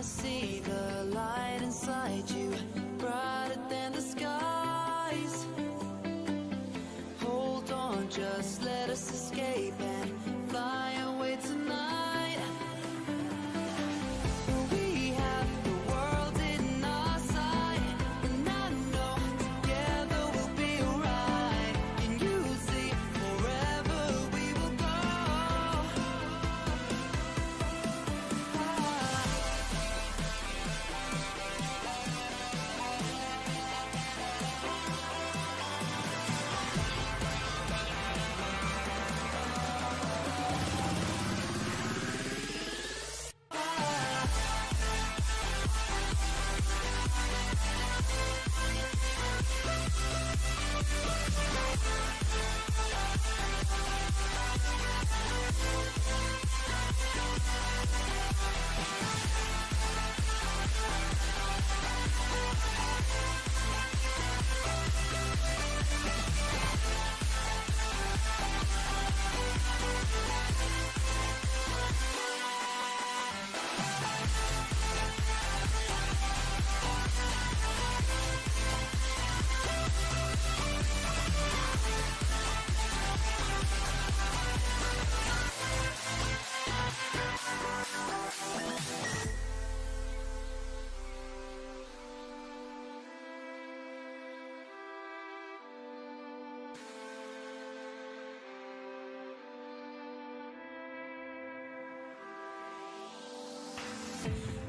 see the light inside you, brighter than the skies. Hold on, just let us escape and fly away tonight. We have the world in our sight, and I know together we'll be alright. And you see, forever we will go.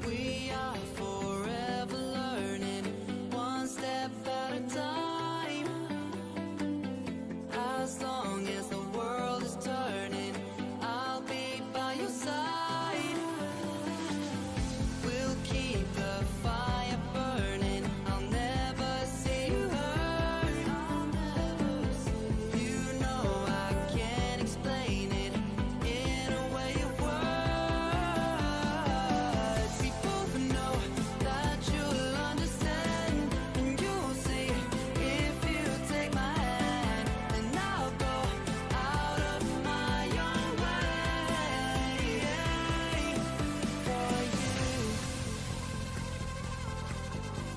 We are forever learning, one step at a time. As long as the world is turning, I'll be by your side. We'll keep the fire burning, I'll never see you hurt. You know I can't explain it in a way of words. We both know that you'll understand, and you'll see if you take my hand. And I'll go out of my own way for you,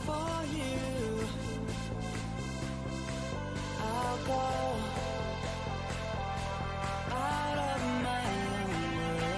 for you. I'll go out of my own way.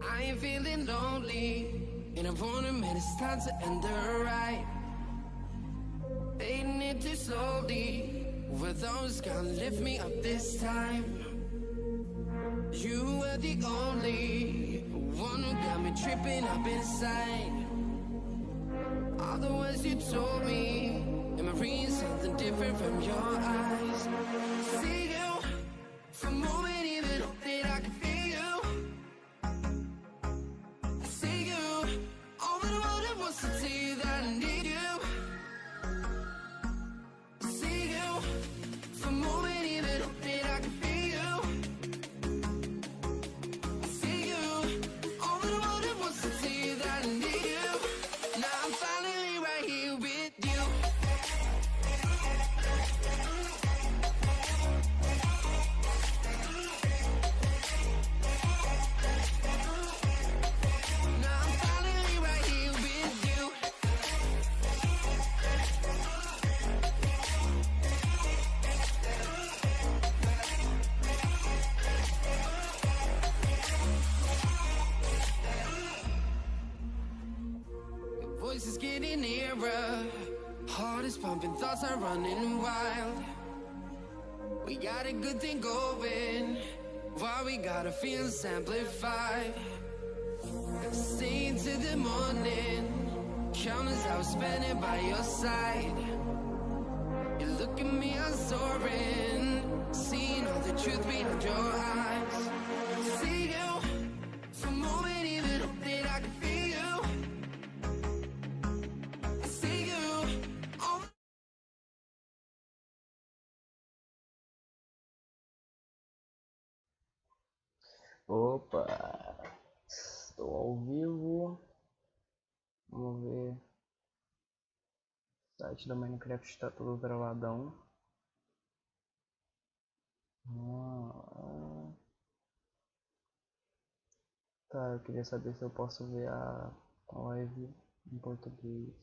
I ain't feeling lonely, and I wanna admit it's time to end the ride. Fading it too slowly, were those gonna lift me up this time? You were the only one who got me tripping up inside. All the words you told me, am I reading something different from your eyes? See you, for a moment even that I can feel you. I see you, all that I wanted was to tell you that I need you. I see you, for a moment even that I can feel you. I see you, all that I wanted was to tell you that I need you. Now I'm finally right here with you. Now I'm finally right here with you. voice is getting nearer. Heart is pumping, thoughts are running wild. We got a good thing going. Why we gotta feel amplified? Staying till the morning. Countless hours spending by your side. You look at me, I'm soaring. Seeing all the truth behind your eyes. See you for a moment, even hope that I can feel you. See you. Oh. Opa, estou ao vivo. Vamos ver. O site da Minecraft está todo travadão. Tá, eu queria saber se eu posso ver a live em português.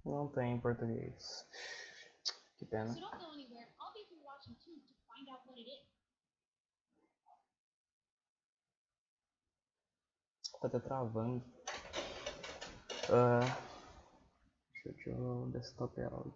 Não tem em português. Que pena. Tá até travando. Deixa eu tirar o desktop áudio.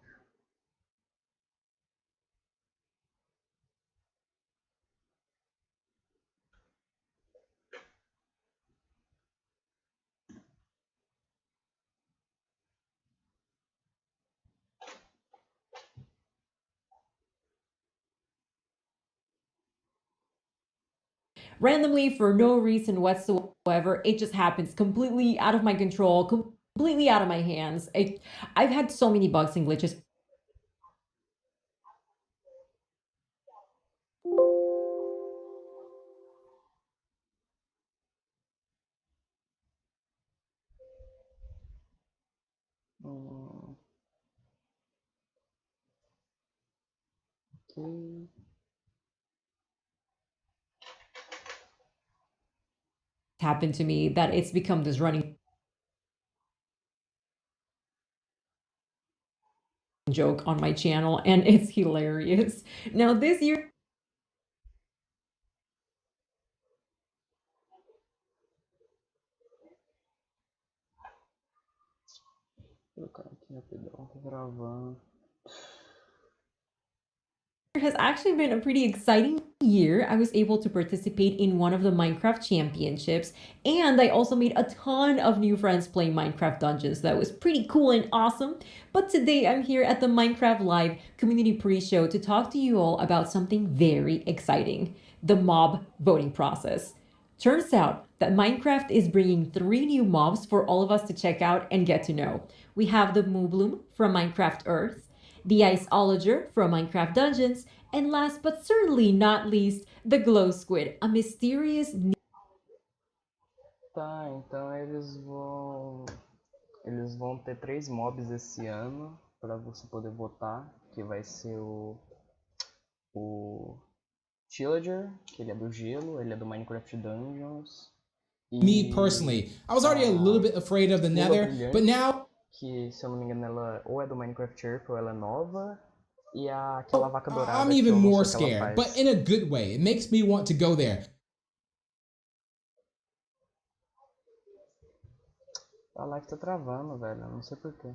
Randomly, for no reason whatsoever, it just happens completely out of my control, completely out of my hands. I've had so many bugs and glitches. Ok. Happened to me that it's become this running joke on my channel, and it's hilarious. Now this year Vou colocar aqui rapidão, tô gravando. has actually been a pretty exciting year. I was able to participate in one of the Minecraft championships, and I also made a ton of new friends playing Minecraft Dungeons. That was pretty cool and awesome. But today I'm here at the Minecraft Live community pre-show to talk to you all about something very exciting: the mob voting process. Turns out that Minecraft is bringing 3 new mobs for all of us to check out and get to know. We have the Moobloom from Minecraft Earth, the Iceologer from Minecraft Dungeons, and last but certainly not least, the Glow Squid, a mysterious... Tá, então eles vão ter 3 mobs esse ano para você poder votar, que vai ser o Villager, que ele é do gelo, ele é do Minecraft Dungeons. Me personally, I was already a little bit afraid of the Nether, but now, que se eu não me engano ela ou é do Minecraft Earth ou ela é nova, e aquela vaca dourada I'm que even eu more mostrei que ela scared, faz. but in a good way. It makes me want to go there. A live tá travando, velho, não sei porquê.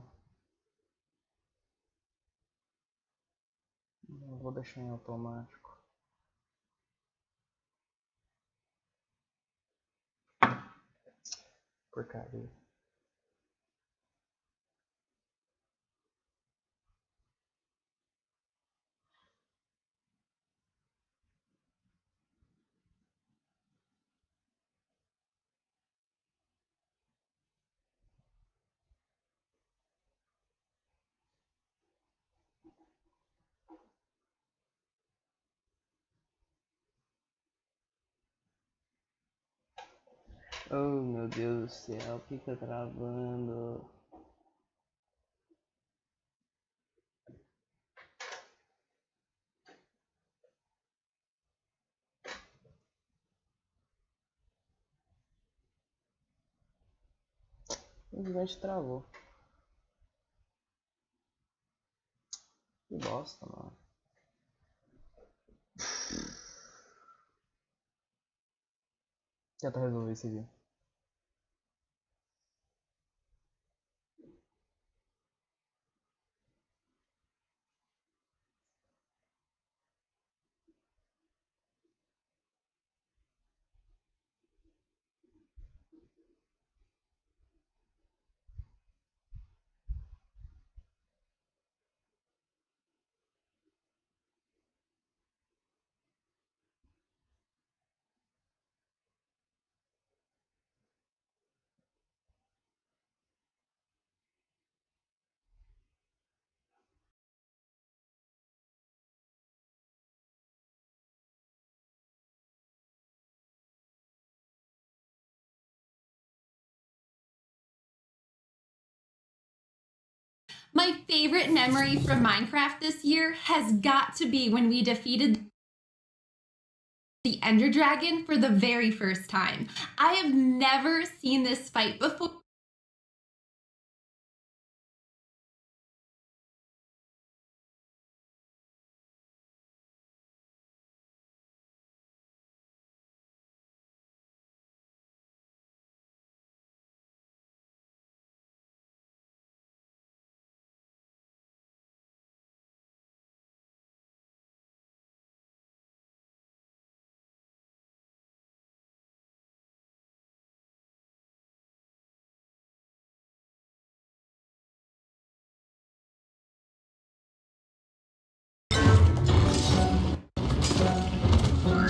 Não vou deixar em automático. Porcaria. Oh meu Deus do céu, o que tá travando? Simplesmente travou. Que bosta, mano. Tenta resolver isso aqui. My favorite memory from Minecraft this year has got to be when we defeated the Ender Dragon for the very first time. I have never seen this fight before.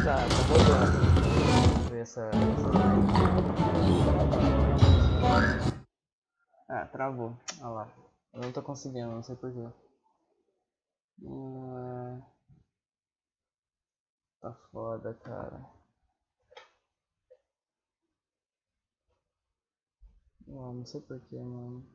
Tá rodando. Ver essa. Ah, travou. Olha lá. Eu não tô conseguindo, não sei porquê. Tá foda, cara. Não sei porquê, mano.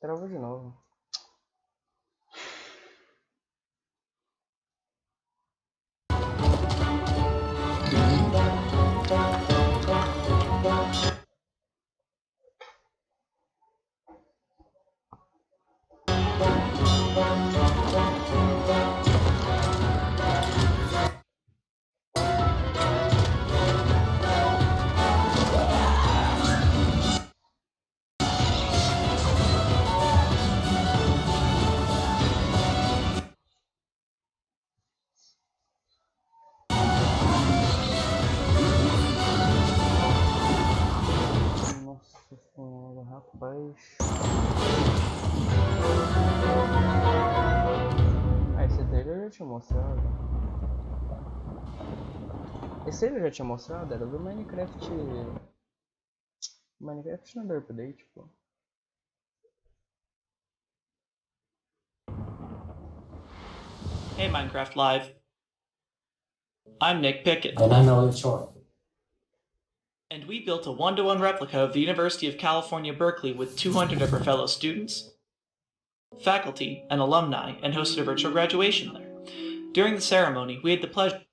Travou de novo. Nossa senhora, rapaz. Ah, esse trailer eu já tinha mostrado. Esse eu já tinha mostrado, era do Minecraft. Minecraft não é do update, pô. Hey Minecraft Live. I'm Nick Pickett. And I'm Elliot Shore. And we built a one-to-one replica of the University of California, Berkeley with 200 of our fellow students, faculty, and alumni, and hosted a virtual graduation there. During the ceremony, we had the pleasure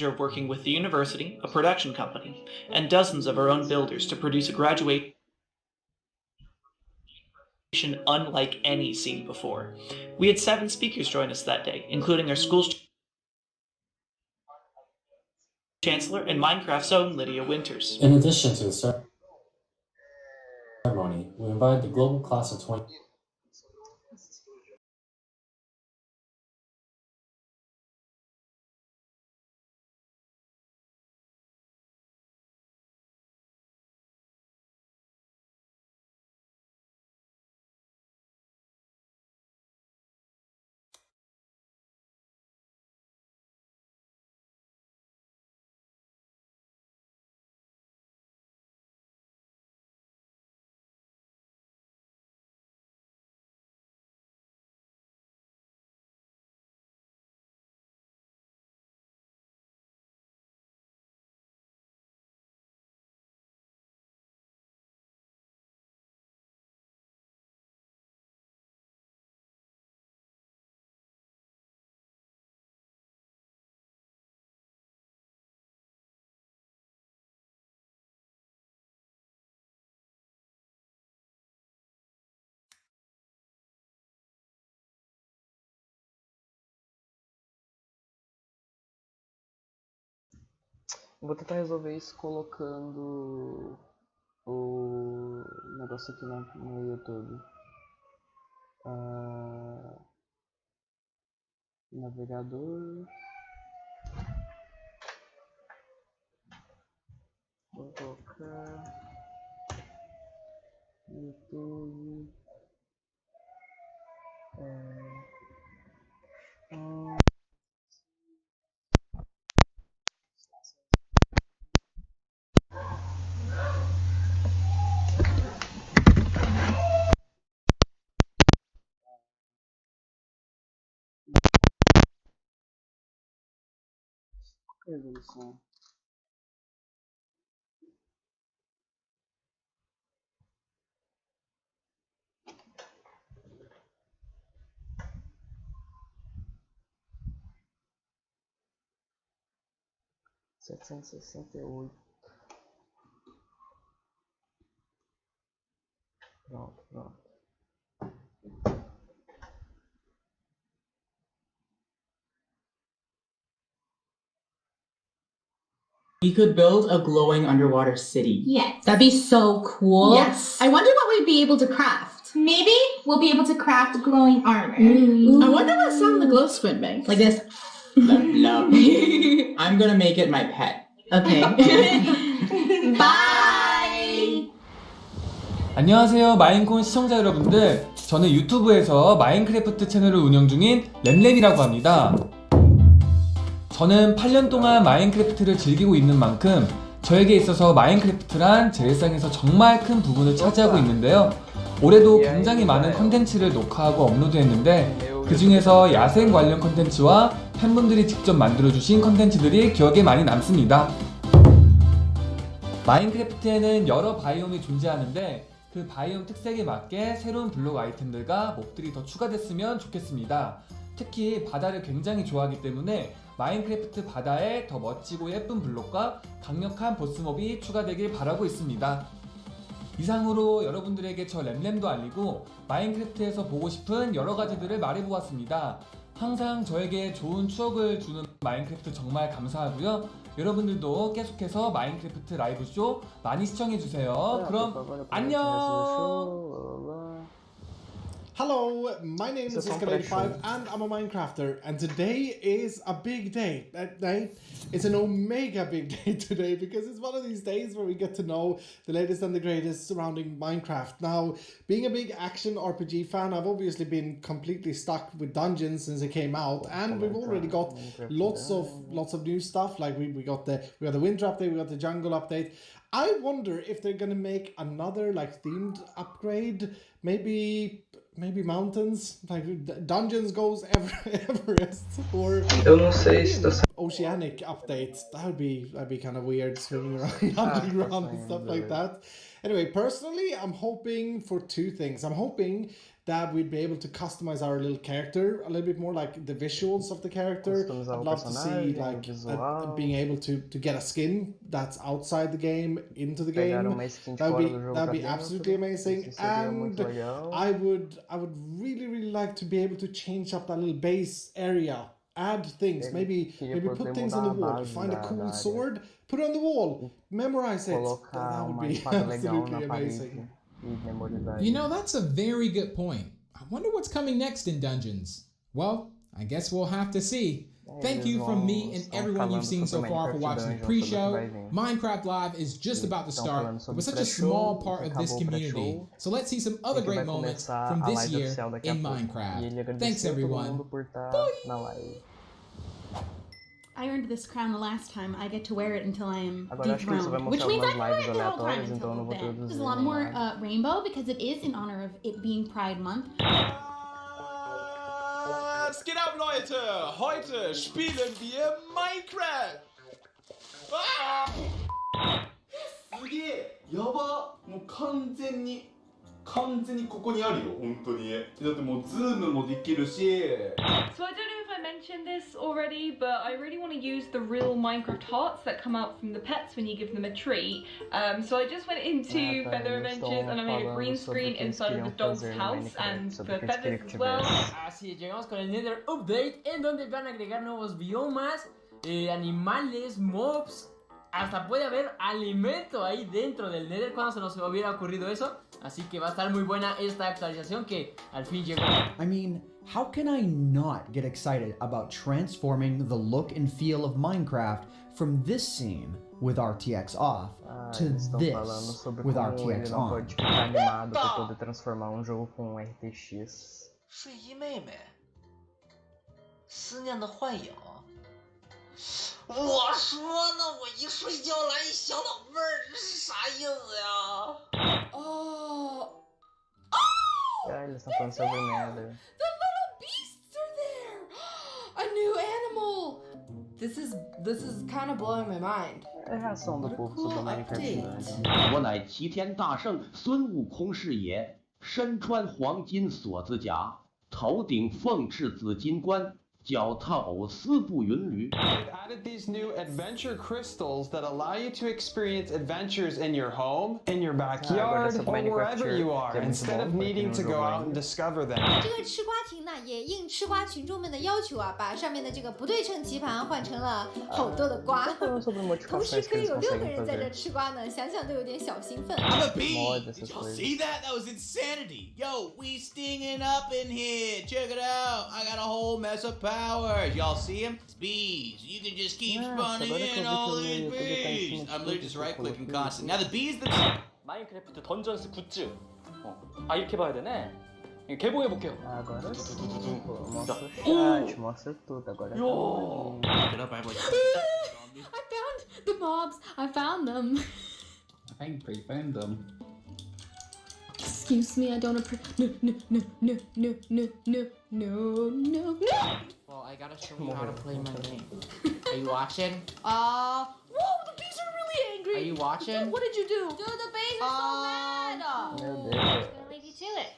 of working with the university, a production company, and dozens of our own builders to produce a graduation unlike any seen before. We had 7 speakers join us that day, including our school's Chancellor and Minecraft's own Lydia Winters. In addition to the ceremony, we invited the global class of 20 Vou tentar resolver isso colocando o negócio aqui no YouTube. Navegador. Vou colocar YouTube. Resolução. R$ 768. Pronto. We could build a glowing underwater city. Yes. That'd be so cool. Yes. I wonder what we'd be able to craft. Maybe we'll be able to craft glowing armor. I wonder what some of the glow squid makes. Like this. Love. I'm gonna make it my pet. Okay. Bye! 안녕하세요 마인콘 시청자 여러분들, 저는 유튜브에서 마인크래프트 채널을 운영 중인 램램이라고 합니다. 저는 8년 동안 마인크래프트를 즐기고 있는 만큼 저에게 있어서 마인크래프트란 제 일상에서 정말 큰 부분을 차지하고 있는데요. 올해도 굉장히 많은 컨텐츠를 녹화하고 업로드했는데 그 중에서 야생 관련 컨텐츠와 팬분들이 직접 만들어주신 컨텐츠들이 기억에 많이 남습니다. 마인크래프트에는 여러 바이옴이 존재하는데 그 바이옴 특색에 맞게 새로운 블록 아이템들과 몹들이 더 추가됐으면 좋겠습니다. 특히 바다를 굉장히 좋아하기 때문에 마인크래프트 바다에 더 멋지고 예쁜 블록과 강력한 보스몹이 추가되길 바라고 있습니다. 이상으로 여러분들에게 저 램램도 알리고 마인크래프트에서 보고 싶은 여러가지들을 말해보았습니다. 항상 저에게 좋은 추억을 주는 마인크래프트 정말 감사하고요. 여러분들도 계속해서 마인크래프트 라이브쇼 많이 시청해주세요. 그럼 안녕! Hello, my name is Esperando and I'm a Minecrafter, and today is a big day. It's an omega big day today because it's one of these days where we get to know the latest and the greatest surrounding Minecraft. Now, being a big action RPG fan, I've obviously been completely stuck with Dungeons since it came out, and we've already got lots of new stuff. Like we got the winter update, we got the jungle update. I wonder if they're gonna make another like themed upgrade, maybe mountains, like dungeons goes Everest, or Eu não sei se tá oceanic updates. That'd be kind of weird, swimming around underground and stuff like that. Anyway, personally, I'm hoping for two things. I'm hoping that we'd be able to customize our little character a little bit more, like the visuals of the character. I'd love to see like being able to get a skin that's outside the game into the game. That'd be absolutely amazing. And I would really like to be able to change up that little base area. Add things, maybe put things on the wall. You find a cool sword, put it on the wall, memorize it. That would be absolutely amazing. You know, that's a very good point. I wonder what's coming next in Dungeons. Well, I guess we'll have to see. Thank you from me and everyone you've seen so far for watching the pre-show. Minecraft Live is just about to start. We're such a small part of this community. So let's see some other great moments from this year in Minecraft. Thanks everyone. Bye! I earned this crown the last time. I get to wear it until I am dethroned, which means I can wear it the whole time until then. There's a lot more rainbow because it is in honor of it being Pride Month. Was geht ab, Leute? Heute spielen wir Minecraft! Ah! すげえやばもう完全にここにあるよ本当にだってもうズームもできるし So I don't know if I mentioned this already, but I really want to use the real Minecraft hearts that come out from the pets when you give them a treat. So I just went into Feather Adventures and I made a green screen inside of the dog's house and for feathers as well. Así llegamos con el Nether Update en donde van a agregar nuevos biomas, animales, mobs, hasta puede haber alimento ahí dentro del Nether. ¿Cuándo se nos hubiera ocurrido eso? Así que va a estar muy buena esta actualización que al fin llegó. I mean, how can I not get excited about transforming the look and feel of Minecraft from this scene with RTX off to this with RTX on? Pode ficar animado pra poder transformar jogo com RTX. 睡衣妹妹，思念的幻影。我说呢，我一睡觉来一小老妹儿，这是啥意思呀？哦。Eles estão falando sobre Nether. The little beasts are there! A new animal! This is kind of blowing my mind. É a reação do povo sobre Minecraft. 我乃齐天大圣孙悟空是也，身穿黄金锁子甲，头顶凤翅紫金冠，脚踏藕丝布云驴。 They've added these new adventure crystals that allow you to experience adventures in your home, in your backyard, or wherever you are, instead of needing to go out and discover them. 这个吃瓜亭呢，也应吃瓜群众们的要求啊，把上面的这个不对称棋盘换成了好多的瓜，同时可以有6个人在这吃瓜呢，想想都有点小兴奋。 I'm a bee! Did y'all see that? That was insanity! Yo, we stinging up in here! Check it out! I got a whole mess of powers! Y'all see them? It's bees! You can just keep spawning in all these bees! I'm literally just right-clicking constantly. Now the bees themselves... 마인크래프트 던전스 굿즈. 아 이렇게 봐야 되네. 개봉해볼게요. Agora sim, mostra o chat, mostra tudo. Agora I found the mobs. I found them. I think we found them. Excuse me, I don't appreciate. No. Well, I gotta show you how to play my game. Are you watching? Whoa, the bees are really angry. Are you watching? What did you do? Dude, the bees are so mad. Meu I'm Deus. gonna leave you to it.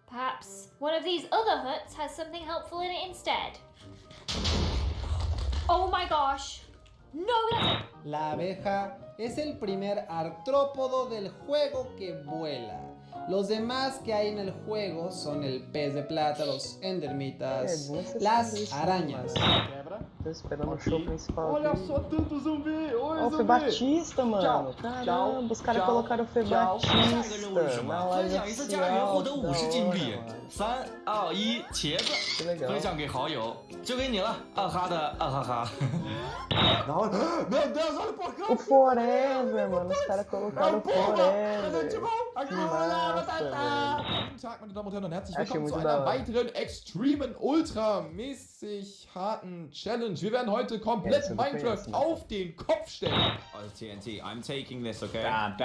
Perhaps one of these other huts has something helpful in it instead. Oh my gosh. No, that's... La abeja es el primer artrópodo del juego que vuela. Los demás que hay en el juego son el pez de plata, los endermitas, las arañas. Tô esperando o show principal. Olha só tanto zumbi! Oi, Ó, o Fê Batista, mano. Caramba, os caras colocaram o Fê Batista na live oficial. 3、2、1，茄子分享给好友，就给你了，啊哈的啊哈哈。Meu Deus, olha o porcão! O Forever, mano. Os caras colocaram o Forever. Que massa, velho. Guten Tag, meine Damen und Herren, und herzlich Achei willkommen zu muito einer da hora. weiteren extremen, ultramäßig harten Challenge. Wir werden heute komplett Minecraft auf den Kopf stellen. Oh, TNT, I'm taking this, okay? Down,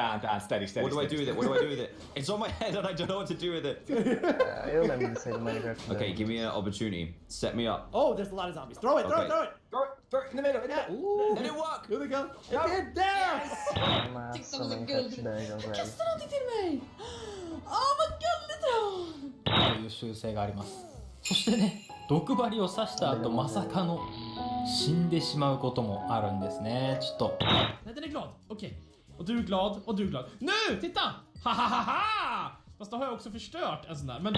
steady. What do I do with it? What do I do with it? It's on my head and I don't know what to do with it. Eu lembro disso aí do Minecraft. Okay, give me an opportunity. Set me up. Oh, there's a lot of zombies. Throw it, throw it, throw it. Throw it in the middle. Ooh. Did it work? Here we go. It did, yes! Massa, Minecraft Dungeons, velho. という習性があります。そしてね、毒針を刺した後まさかの死んでしまうこともあるんですね。ちょっと。 Den är glad, okej. Och du är glad, och du är glad. Nu, titta! Ha ha ha ha! Fast då har jag också förstört en sån där, men...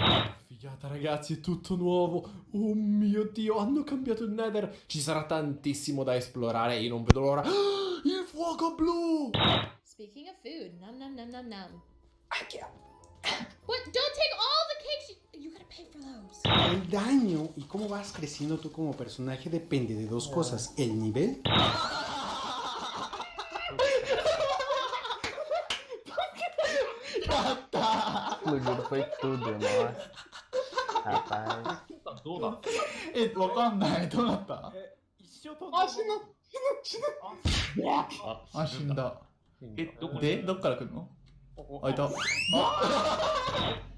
Figata ragazzi, è tutto nuovo. Oh mio Dio, hanno cambiato il Nether. Ci sarà tantissimo da esplorare e io non vedo l'ora. Il fuoco blu! Speaking of food, nom. What? Don't take all the cakes. You gotta pay for those. El daño y cómo vas creciendo tú como personaje depende de dos cosas. El nivel... Explodido foi tudo, nossa. Rapaz. どうだわかんない。どうなった死んだ。どっから来るのあ、いた。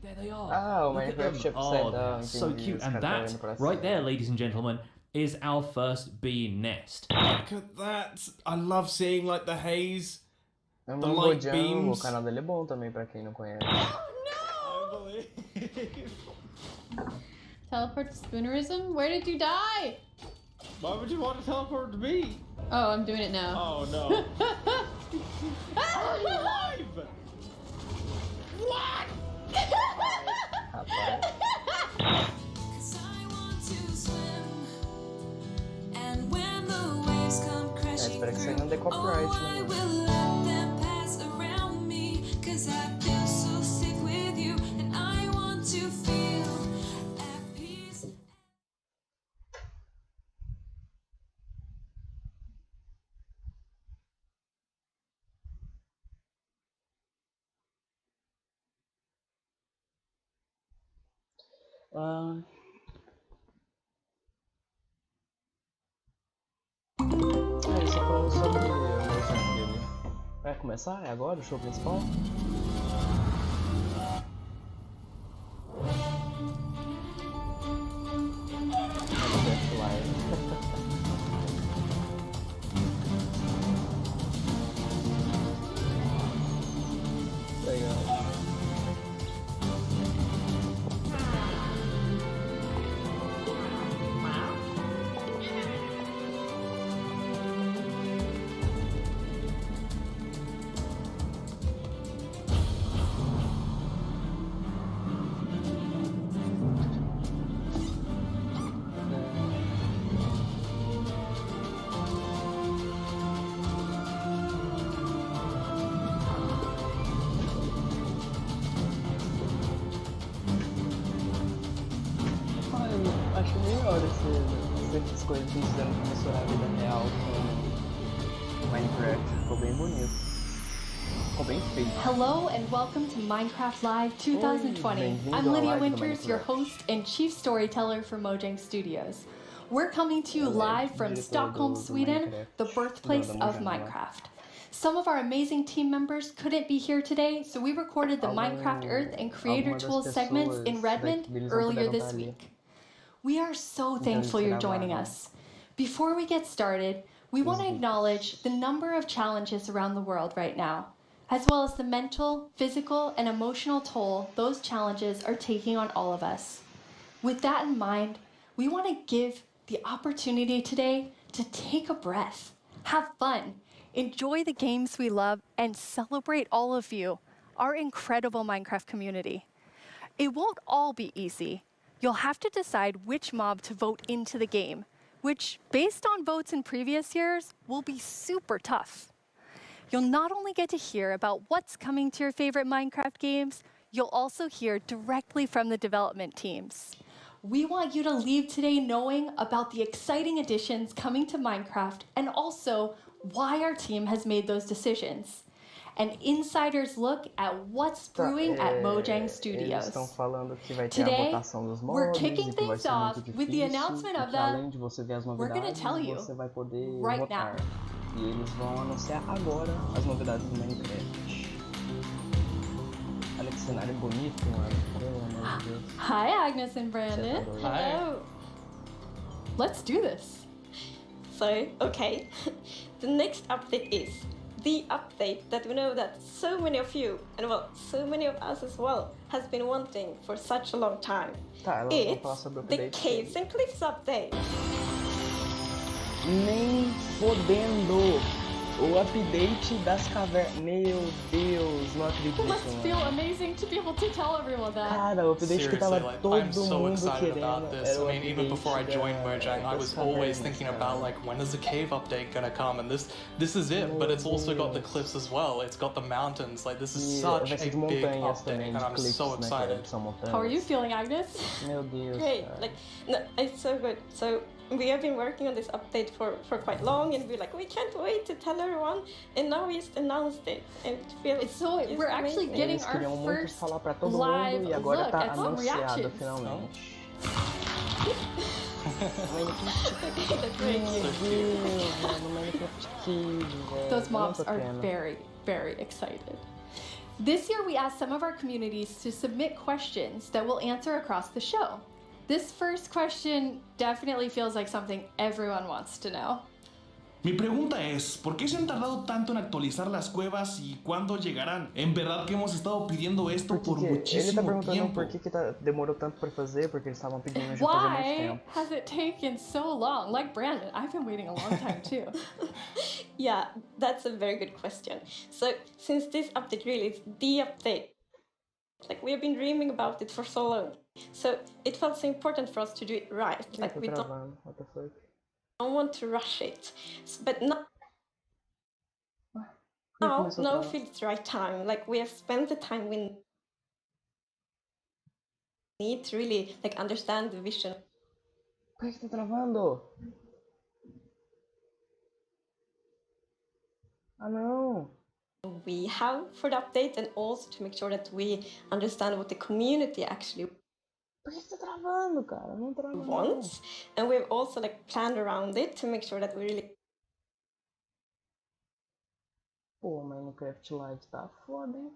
There they are. Ah, o Minecraft chip upside down. So cute. And that, right there, ladies and gentlemen, is our first bee nest. Look at that! I love seeing like the haze. É The um light Bojão, beams. o canal dele é bom também pra quem não conhece. Teleport to Spoonerism? Where did you die? Why would you want to teleport to me? Oh, I'm doing it now. Oh no. I'm alive! What? Cause I want to swim. And when the waves come crashing Espero que isso aí não dê copyright, né? will let them pass around me, 'cause I feel so safe with you, and I want to feel at peace. Isso falando sobre o Mojang ali. Vai começar? É agora o show principal? Legal. Acho melhor essas coisas precisando misturar a vida real com Minecraft. Ficou bem bonito. Ficou bem feito. Hello and welcome to Minecraft Live 2020. I'm Lydia Winters, your host and chief storyteller for Mojang Studios. We're coming to you live from Stockholm, Sweden, the birthplace of Minecraft. Some of our amazing team members couldn't be here today, so we recorded the Minecraft Earth and Creator Tools segments in Redmond earlier this week. We are so thankful you're joining us. Before we get started, we want to acknowledge the number of challenges around the world right now, as well as the mental, physical, and emotional toll those challenges are taking on all of us. With that in mind, we want to give the opportunity today to take a breath, have fun, enjoy the games we love, and celebrate all of you, our incredible Minecraft community. It won't all be easy. You'll have to decide which mob to vote into the game, which, based on votes in previous years, will be super tough. You'll not only get to hear about what's coming to your favorite Minecraft games, you'll also hear directly from the development teams. We want you to leave today knowing about the exciting additions coming to Minecraft and also why our team has made those decisions. An insider's look at what's brewing at Mojang Studios. Today, we're kicking things off with the announcement of the... We're going to tell you right now. E eles vão anunciar agora as novidades do Minecraft. Olha que cenário bonito, mano. Pelo amor de Deus. Hi, Agnes and Brandon. Hello. Let's do this. So, okay. The next update is the update that we know that so many of you, and well, so many of us as well, has been wanting for such a long time. It's the Caves and Cliffs update. Nem fodendo! O update das cavernas. Meu Deus, não acredito. It must feel amazing to be able to tell everyone that. Cara, o update que tava todo I'm so mundo excited querendo. about this. I mean, even before I joined Mojang, I was always thinking about like, when is the cave update gonna come? And this is it, but it's also got the cliffs as well. It's got the mountains. Like, this is such a big update, and I'm so excited. How are you feeling, Agnes? Meu Deus. Great, like, no, it's so good. So we have been working on this update for quite long, and we're like, we can't wait to tell everyone, and now we just announced it, and it feels we're actually getting our first live look at some reactions. Those mobs are very, very excited. This year we asked some of our communities to submit questions that we'll answer across the show. This first question definitely feels like something everyone wants to know. Mi pregunta es, ¿por qué se han tardado tanto en actualizar las cuevas y cuándo llegarán? En verdad que hemos estado pidiendo esto por muchísimo ele tá perguntando tiempo. por que demorou tanto para fazer, porque eles estavam pedindo já fazia muito Why tempo. has it taken so long? Like Brandon, I've been waiting a long time too. Yeah, that's a very good question. So, since this update really is the update, like, we have been dreaming about it for so long. So, it felt so important for us to do it right. Like, we don't want to rush it. But not Now feels the right time. Like we have spent the time we need to really like understand the vision. Por que tá travando? Ah, não. We have for the update, and also to make sure that we understand what the community actually Por que tá travando, cara? Não trava wants, and we've also like planned around it to make sure that we really. Pô, Minecraft Live tá foda, hein?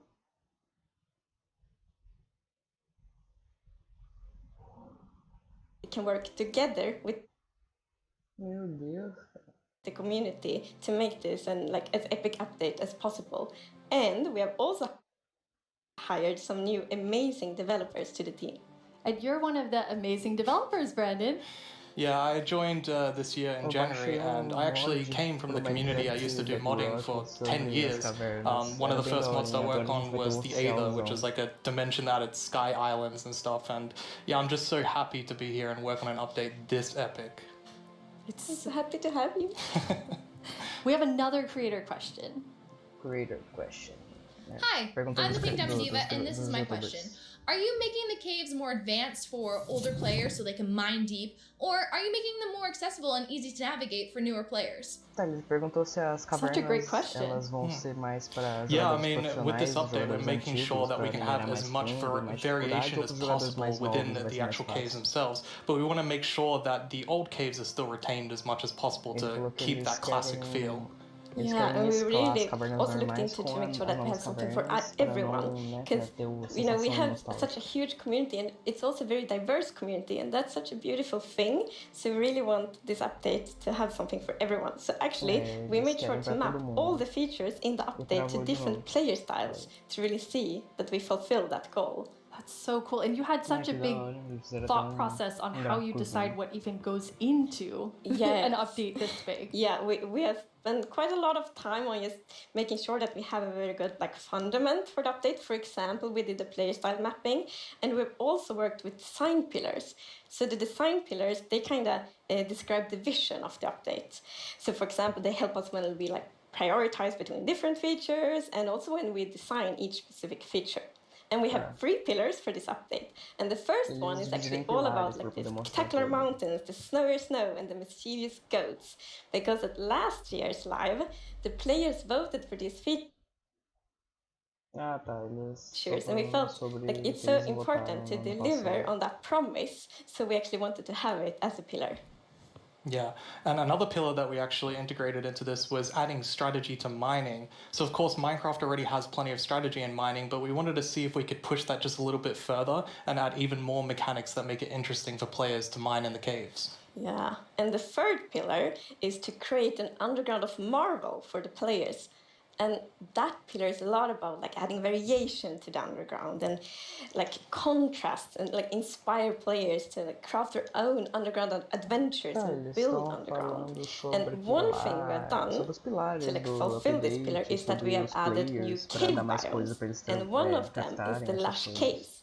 We can work together with Meu Deus. the community to make this and like as epic update as possible. And we have also hired some new amazing developers to the team. And you're one of the amazing developers, Brandon. Yeah, I joined this year in January, and I actually came from the community. I used to do modding for 10 years. One of the first mods I worked on was the Aether, which is like a dimension that it's sky islands and stuff. And yeah, I'm just so happy to be here and work on an update this epic. It's so happy to have you. We have another creator question. Creator question. Hi, I'm the Pink Diamond Diva, and this is my question. Are you making the caves more advanced for older players so they can mine deep, or are you making them more accessible and easy to navigate for newer players? Tá, ele perguntou se as cavernas elas vão ser mais para Yeah, I mean, with this update, we're making sure that we can have as much variation as possible within the actual caves themselves, but we want to make sure that the old caves are still retained as much as possible to keep that classic feel. Yeah, and we really also looked into to make sure that we have something for everyone, because you know we have such a huge community, and it's also a very diverse community, and that's such a beautiful thing. So we really want this update to have something for everyone. So actually, we made sure to map all the features in the update to different player styles to really see that we fulfill that goal. That's so cool. And you had such a big thought process on how you decide what even goes into an update this big. Yeah, we have spent quite a lot of time on just making sure that we have a very good like fundament for the update. For example, we did the player style mapping, and we've also worked with design pillars. So the design pillars, they kind of describe the vision of the update. So for example, they help us when we like prioritize between different features, and also when we design each specific feature. And we have 3 pillars for this update. And the first one is actually all about like the spectacular mountains, the snowy snow, and the mischievous goats. Because at last year's live, the players voted for these features. And we felt like it's so important to deliver on that promise. So we actually wanted to have it as a pillar. Yeah, and another pillar that we actually integrated into this was adding strategy to mining. So of course Minecraft already has plenty of strategy in mining, but we wanted to see if we could push that just a little bit further and add even more mechanics that make it interesting for players to mine in the caves. Yeah, and the third pillar is to create an underground of marvel for the players. And that pillar is a lot about like adding variation to the underground and like contrast and like inspire players to like craft their own underground adventures and build underground. And one thing we have done to like fulfill this pillar is that we have added new cave biomes, and one of them is the lush caves.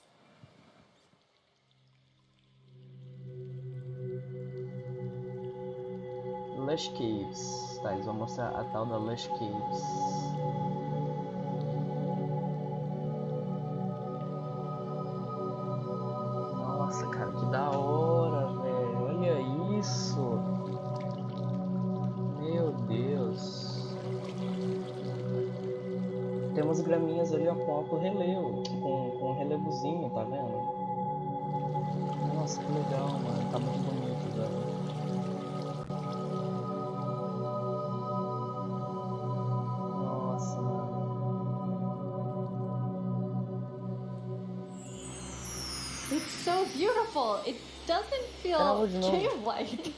Lush Caves. Tá, eles vão mostrar a tal da Lush Caves. Nossa, cara, que da hora, velho. Olha isso. Meu Deus. Temos graminhas ali, ó, com alto relevo. Com um relevozinho, tá vendo? Nossa, que legal, mano. Tá muito bonito, velho. It's so beautiful. It doesn't feel cave-like.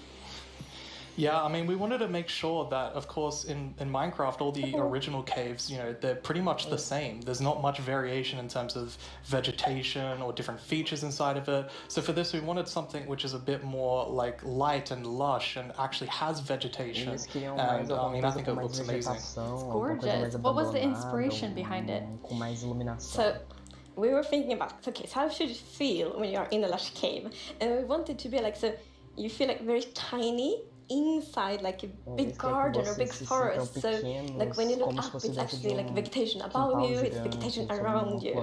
Yeah, I mean, we wanted to make sure that, of course, in Minecraft, all the original caves, you know, they're pretty much the same. There's not much variation in terms of vegetation or different features inside of it. So for this, we wanted something which is a bit more like light and lush and actually has vegetation. And I mean, I think it looks amazing. It's gorgeous. What was the inspiration behind it? So we were thinking about, okay, so how should it feel when you are in a lush cave? And we wanted to be like, so you feel like very tiny, inside like a big garden or big forest. So like when you look up, it's actually like vegetation above you, it's vegetation around you.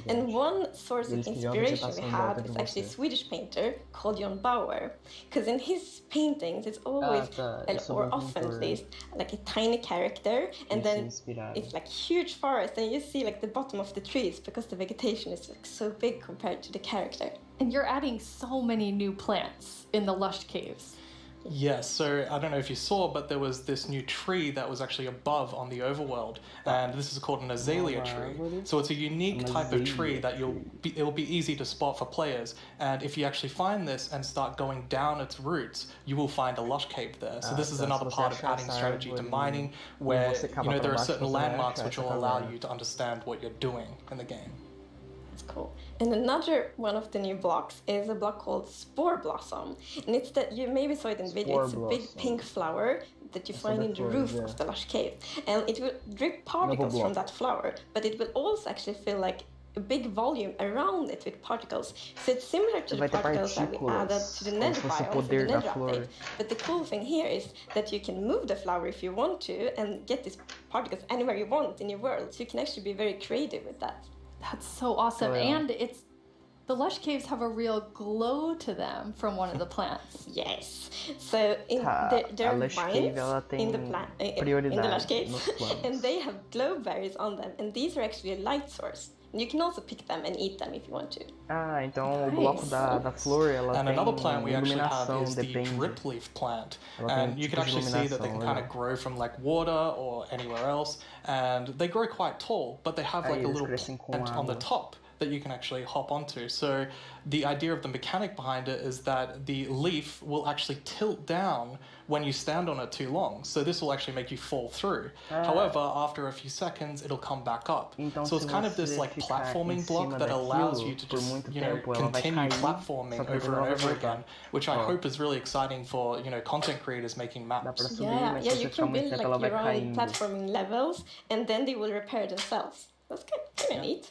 And one source of inspiration we have is actually a Swedish painter called John Bauer, because in his paintings it's always, or often at least, like a tiny character, and then it's like huge forest, and you see like the bottom of the trees because the vegetation is like so big compared to the character. And you're adding so many new plants in the lush caves. Yes, so I don't know if you saw, but there was this new tree that was actually above on the overworld, and this is called an azalea tree. So it's a unique type of tree that it will be easy to spot for players, and if you actually find this and start going down its roots, you will find a lush cave there. So this is another part of adding strategy to mining, where there are certain landmarks which will allow you to understand what you're doing in the game. Cool. And another one of the new blocks is a block called Spore Blossom. And it's that you maybe saw it in video. It's a big pink flower that you find in the roof of the lush cave. And it will drip particles from that flower, but it will also actually feel like a big volume around it with particles. So it's similar to the particles that we added to the nether biome, the nether update. But the cool thing here is that you can move the flower if you want to and get these particles anywhere you want in your world. So you can actually be very creative with that. That's so awesome. And the lush caves have a real glow to them from one of the plants. Yes. So there are vines in the lush caves, and they have glow berries on them, and these are actually a light source. You can also pick them and eat them if you want to. Então o bloco da flor, ela and tem another plant we actually have iluminação, is the drip leaf plant. And you can actually see that they can kind of grow from like water or anywhere else. And they grow quite tall, but they have like a little plant on the top that you can actually hop onto. So the idea of the mechanic behind it is that the leaf will actually tilt down when you stand on it too long. So this will actually make you fall through. However, after a few seconds, it'll come back up. So it's kind of this like platforming block that allows you to just, continue platforming over and over again, which I hope is really exciting for, content creators making maps. Yeah, you can build like your own platforming levels, and then they will repair themselves. That's kind of neat.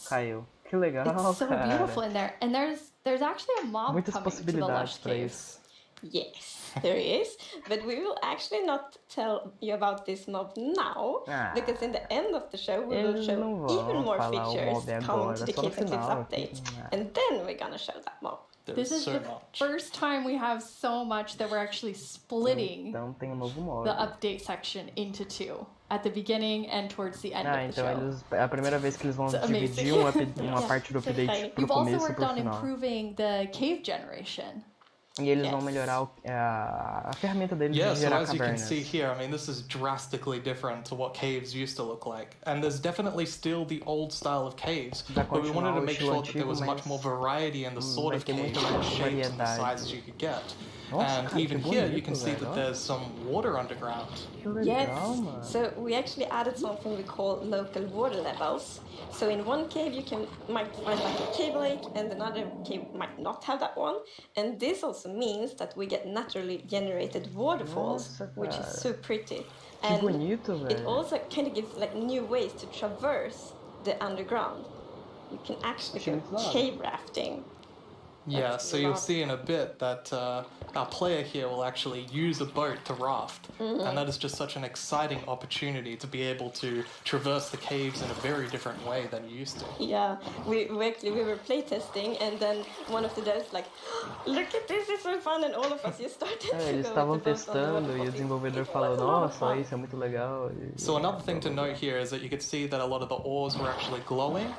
Caiu. Que legal, It's so beautiful in there. And there's actually a mob Muitas coming to the lush caves. Yes, there is. But we will actually not tell you about this mob now, because in the end of the show we will show even more features coming to the Caves and Cliffs update. And then we're gonna show that mob. This is the first time we have so much that we're actually splitting the update section into two. At the beginning and towards the end of the show. É a primeira vez que eles vão dividir uma parte do update pro You've also começo e worked pro on final. improving the cave generation. E eles vão melhorar a ferramenta deles de So gerar as you can cavernas. see here, this is drastically different to what caves used to look like. And there's definitely still the old style of caves, but we wanted to make sure that there was much more variety in the sort of caves, and shapes and the sizes you could get. And even here, you can see that there's some water underground. Yes, so we actually added something we call local water levels. So in one cave you might find like a cave lake, and another cave might not have that one. And this also means that we get naturally generated waterfalls, which is so pretty. And it also kind of gives like new ways to traverse the underground. You can actually do cave rafting. Yeah, so you'll see in a bit that our player here will actually use a boat to raft. And that is just such an exciting opportunity to be able to traverse the caves in a very different way than you used to. Yeah, we were playtesting, and then one of the devs like, look at this, it's so fun, and all of us just started to Eles estavam testando e o desenvolvedor falou, nossa, isso é muito legal. So another thing to note here is that you could see that a lot of the ores were actually glowing.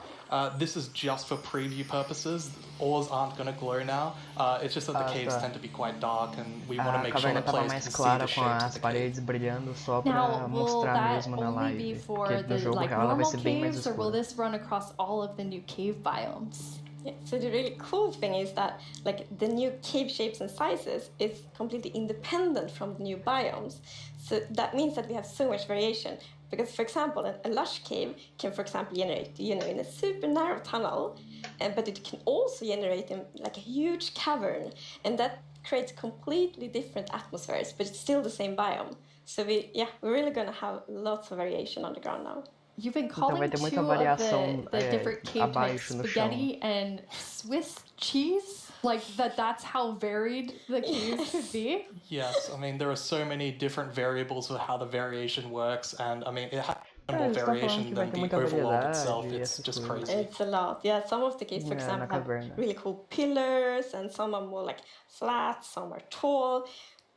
This is just for preview purposes. Ores aren't going to glow now. It's just that the caves tend to be quite dark, and we want to make sure that players can see the shapes of the paredes brilhando só Now, pra will mostrar that mesmo na only be live. for Porque no the jogo like real ela vai normal ser bem mais caves, or will escura. this run across all of the new cave biomes? Yeah, so the really cool thing is that like the new cave shapes and sizes is completely independent from the new biomes. So that means that we have so much variation. Because, for example, a lush cave can, for example, generate, in a super narrow tunnel, but it can also generate in like a huge cavern, and that creates completely different atmospheres, but it's still the same biome. So we're really going to have lots of variation on the ground now. You've been calling two of the different cave types spaghetti and Swiss cheese? Like that's how varied the caves could be? Yes, I mean, there are so many different variables of how the variation works, and I mean, it has more variation than the overworld itself. It's just crazy. It's a lot. Yeah, some of the caves, for example, have really cool pillars, and some are more like flat, some are tall.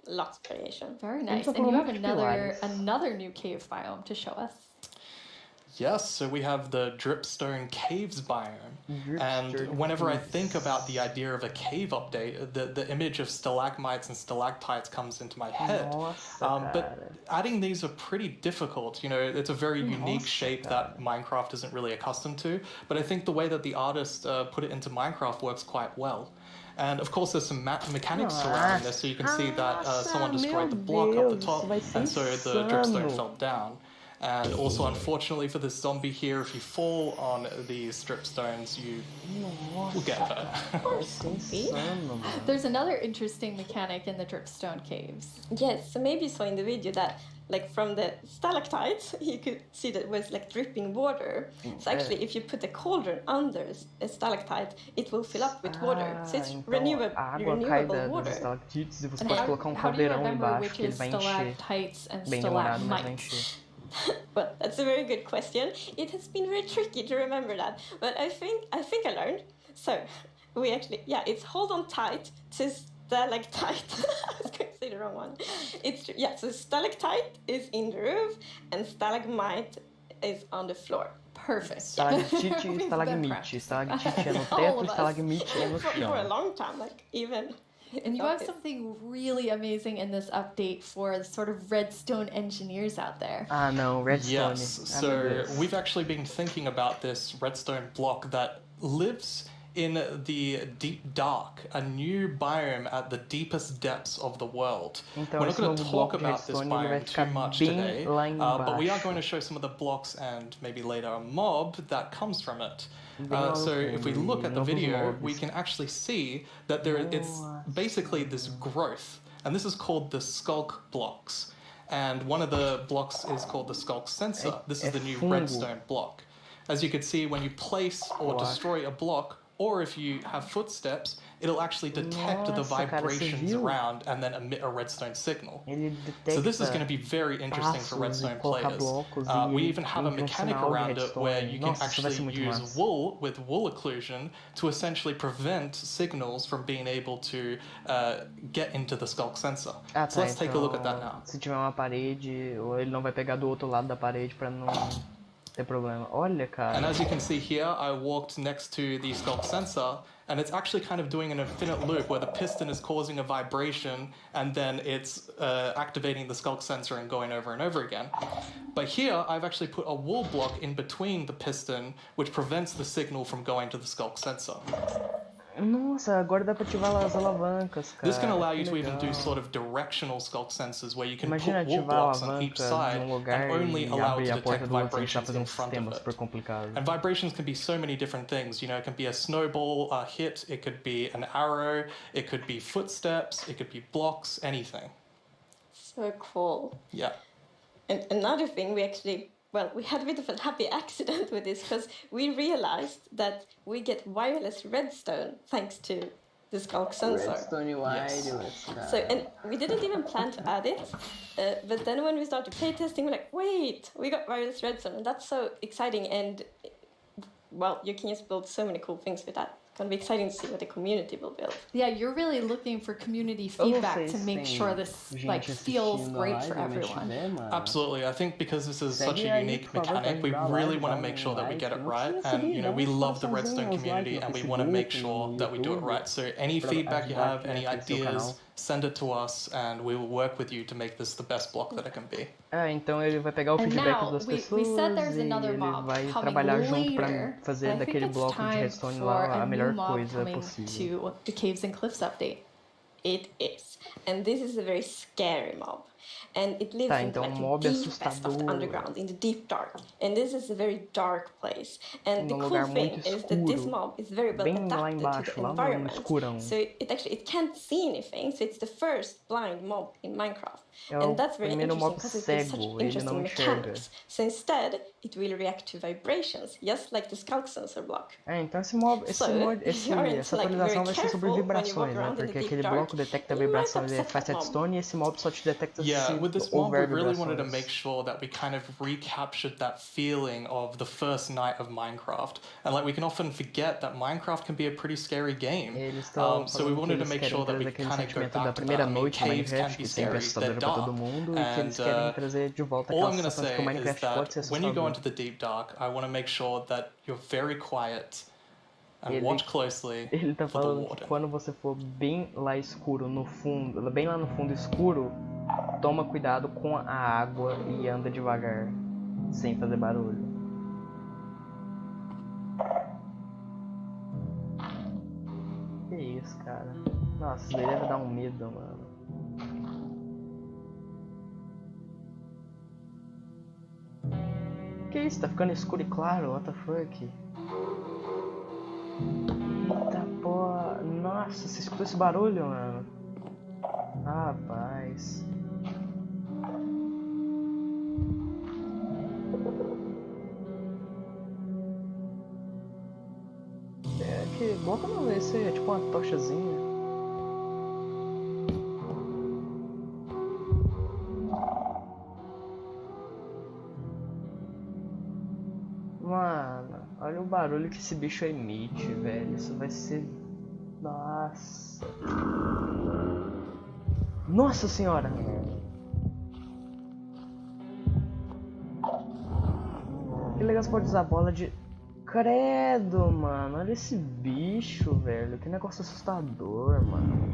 Lots of variation. Very nice. And you have another new cave biome to show us. Yes, so we have the Dripstone Caves biome. And whenever I think about the idea of a cave update, the image of stalagmites and stalactites comes into my head. But adding these are pretty difficult. You know, it's a very unique shape that Minecraft isn't really accustomed to. But I think the way that the artist put it into Minecraft works quite well. And of course, there's some mechanics surrounding this, so you can see that someone destroyed the block up the top, and so the dripstone fell down. And also, unfortunately for this zombie here, if you fall on these dripstones, you will get hurt. There's another interesting mechanic in the dripstone caves. Yes, so maybe you saw in the video that, like, from the stalactites, you could see that it was like dripping water. So actually, if you put a cauldron under a stalactite, it will fill up with water. So it's renewable water. And how do you remember which is stalactites and stalagmites? Well, that's a very good question. It has been very tricky to remember that, but I think I learned. So we actually, it's hold on tight to stalactite. I was going to say the wrong one. So stalactite is in the roof and stalagmite is on the floor. Perfect. Stalactite e stalagmite. Stalactite é no teto, stalagmite é no chão. For a long time, like even. And you have something really amazing in this update for the sort of redstone engineers out there. No, redstone. Yes, so we've actually been thinking about this redstone block that lives in the deep dark, a new biome at the deepest depths of the world. We're not going to talk about this biome too much today, but we are going to show some of the blocks and maybe later a mob that comes from it. So if we look at the video, we can actually see that it's basically this growth, and this is called the skulk blocks. And one of the blocks is called the skulk sensor. This is the new redstone block. As you can see, when you place or destroy a block, or if you have footsteps, it'll actually detect the vibrations around and then emit a redstone signal. So this is going to be very interesting for redstone players. We even have a mechanic around it where you can actually use wool with wool occlusion to essentially prevent signals from being able to get into the skulk sensor. So let's take a look at that now. Se tiver uma parede, ele não vai pegar do outro lado da parede para não ter problema. Olha, cara. And as you can see here, I walked next to the skulk sensor, and it's actually kind of doing an infinite loop where the piston is causing a vibration and then it's activating the skulk sensor and going over and over again. But here, I've actually put a wool block in between the piston, which prevents the signal from going to the skulk sensor. Nossa, agora dá pra ativar as alavancas, cara. This can allow you to even do sort of directional skulk sensors where you can put wool blocks on each side and only allow it to detect vibrations in front of it. And vibrations can be so many different things. You know, it can be a snowball hit, it could be an arrow, it could be footsteps, it could be blocks, anything. So cool. Yeah. And another thing, we had a bit of a happy accident with this because we realized that we get wireless redstone thanks to the skulk sensor. Redstone wireless. So, and we didn't even plan to add it, but then when we started playtesting, we're like, wait, we got wireless redstone, and that's so exciting. And well, you can just build so many cool things with that. It's going to be exciting to see what the community will build. Yeah, you're really looking for community feedback to make sure this feels great for everyone. Absolutely. I think because this is such a unique mechanic, we really want to make sure that we get it right. And, you know, we love the redstone community and we want to make sure that we do it right. So any feedback you have, any ideas, send it to us and we will work with you to make this the best block that it can be. Então ele vai pegar o feedback das pessoas e ele vai trabalhar junto para fazer daquele bloco de redstone lá a melhor coisa possível. To the Caves and Cliffs update. It is. And this is a very scary mob. and it lives in então like mob the deepest of the assustador. underground, in the deep dark. And this is a very dark place. And the cool lugar thing muito is that this escuro, mob is very well bem lá adapted embaixo, to the lá no environment. escurão. So it can't see anything. So it's the first blind mob in Minecraft. É o And that's very primeiro interesting mob because it has such cego, ele interesting não enxerga. mechanics. So instead, it will react to vibrations, just like the sculk sensor block. Então So, essa atualização vai ser sobre vibrações, né? Porque aquele bloco detecta a vibração e faz redstone, e esse mob só te detecta se with this mob, we houver really wanted to vibrações. make sure that we kind of recaptured that feeling of the first night of Minecraft. And like we can often forget that Minecraft can be a pretty scary game. So we wanted to make sure that we kind of go back to that. I mean, caves can be scary, they're dark. And all I'm going to say is that when you go into the deep dark, I want to make sure that you're very quiet and watch closely Ele tá for the falando que warden. quando você for bem lá escuro, no fundo, bem lá no fundo escuro, toma cuidado com a água e anda devagar, sem fazer barulho. Que isso, cara? Nossa, isso daí deve dar um medo, mano. Que isso? Tá ficando escuro e claro? What the fuck? Eita porra. Nossa, você escutou esse barulho, mano? Rapaz. É que bota uma vez, é tipo uma tochazinha. Mano, olha o barulho que esse bicho emite, velho. Isso vai ser... Nossa. Nossa senhora. Que legal, você pode usar bola de... Credo, mano. Olha esse bicho, velho. Que negócio assustador, mano.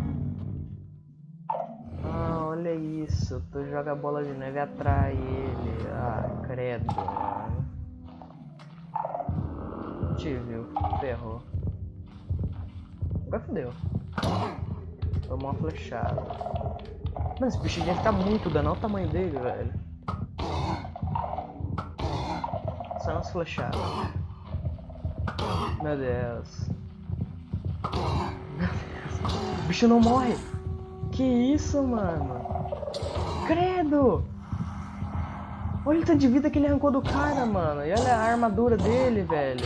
Ah, olha isso. Tu joga a bola de neve e atrai ele. Ah, credo, mano. Te viu, ferrou. Agora fodeu. Tomou uma flechada. Mano, esse bicho deve estar muito dano. Olha o tamanho dele, velho. Só umas flechadas. Meu Deus. O bicho não morre. Que isso, mano? Credo! Olha o tanto de vida que ele arrancou do cara, mano. E olha a armadura dele, velho.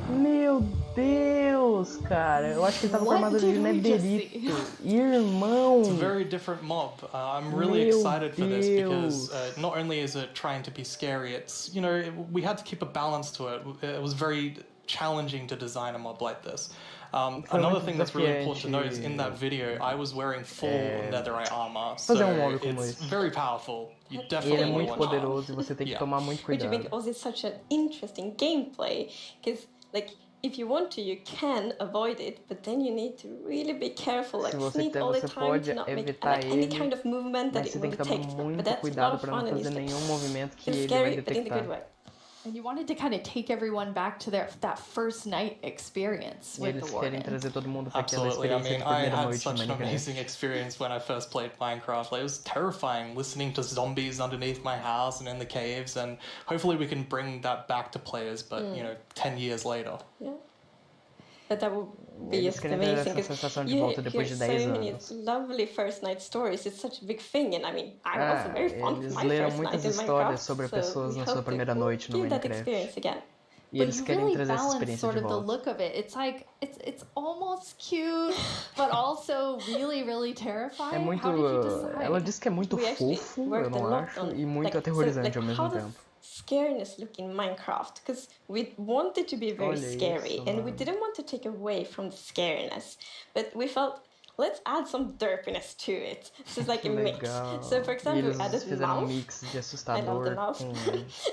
Meu Deus, cara. Eu acho que ele tava com a armadura de nederito. Irmão. It's a very different mob. I'm really excited for this because not only is it trying to be scary, it's, you know, we had to keep a balance to it. It was very challenging to design a mob like this. Another thing that's really important to note is in that video, I was wearing full netherite armor, so it's very powerful. You definitely want to watch it. Ele é muito poderoso e você tem que tomar muito cuidado. Which I think also is such an interesting gameplay, because like if you want to, you can avoid it, but then you need to really be careful, like sneak all the time to not make any kind of movement that it will detect. But that's not fun, and it's scary, but in the good way. And you wanted to kind of take everyone back to that first night experience with the warden. Absolutely. I mean, I had such an amazing experience when I first played Minecraft. Like, it was terrifying listening to zombies underneath my house and in the caves, and hopefully we can bring that back to players, but you know, 10 years later. Yeah. But that would be just amazing, because you hear so many lovely first night stories. It's such a big thing, and I mean, I'm also very fond of my first night in Minecraft, sobre pessoas na sua primeira noite no that experience again. E eles querem trazer essa balance experiência sort de of the volta. look of it. It's like it's almost cute, but also really terrifying. É muito, ela diz que é muito fofo, eu não acho, e muito aterrorizante ao mesmo tempo. Scariness look in Minecraft, because we wanted to be very scary, and we didn't want to take away from the scariness, but we felt, let's add some derpiness to it. So it's like a mix. So for example, we added mouth. Mix de I love the mouth.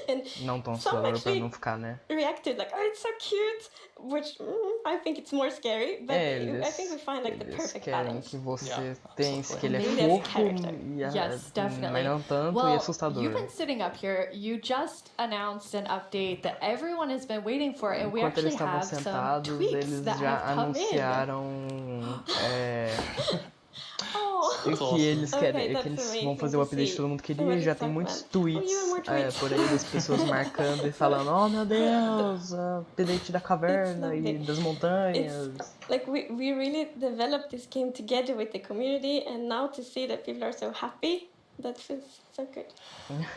And não tão assustador pra não ficar, né? Reacted like, oh, it's so cute, which I think it's more scary, but I think we find like the perfect balance. Que você pense que ele é fofo, yes, definitely. Mas não tanto e assustador. You've been sitting up here. You just announced an update that everyone has been waiting for, and we actually have some tweaks that have come in. Anunciaram que eles querem, que eles vão fazer o update que todo mundo queria, já tem muitos tweets por aí das pessoas marcando e falando, oh meu Deus, update da caverna e das montanhas. Like we really developed this game together with the community, and now to see that people are so happy, that feels so good.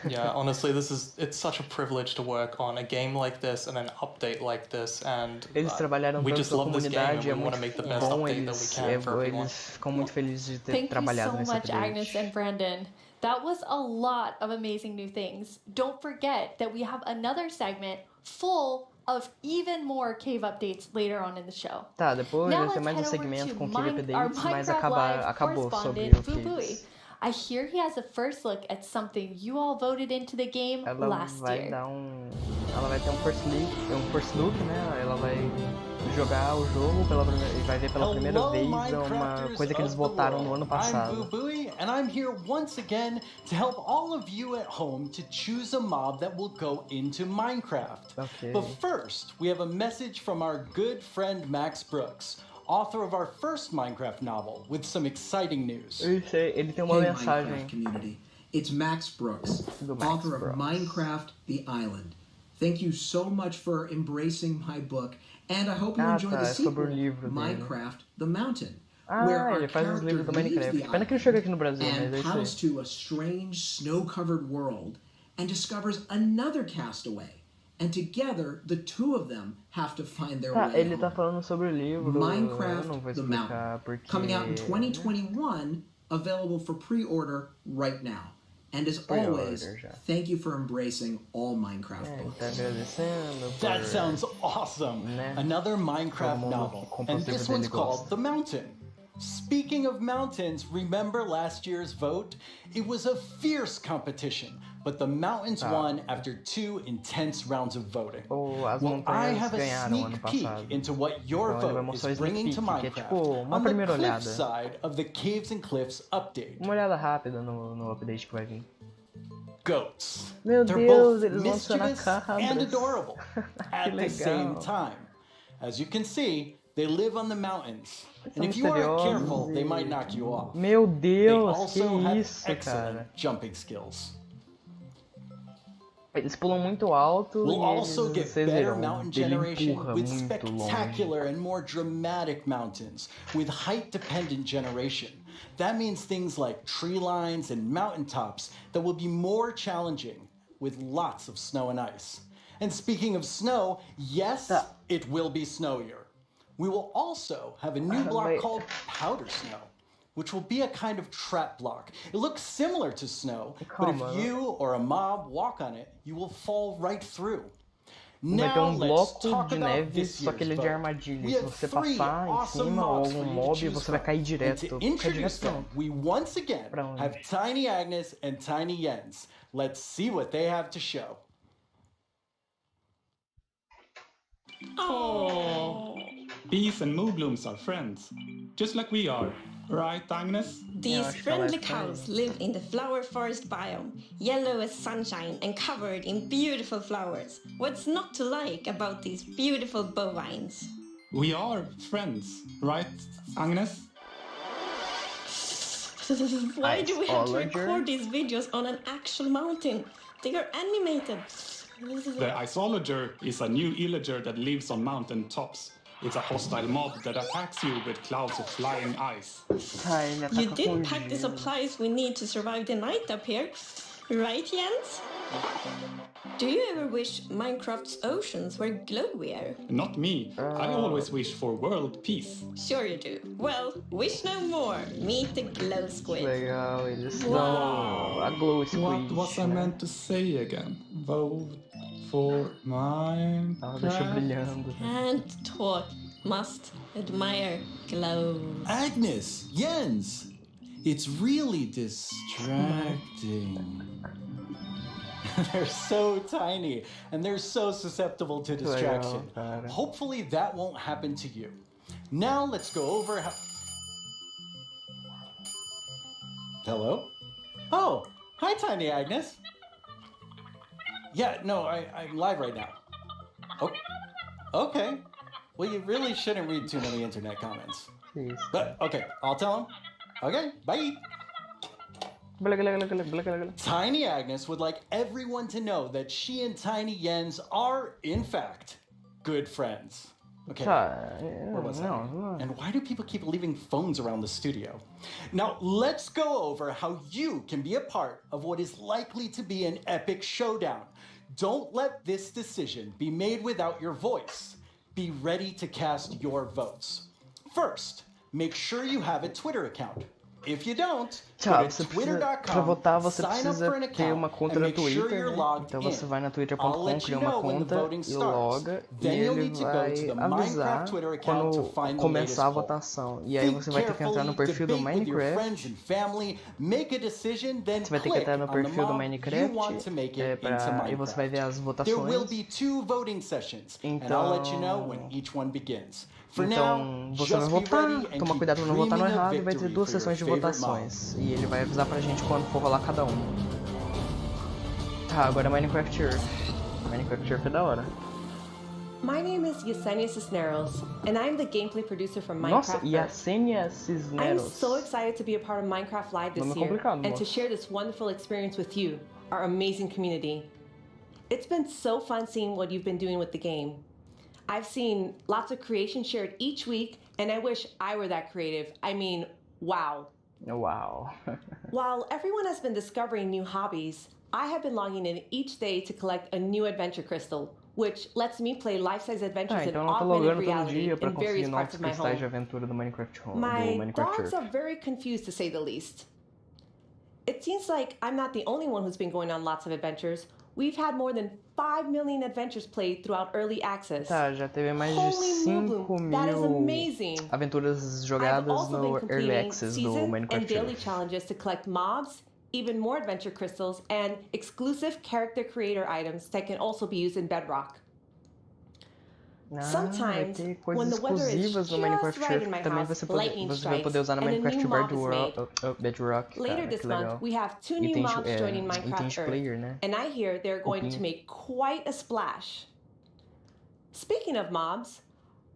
Yeah, honestly, it's such a privilege to work on a game like this and an update like this, and eles trabalharam we tanto just com a love this game and comunidade, we é want to muito make the best bom, update that we can for everyone. eles ficam muito felizes de ter Thank you trabalhado so nesse much, update. Agnes and Brandon. That was a lot of amazing new things. Don't forget that we have another segment full of even more cave updates later on in the show. Tá, depois Now vai ter let's mais um head over segmento to com cave our updates, mas Minecraft Live acabou sobre correspondent, o Fubui. caves. I hear he has a first look at something you all voted into the game Ela last vai year. ela vai ter um first look, né? Ela vai jogar o jogo e vai ver pela primeira vez uma coisa que eles votaram no ano passado. I'm Boo and I'm here once again to help all of you at home to choose a mob that will go into Minecraft. Okay. But first, we have a message from our good friend Max Brooks, author of our first Minecraft novel, with some exciting news. Ele tem uma mensagem. Minecraft community. It's Max Brooks, author of Minecraft The Island. Thank you so much for embracing my book, and I hope you enjoy the sequel, Minecraft The Mountain, where our ele faz os livros do character leaves Minecraft. the Pena que não chega aqui no Brasil, and mas é paddles isso aí. to a strange snow-covered world and discovers another castaway. And together, the two of them have to find their Tá, way ele home. tá falando sobre o livro. Minecraft eu não vou The explicar Mountain, porque. coming out in 2021, available for pre-order right now. And as Pre-order always, já. thank you for embracing all Minecraft books. Tá agradecendo por, That sounds awesome! Another Minecraft novel, and this one's called The Mountain. Speaking of mountains, remember last year's vote? It was a fierce competition, but the mountains won after 2 intense rounds of voting. Well, I have a sneak peek into what your vote is bringing to Minecraft on the cliff side of the Caves and Cliffs update. Uma olhada rápida no update que vai vir. Goats. Meu They're Deus, both eles vão adicionar mischievous cabras. and adorable at the same legal. time. As you can see, they live on the mountains. And São if you aren't misteriosos careful, they might knock you off. Meu They Deus, also que have isso, excellent cara. jumping skills. Eles pulam muito alto We'll e also eles, get vocês better viram, mountain ele generation empurra with muito spectacular longe. and more dramatic mountains with height-dependent generation. That means things like tree lines and mountaintops that will be more challenging with lots of snow and ice. And speaking of snow, yes, it will be snowier. We will also have a new block called powder snow, which will be a kind of trap block. It looks similar to snow, but if you or a mob walk on it, you will fall right through. Vai ter Now um let's bloco talk de about neve, this só que ele é year's de vote. armadilha. We Se have você 3 passar em awesome cima ou mobs for algum you to mob, choose você vai from. cair And direto. to Cai introduce direto them, não. we once again Pra onde? have Tiny Agnes and Tiny Jens. Let's see what they have to show. Oh. Bees and moonblooms are friends, just like we are. Right, Agnes? These friendly cows live in the flower forest biome, yellow as sunshine and covered in beautiful flowers. What's not to like about these beautiful bovines? We are friends, right, Agnes? Why do we have to Iceologer? record these videos on an actual mountain? They are animated. The Iceologer is a new illager that lives on mountain tops. It's a hostile mob that attacks you with clouds of flying ice. You did pack the supplies we need to survive the night up here, right, Jens? Do you ever wish Minecraft's oceans were glowier? Not me. I always wish for world peace. Sure you do. Well, wish no more. Meet the glow squid. Legal, eles Wow. dão a glow squid. What was I meant to say again? Vote for Minecraft. Deixa brilhando. Can't talk, must admire glow. Agnes, Jens, it's really distracting. They're so tiny and they're so susceptible to distraction. Hopefully that won't happen to you. Now let's go over how... Hello? Oh, hi Tiny Agnes. Yeah, no, I'm live right now. Oh, okay. Well, you really shouldn't read too many internet comments. Please. But, okay, I'll tell them. Okay, bye. Tiny Agnes would like everyone to know that she and Tiny Jens are, in fact, good friends. Okay, where was I? And why do people keep leaving phones around the studio? Now, let's go over how you can be a part of what is likely to be an epic showdown. Don't let this decision be made without your voice. Be ready to cast your votes. First, make sure you have a Twitter account. If you don't, go to Para votar você sign up precisa for an ter account uma conta and no make sure Twitter, you're né? logged Então você in. vai na I'll twitter.com, let cria you uma know when the conta voting e starts. loga, e Then you'll ele need to go vai to the avisar Minecraft Twitter account to quando find the latest começar a poll. votação. E aí Think você vai ter que entrar no carefully, perfil do debate with your Minecraft. friends and family, make a decision, then Você vai ter que click entrar no on the perfil do mob Minecraft, you want to make it into e você vai ver as Minecraft. There will votações. be 2 voting sessions, and I'll let you know when each one begins. For Então now, você vai just be votar, ready and toma keep cuidado pra não votar no dreaming of errado, e vai ter victory 2 for your sessões de favorite mob. votações. E ele vai avisar pra gente quando for rolar cada um. Tá, agora Minecraft Earth. Minecraft Earth é da hora. My name is Yesenia Cisneros, and I'm the gameplay producer from Minecraft Nossa, Earth. Yesenia I'm Cisneros. so excited to be a part of Minecraft Live this Nome year complicado, and to moço. share this wonderful experience with you, our amazing community. It's been so fun seeing what you've been doing with the game. I've seen lots of creation shared each week, and I wish I were that creative. I mean, wow. Uau. While everyone has been discovering new hobbies, I have been logging in each day to collect a new adventure crystal, which lets me play life-size adventures Tá, in então ela tá augmented logando todo reality dia pra in conseguir various parts novos of my cristais home. de aventura do Minecraft Home, do My Minecraft dogs Earth. are very confused, to say the least. It seems like I'm not the only one who's been going on lots of adventures. We've had more than 5 million adventures played throughout early access. Tá, já teve mais de Holy 5 that is mil amazing. aventuras I've jogadas also been no Early completing Access do season and Minecraft daily Earth. challenges to collect mobs, even more adventure crystals, and exclusive character creator items that can also be used in Bedrock. Vai Sometimes, ter when coisas the weather is exclusivas no just Minecraft right in Earth my que também house, lightning você vai poder strikes usar no and a Minecraft new mob is made. Bedrock. Later Cara, this que month, legal. we have 2 E new tem, mobs joining e tem Minecraft Earth, player, né? and I hear they're going to Copinha. make quite a splash. Speaking of mobs,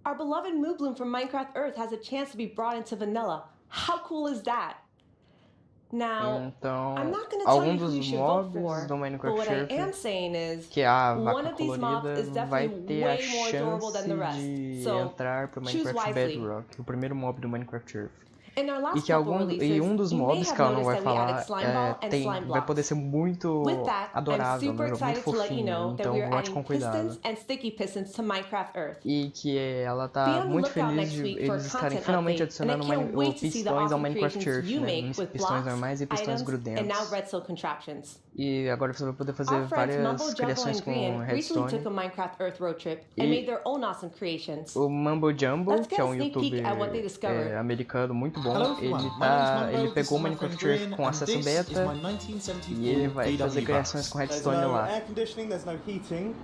our beloved Moobloom from Minecraft Earth has a chance to be brought into Vanilla. How cool is that? Now, Então, I'm not going to tell you algum who you dos should vote mobs for, do but Minecraft what I Earth, am saying is, que é a one vaca of these mobs is colorida, vai definitely ter a way more adorable chance than the rest. de So, entrar pro choose Minecraft wisely. Bedrock, o primeiro mob do Minecraft Earth. In our E last que couple e releases, um dos you may mobs have que ela não noticed vai that we falar added slime ball and slime vai poder blocks. ser muito With that, I'm adorável, super né? Muito excited to let you fofinho. know that Então we are vote adding com cuidado. pistons and sticky pistons to Minecraft Earth. E que ela Be tá on the muito lookout feliz next de week for a eles estarem content finalmente update, and I adicionando can't wait to see the pistões ao awesome Minecraft creations Earth, you né? make with Pistões blocks, normais e pistões items, and now grudentos. redstone contraptions. E agora você vai poder fazer Our friends Mumbo várias Jumbo criações and com Grian recently redstone. took a Minecraft Earth road trip and E made their own awesome creations. o Mumbo Jumbo, Let's que get é a um sneak peek youtuber at what they discovered. americano muito bom, Hello everyone, ele pegou o Minecraft Earth com acesso beta e ele vai fazer criações com redstone There's no lá. air conditioning, there's no heating,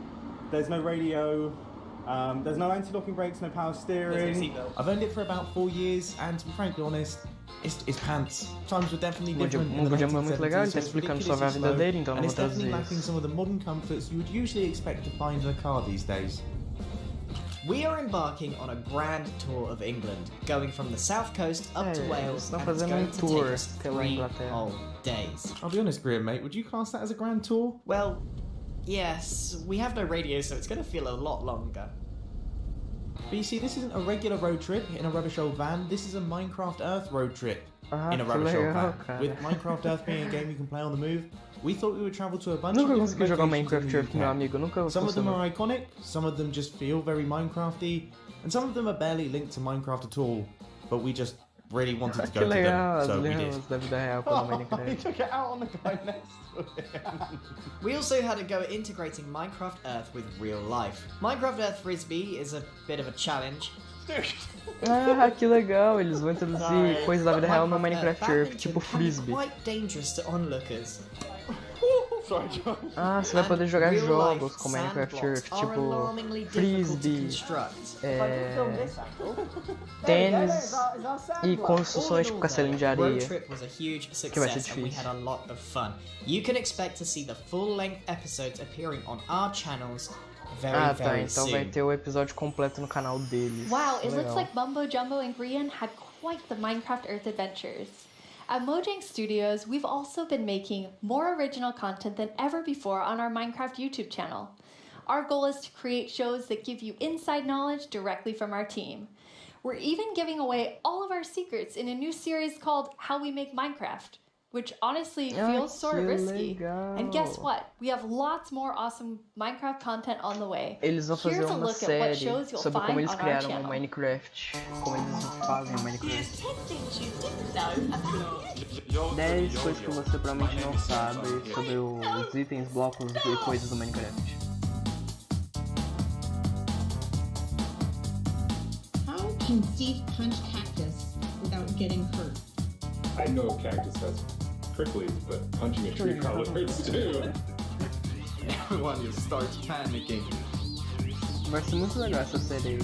there's no radio, there's no anti-locking brakes, no power steering. I've owned it for about 4 years, and to be frankly honest, it's pants. Times were definitely O different in the Mumbo Jumbo é muito legal, ele 1970s, tá so it's explicando sobre a ridiculously vida slow, dele, então and não vou it's definitely traduzir lacking isso. some of the modern comforts you would usually expect to find in a car these days. We are embarking on a grand tour of England, going from the south coast up to Wales, estão and it's fazendo going to tour take us pela 3 Inglaterra. whole days. I'll be honest, Graham, mate, would you class that as a grand tour? Well, yes, we have no radio, so it's going to feel a lot longer. But you see, this isn't a regular road trip in a rubbish old van, this is a Minecraft Earth road trip in a que rubbish old legal, van. cara. With Minecraft Earth being a game you can play on the move, we thought we would travel to a bunch Nunca of consegui different jogar locations Minecraft in the Earth com meu UK. amigo, nunca Some of them funcionou. are iconic, some of them just feel very Minecrafty, and some of them are barely linked to Minecraft at all, but we just really wanted to Que go to legal, them, as so we did. lembranças da vida real quando o He Minecraft. took it out on the guy next to him. We also had a go at integrating Minecraft Earth with real life. Minecraft Earth Frisbee is a bit of a challenge. Ah, que legal, eles vão introduzir coisas da vida real no Minecraft Minecraft Earth, tipo badminton can be Frisbee. quite dangerous to onlookers. Sorry, John. Ah, você vai poder jogar Real jogos life com sand Minecraft blocks Earth, are tipo alarmingly difficult to Frisbee, construct. tênis e construções tipo castelinho de Road areia. trip was a huge Que vai ser success and we difícil. had a lot of fun. You can expect to see the full-length episodes appearing on our channels very, Ah, tá, very então soon. vai ter o episódio completo no canal deles. Wow, it Legal. looks like Mumbo Jumbo and Grian had quite the Minecraft Earth adventures. At Mojang Studios, we've also been making more original content than ever before on our Minecraft YouTube channel. Our goal is to create shows that give you inside knowledge directly from our team. We're even giving away all of our secrets in a new series called How We Make Minecraft, which honestly feels sort of risky. And guess what? We have lots more awesome Minecraft content on the way. Eles vão fazer Here's a uma look at what série shows you'll sobre find como eles on our criaram o channel. Minecraft, como eles fazem o Minecraft. 10 coisas que você provavelmente não sabe sobre os itens, blocos e coisas do Minecraft. How can Steve punch cactus without getting hurt? I know cactus has pricklies, but punching a tree probably hurts too. Everyone just starts panicking. Vai ser muito legal essa série.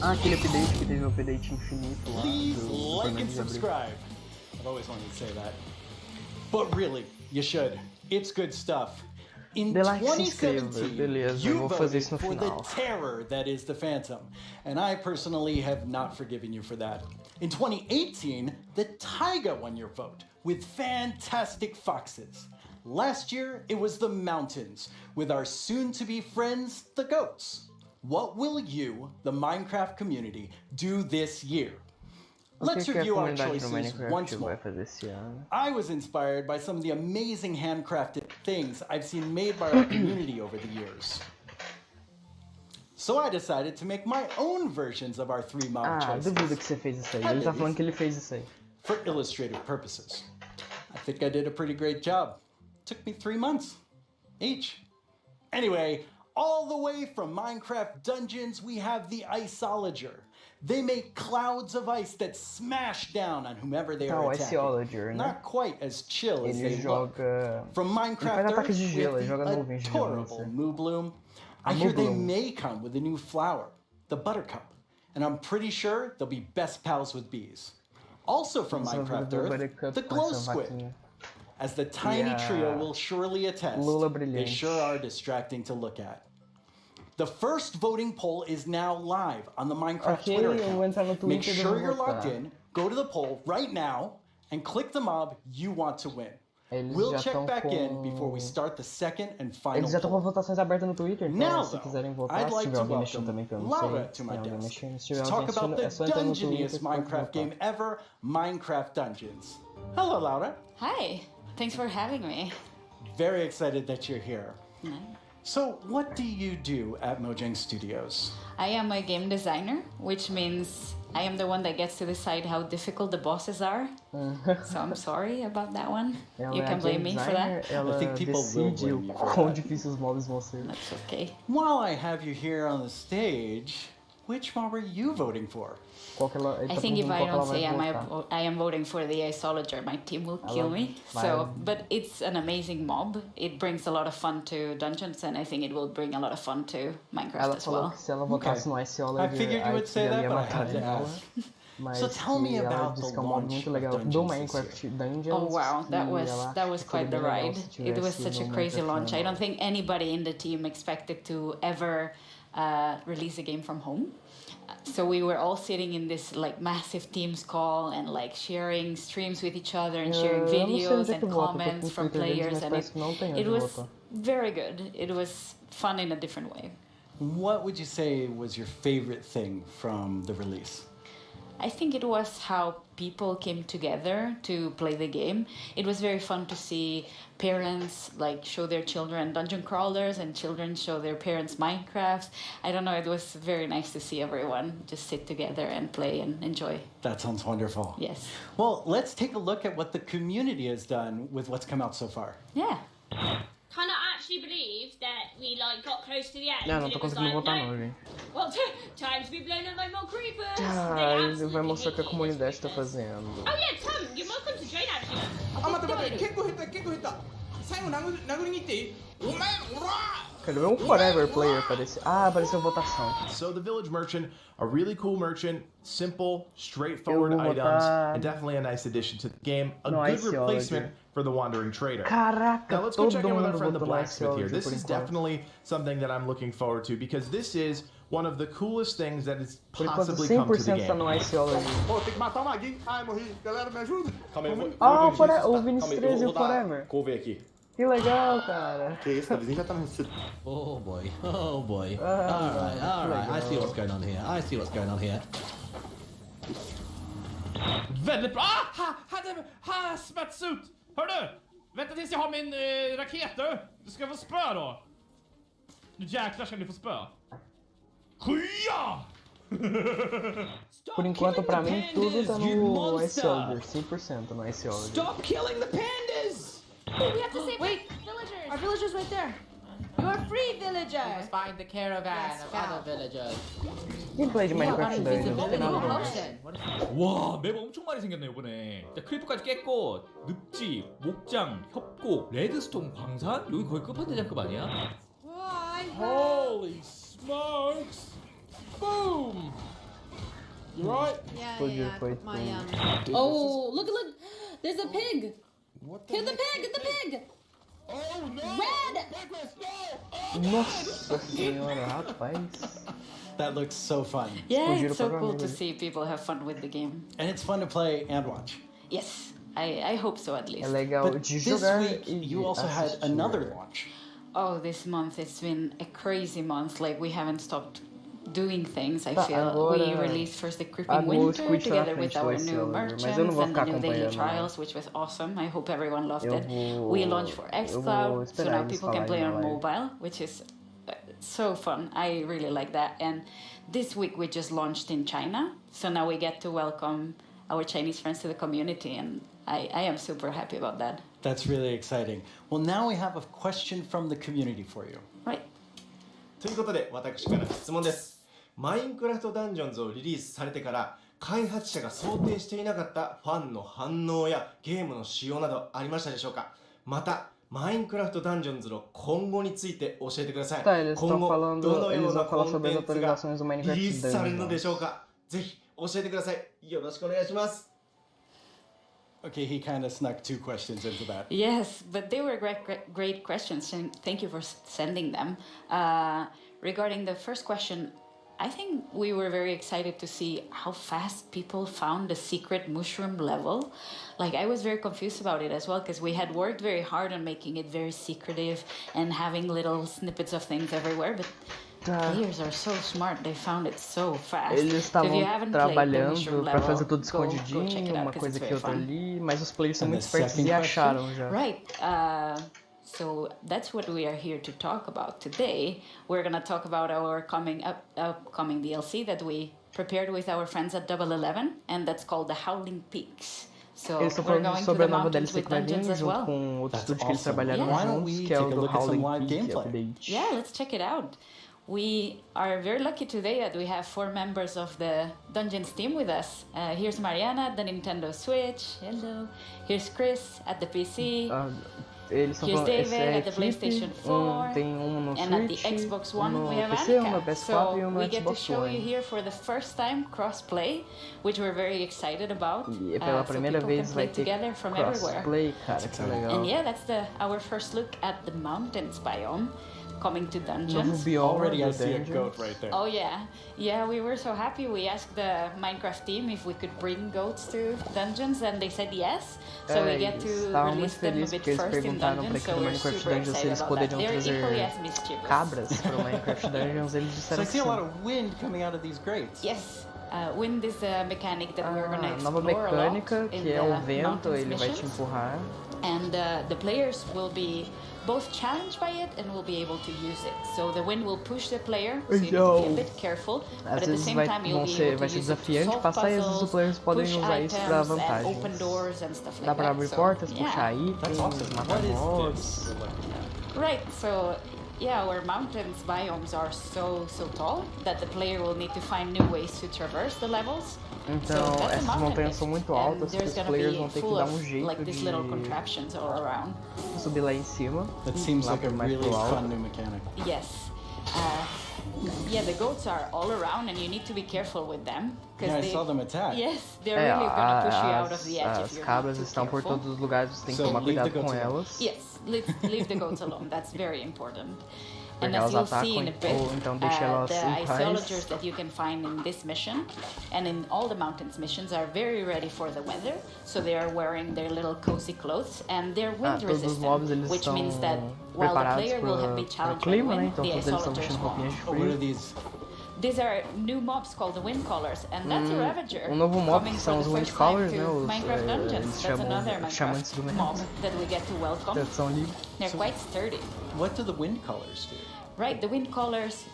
Ah, aquele update que teve o update infinito lá. Please like and subscribe. I've always wanted to say that. But really, you should. It's good stuff. In 2017, you voted for the terror that is the Phantom, and I personally have not forgiven you for that. In 2018, the Taiga won your vote with fantastic foxes. Last year, it was the mountains with our soon-to-be friends, the goats. What will you, the Minecraft community, do this year? Let's review our choices once more. I was inspired by some of the amazing handcrafted things I've seen made by our community over the years. So I decided to make my own versions of our 3 mob choices. Duvido que você fez isso aí. Ele tá falando que ele fez isso aí. For illustrative purposes. I think I did a pretty great job. Took me 3 months each. Anyway, all the way from Minecraft Dungeons, we have the Iceologer. They make clouds of ice that smash down on whomever they are attacking. Not quite as chill as they look. From Minecraft Earth, with the adorable Moo Bloom, I hear they may come with a new flower, the Buttercup, and I'm pretty sure they'll be best pals with bees. Also from Minecraft Earth, the Glow Squid. As the tiny trio will surely attest, they sure are distracting to look at. The first voting poll is now live on the Minecraft Twitter account. Make sure you're logged in, go to the poll right now, and click the mob you want to win. We'll check back in before we start the second and final Eles já estão com votações abertas no Twitter, então se quiserem votar, se tiver alguém mexendo também, que eu não sei, se tem alguém mexendo, se tiver alguém mexendo, é só entrar no Twitter e Minecraft game ever, Minecraft Dungeons. Hello, Laura. Hi. Thanks for having me. Very excited that you're here. So, what do you do at Mojang Studios? I am a game designer, which means I am the one that gets to decide how difficult the bosses are. So I'm sorry about that one. You can blame me for that. I think people will blame you for that. That's okay. While I have you here on the stage, which mob are you voting for? I think if I don't say I am voting for the Iceologer, my team will kill me. So, but it's an amazing mob. It brings a lot of fun to Dungeons, and I think it will bring a lot of fun to Minecraft as well. I figured you would say that, but I had to ask. So tell me about the launch of Dungeons. Oh wow, that was quite the ride. It was such a crazy launch. I don't think anybody in the team expected to ever release a game from home. So we were all sitting in this like massive Teams call and like sharing streams with each other and sharing videos and comments from players, and it was very good. It was fun in a different way. What would you say was your favorite thing from the release? I think it was how people came together to play the game. It was very fun to see parents like show their children dungeon crawlers and children show their parents Minecraft. I don't know, it was very nice to see everyone just sit together and play and enjoy. That sounds wonderful. Yes. Well, let's take a look at what the community has done with what's come out so far. Yeah. Cannot actually believe that we like got close to the end. Não tô conseguindo votar não, gente. Well, time to be blown up by more creepers. Ele vai mostrar o que a comunidade tá fazendo. Oh yeah, Tom, you're welcome to join actually. あ、待って待って、結構減った。最後殴りに行っていい？お前、おら！ Quero ver um Forever Player aparecer. Ah, apareceu votação. So the Village Merchant, a really cool merchant, simple, straightforward items, and definitely a nice addition to the game. A good replacement for the Wandering Trader. Caraca, now let's go check in with our mundo friend the votou no Blacksmith here. Iceology This por is enquanto. definitely something that I'm looking forward to because this is one of the coolest things that has Por enquanto, possibly come to the 100% tá game. no Iceology. Pô, tem que matar o Maguinho. Ai, morri. Galera, me ajuda. Calma aí, O Vinicius 13 e o Forever. Vou ver aqui. Que legal, cara. Que isso, a vizinha já tá me... Oh boy, oh boy. Alright, I see what's going on here. I see what's going on here. Väldigt bra! Ha! Smättsut! Hör du? Vänta tills jag har min raket du! Du ska få spö då! Nu jäklar ska ni få spö. Skya! Por enquanto, pra mim, tudo tá no Iceology. 100% no Iceology. Stop killing the pandas! We have to save villagers. Our villagers right there. You are free, villager. We must find the caravan of other villagers. Gameplay de Minecraft Dungeons, não tem nada a ver. 와, 맵 엄청 많이 생겼네 이번에. 자, 크리퍼까지 깼고 늪지, 목장, 협곡, 레드스톤 광산 여기 거의 끝판대장급 아니야? Holy smokes! Boom! You right? Yeah. My Oh, look! There's a pig. Kill the pig! Oh no! Red! Nossa senhora, rapaz. That looks so fun. Yeah, it's so cool to see people have fun with the game. And it's fun to play and watch. Yes, I hope so at least. É legal But de this jogar week, you also had another launch. Oh, this month it's been a crazy month. Like we haven't stopped doing things. I feel agora, we released first the Creeping Winter together with our new merchants and the new daily trials, which was awesome. I hope everyone loved it. We launched for xCloud, so now people can play on mobile, which is so fun. I really like that. And this week we just launched in China, so now we get to welcome our Chinese friends to the community, and I am super happy about that. That's really exciting. Well, now we have a question from the community for you. Right. ということで、私から質問です。マインクラフトダンジョンズをリリースされてから開発者が想定していなかったファンの反応やゲームの仕様などありましたでしょうか。またマインクラフトダンジョンズの今後について教えてください。今後どのようなコンテンツがリリースされるのでしょうか。ぜひ教えてください。よろしくお願いします。Okay, he kind of snuck two questions into that. Yes, but they were great questions, and thank you for sending them. Regarding the first question, I think we were very excited to see how fast people found the secret mushroom level. Like, I was very confused about it as well, because we had worked very hard on making it very secretive and having little snippets of things everywhere, but players are so smart, they found it so fast. Eles estavam trabalhando pra fazer tudo escondidinho, uma coisa aqui, outra ali, mas os players são muito espertos e acharam já. Right. So that's what we are here to talk about today. We're going to talk about our upcoming DLC that we prepared with our friends at Double 11, and that's called the Howling Peaks. So eles estão falando sobre a nova DLC que vai vir junto com outros estúdios que eles trabalharam juntos, que é o do Howling Peak Update. Yeah, let's check it out. We are very lucky today that we have 4 members of the Dungeons team with us. Here's Mariana at the Nintendo Switch. Hello. Here's Chris at the PC. Eles estão Here's falando, David essa é a at the PlayStation 4. Tem no and at the Switch, Xbox One no we have PC, no Annika. PS4 So e no we get to Xbox show you One. here for the first time crossplay, which we're very excited about. E pela primeira so vez vai ter together from crossplay, cara, que legal. And yeah, that's our first look at the mountains biome. Coming to Dungeons. Already I see a goat right there. Oh yeah, we were so happy. We asked the Minecraft team if we could bring goats to Dungeons, and they said yes. So we get to release them a bit first in Dungeons. So we're super excited about that. They're equally as mischievous. Cabras para o Minecraft Dungeons, eles So disseram I see a lot of wind coming out of these grates. Yes. Wind is a mechanic that we're gonna explore nova mecânica, a lot que é o in the vento, mountains ele vai te missions. empurrar. And the players will be both challenged by it and will be able to use it. So the wind will push the player, so you need to be a bit careful. But at the same time, you'll be able to use it to solve passar e às vezes os puzzles, players podem push usar isso para items, and vantagens. open doors and stuff like Dá para that. abrir So, portas, yeah. puxar itens, matar mobs. Right, so yeah, our mountains biomes are so tall that the player will need to find new ways to traverse the levels. Então, essas montanhas são muito altas que os players vão ter que dar um jeito like these little contraptions all around. de subir lá em cima. That seems like a really fun new mechanic. Yes. Yeah, the goats are all around and you need to be careful with them. Yeah, I saw them attack. Yes, they're really gonna push you out of the edge if As you're cabras not too estão por careful. todos os lugares, você tem que tomar cuidado com elas. Yes, leave the goats alone. That's very important. And Porque as elas you'll see in a atacam, bit, ou então deixa elas the em paz. iceologers that you can find in this mission and in all the mountains missions are very ready for the weather. So they are wearing their little cozy clothes and they're wind Todos os mobs resistant, eles which estão means that while the preparados player will have been para o challenged by clima, né? wind, Então the todos eles estão iceologers vestindo roupinhas de won't. frio. What are these? These are new mobs called the wind callers, and that's a Ravager. Novo mob coming que for são the os wind first callers, time né? to Os, Minecraft Dungeons. eles That's chamam another chamantes do Minecraft mob that we get to welcome. Tradução livre. They're quite sturdy. What do the wind colors do? Right, the wind callers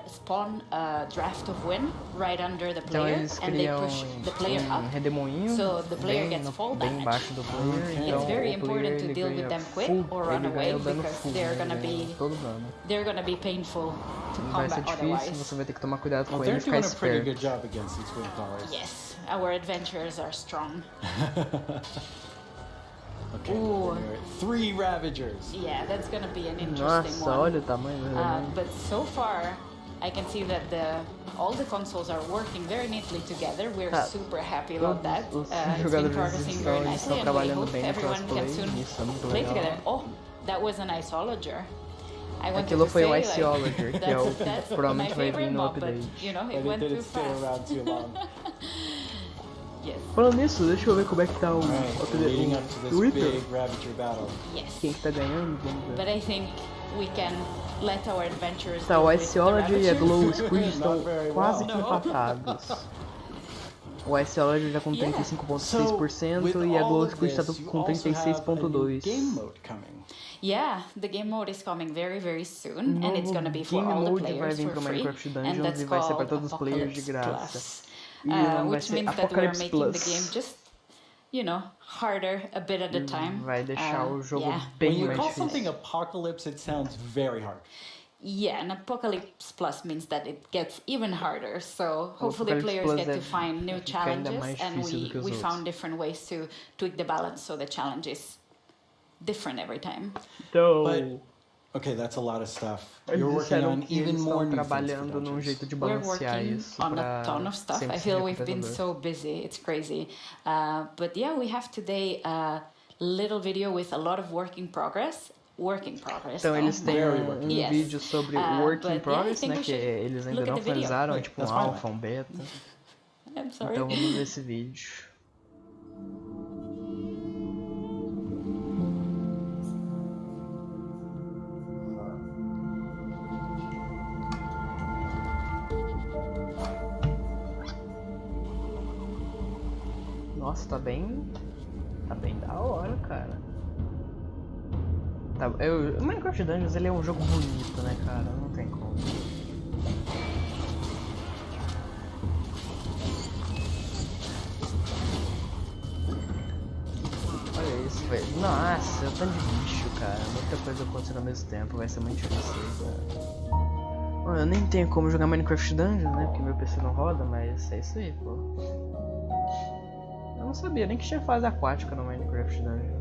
spawn a draft of wind right under the Então player, eles and they criam push the player up. redemoinho So the player bem, gets fall bem damage. embaixo do player. Então It's very o player important to ele deal with ganha them quick full, or run ele away ganha o dano because full, they're né? gonna Ele ganha be todo o dano. they're gonna be painful to Vai ser combat difícil, otherwise. você vai ter que tomar cuidado Well, com they're ele e ficar doing a pretty esperto. good job against these wind colors. Yes, our adventurers are strong. Okay, Ooh. there are 3 Ravagers. Yeah, that's gonna be an interesting Nossa, one. olha o tamanho do redemoinho. But so far, I can see that all the consoles are working very neatly together. We're super happy about that. Os It's been jogadores progressing very nicely, estão and we trabalhando hope bem no everyone can crossplay. soon Isso é muito play legal. together. Oh, that was an iceologer. I wanted Aquilo to foi say, o like, Iceologer, que é o que that's provavelmente my vai vir favorite no mob, but, update. you know, But it it went too didn't stay fast. around too long. Yes. Falando nisso, deixa eu ver como é que tá o Leading up to this Twitter. big Ravager battle. Yes. Quem que tá ganhando, vamos ver. But I think we can let our adventurers Tá, deal o with the Iceology e a Ravagers. Glow Squid estão Not very quase well. que empatados. O Iceology já com 35,6% e a Glow Squid está com 36,2%. Game mode coming. Yeah, the game mode is coming very, very soon, and it's gonna be for Game all the Mode vai players vir for pro free, Minecraft and Dungeons that's e vai ser para called todos os players de Apocalypse graça. Plus, E o nome vai which ser means that we're Apocalypse making the Plus. game just, you know, harder a bit at a time. Vai deixar o jogo yeah. bem When you mais call difícil. something apocalypse, it sounds very hard. Yeah, and Apocalypse Plus means that it gets even harder. So hopefully Apocalypse players Plus get to é- find new fica ainda challenges, mais and difícil do que os we outros. found different ways to tweak the balance so the challenge is different every time. Então, But, okay, that's a lot of stuff. eles You're working disseram on que even eles more estão new things for trabalhando num dungeons. jeito de We're balancear working isso on a pra ton of stuff. sempre I ser feel we've been recompensador. so busy. It's crazy. But yeah, we have today a little video with a lot of work in progress. Então eles têm um Yes. vídeo sobre work in progress, né? Que eles ainda não finalizaram, é tipo um alpha, um beta. I'm sorry. Então vamos ver esse vídeo. Nossa, tá bem da hora, cara. Tá, o Minecraft Dungeons ele é um jogo bonito, né, cara? Não tem como. Olha isso, velho. Nossa, é um tanto de bicho, cara. Muita coisa acontecendo ao mesmo tempo. Vai ser muito difícil, cara. Bom, eu nem tenho como jogar Minecraft Dungeons, né? Porque meu PC não roda, mas é isso aí, pô. Eu não sabia nem que tinha fase aquática no Minecraft Dungeons.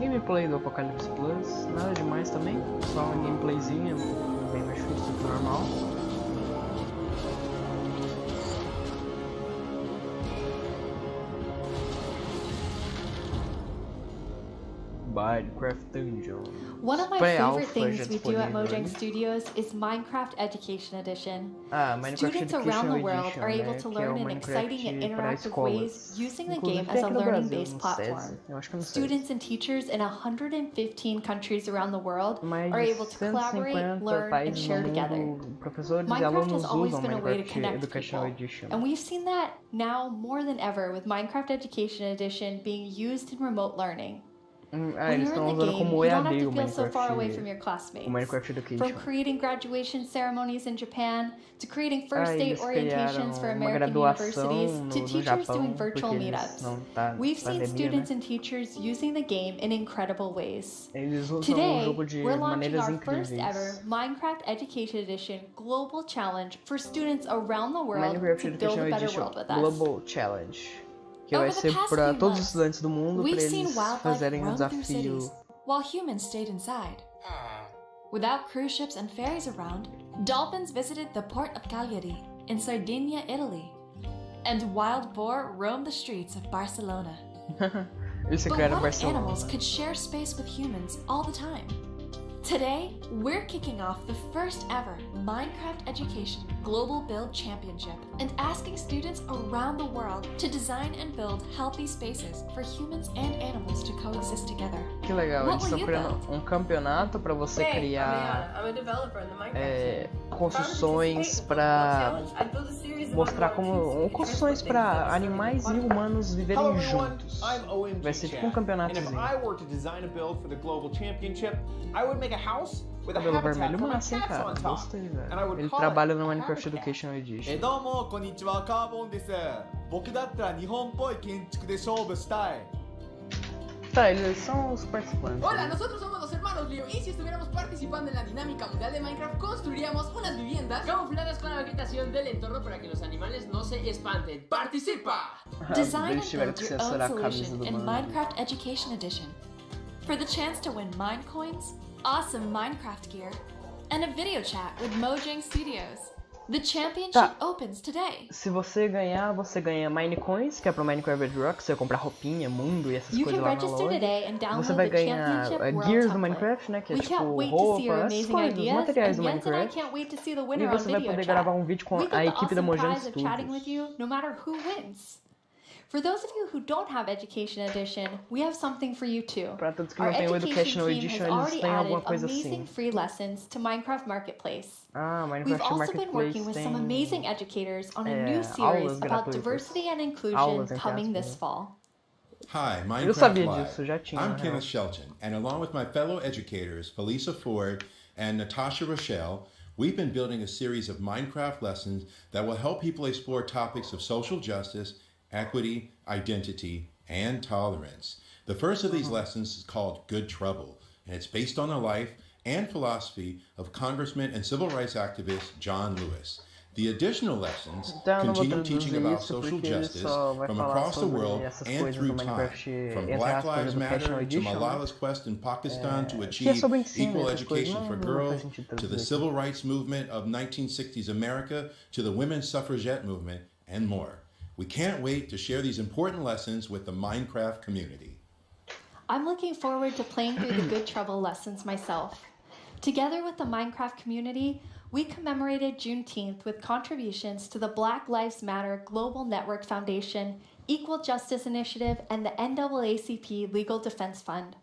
Gameplay do Apocalypse Plus, nada demais também, só uma gameplayzinha bem mais difícil do que o normal. Minecraft Dungeon. One of my favorite things we do at Mojang Studios is Minecraft Education Edition. Students around the world are able to learn in exciting and interactive ways using the game as a learning-based platform. Students and teachers in 115 countries around the world are able to collaborate, learn, and share together. Minecraft has always been a way to connect people, and we've seen that now more than ever with Minecraft Education Edition being used in remote learning. When eles you're estão in the usando game, como you don't EAD have o to feel so far away Minecraft, from your classmates. o Minecraft Education. From creating graduation ceremonies in Japan, to creating first Ah, date eles criaram orientations for uma American graduação universities, to no teachers Japão, doing virtual porque eles meetups. não tá We've seen pandemia, students né? and teachers using the game in incredible ways. Eles usam o Today, jogo de we're launching maneiras our first incríveis. ever Minecraft Education Edition Global Challenge for students around the world Minecraft to build Education a better Edition world with us. Global Challenge, que vai Over the ser past para few todos os months, estudantes do mundo para we've seen eles wildlife fazerem um roam through desafio. cities, while humans stayed inside. Without cruise ships and ferries around, dolphins visited the port of Cagliari in Sardinia, Italy, and wild boar roamed the streets of Barcelona. Eles But criaram what if Barcelona. animals could share space with humans all the time? Today, we're kicking off the first ever Minecraft Education Global Build Championship and asking students around the world to design and build healthy spaces for humans and animals to coexist together. Que legal, What eles will estão you criando build? um campeonato para você criar I'm a developer in the Minecraft construções para mostrar como construções para animais e humanos viverem juntos. Vai ser tipo um campeonatozinho. And if I were to design a build for the global championship, I would make a house with a Cabelo habitat vermelho for my massa, hein, cats cara. on top. Gostei, And I velho. would Ele call trabalha it no a Minecraft habitat. Education Edition. どうもこんにちは、カーボンです。僕だったら日本っぽい建築で勝負したい。 Tá, eles são os participantes. Hola, nosotros somos los hermanos Leo y si estuviéramos participando en la dinámica mundial de Minecraft construiríamos unas viviendas camufladas con la vegetación del entorno para que los animales no se espanten. ¡Participa! Design Eles and tiveram build que your censurar own a camisa solution do in mano. Minecraft Education Edition. For the chance to win Mine Coins, awesome Minecraft gear, and a video chat with Mojang Studios. The championship Tá. opens today. Se você ganhar, você ganha Minecoins, que é pro Minecraft Bedrock, você vai comprar roupinha, mundo e essas You coisas can lá na register loja. today and download Você vai the ganhar championship world gears do template. Minecraft, né, que é We tipo can't wait to see roupa, your essas amazing coisas, ideas, materiais and do Jens and I Minecraft. can't wait to see the E winner on você vai video poder chat. gravar um vídeo com We a got the equipe da awesome Mojang prize of chatting Studios. with you, no matter who wins. For those of you who don't have Education Edition, we have something for you too. Pra todos que Our não têm o education Educational team Edition, has eles already têm alguma added coisa amazing assim. free lessons to Minecraft Marketplace. Ah, We've Minecraft also been working Marketplace with some tem amazing educators on a new series aulas about gratuitas. diversity and inclusion Aulas, entre coming aspas, this né? fall. Hi, Eu Minecraft sabia Live. disso, já tinha. I'm na real. Kenneth Shelton, and along with my fellow educators, Felisa Ford and Natasha Rochelle, we've been building a series of Minecraft lessons that will help people explore topics of social justice, equity, identity, and tolerance. The first of these lessons is called Good Trouble, and it's based on the life and philosophy of Congressman and civil rights activist John Lewis. The additional lessons Então, eu não vou continue teaching traduzir about isso social porque ele justice só vai from falar across the sobre world essas and coisas through do time, Minecraft, from entre Black aspas, Lives Educational Matter to Edition, né? Malala's quest in Pakistan to Que é achieve sobre ensino, equal essas coisas. education Não, for não girls, faz sentido to the traduzir. civil rights movement of 1960s America, to the women's suffragette movement, and more. We can't wait to share these important lessons with the Minecraft community. I'm looking forward to playing through the Good Trouble lessons myself. Together with the Minecraft community, we commemorated Juneteenth with contributions to the Black Lives Matter Global Network Foundation, Equal Justice Initiative, and the NAACP Legal Defense Fund.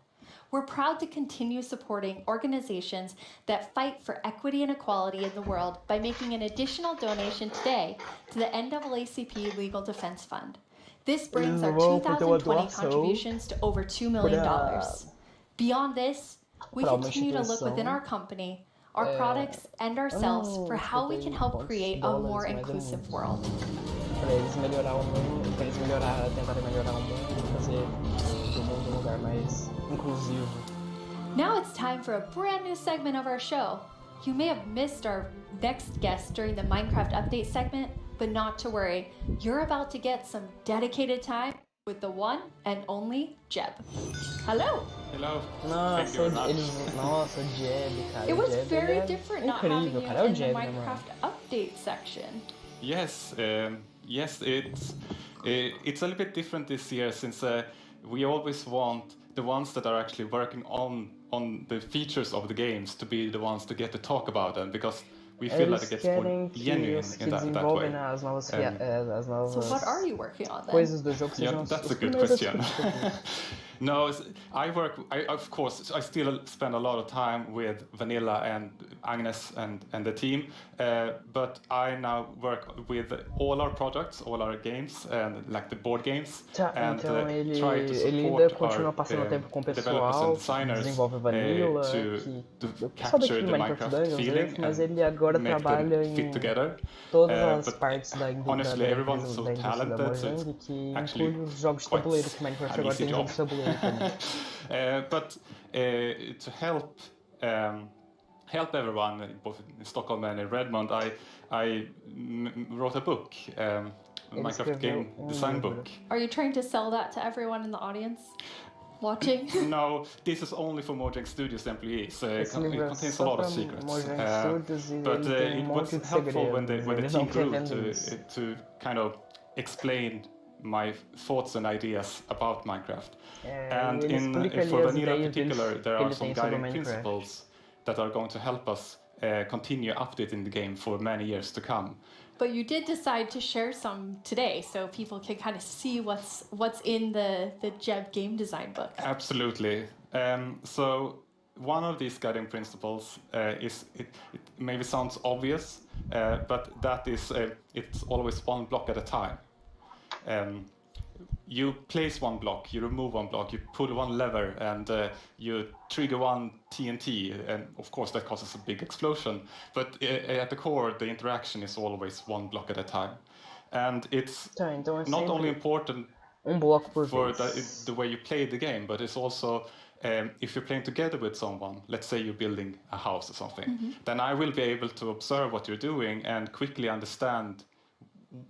We're proud to continue supporting organizations that fight for equity and equality in the world by making an additional donation today to the NAACP Legal Defense Fund. This brings our 2020 contributions to over $2 million. Beyond this, we continue to look within our company, our products, and ourselves for how we can help create a more inclusive world. Para eles melhorar o mundo, para eles tentarem melhorar o mundo, fazer o mundo um lugar mais inclusivo. Now it's time for a brand new segment of our show. You may have missed our next guest during the Minecraft update segment, but not to worry. You're about to get some dedicated time with the one and only Jeb. Hello. Hello. Nossa, nossa, Jeb, cara. It was Jeb, very ele é different not having incrível, you cara. É o in the Jeb, né, mano? Minecraft update section. Yes, it's a little bit different this year since we always want the ones that are actually working on the features of the games to be the ones to get to talk about them, because we feel that it gets more genuine in that way. As novas So what are you working on then? Coisas do jogo Yeah, sejam that's os a good primeiros question. No, of course, I still spend a lot of time with Vanilla and Agnes and the team, but I now work with all our products, all our games, and like the board games, and então try to ele ainda support continua passando tempo com o pessoal que desenvolve Vanilla, que o pessoal daqui do Minecraft Dungeons, mas ele agora trabalha em todas as partes da indústria da Mojang, que inclui os jogos de tabuleiro, que Minecraft agora tem jogos de tabuleiro também. But to help everyone, both in Stockholm and in Redmond, I wrote a book, a Minecraft game design book. Are you trying to sell that to everyone in the audience watching? No, this is only for Mojang Studios employees. It contains a lot of secrets. But it was helpful when the team grew to kind of explain my thoughts and ideas about Minecraft. And for Vanilla in particular, there are some guiding principles that are going to help us continue updating the game for many years to come. But you did decide to share some today, so people can kind of see what's in the Jeb game design book. Absolutely. So one of these guiding principles is, it maybe sounds obvious, but that is, it's always one block at a time. You place one block, you remove one block, you pull one lever, and you trigger one TNT, and of course that causes a big explosion. But at the core, the interaction is always one block at a time. And it's not only important for the way you play the game, but it's also, if you're playing together with someone, let's say you're building a house or something, then I will be able to observe what you're doing and quickly understand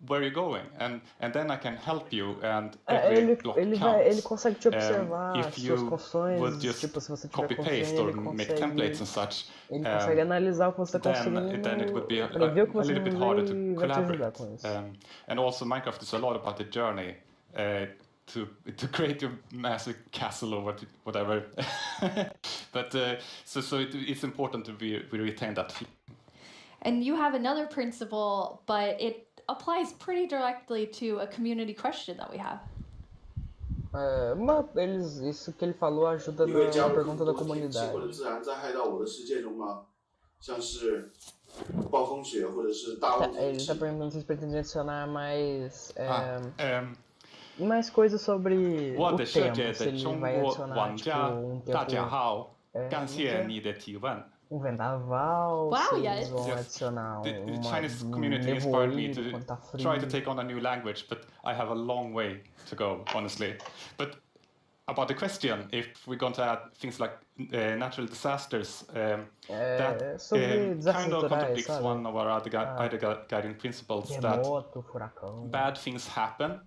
where you're going, and then I can help you, and every block counts. Ele consegue te observar If suas you construções, would just tipo, se você tiver copy paste or make templates and such, ele consegue analisar o que você está construindo, then it would be a little bit harder to collaborate. And also Minecraft is a lot about the journey to create your massive castle or whatever. But so it's important to we retain that feeling. And you have another principle, but it applies pretty directly to a community question that we have. Isso que ele falou ajuda na pergunta da comunidade. Ele está perguntando se pretende adicionar mais coisas sobre o tempo, se ele vai adicionar tempo, vendaval, yes. The Chinese community inspired me to try to take on a new language, but I have a long way to go, honestly. But about the question, if we're going to add things like natural disasters, that kind of contradicts one of our other guiding principles, that bad things happen,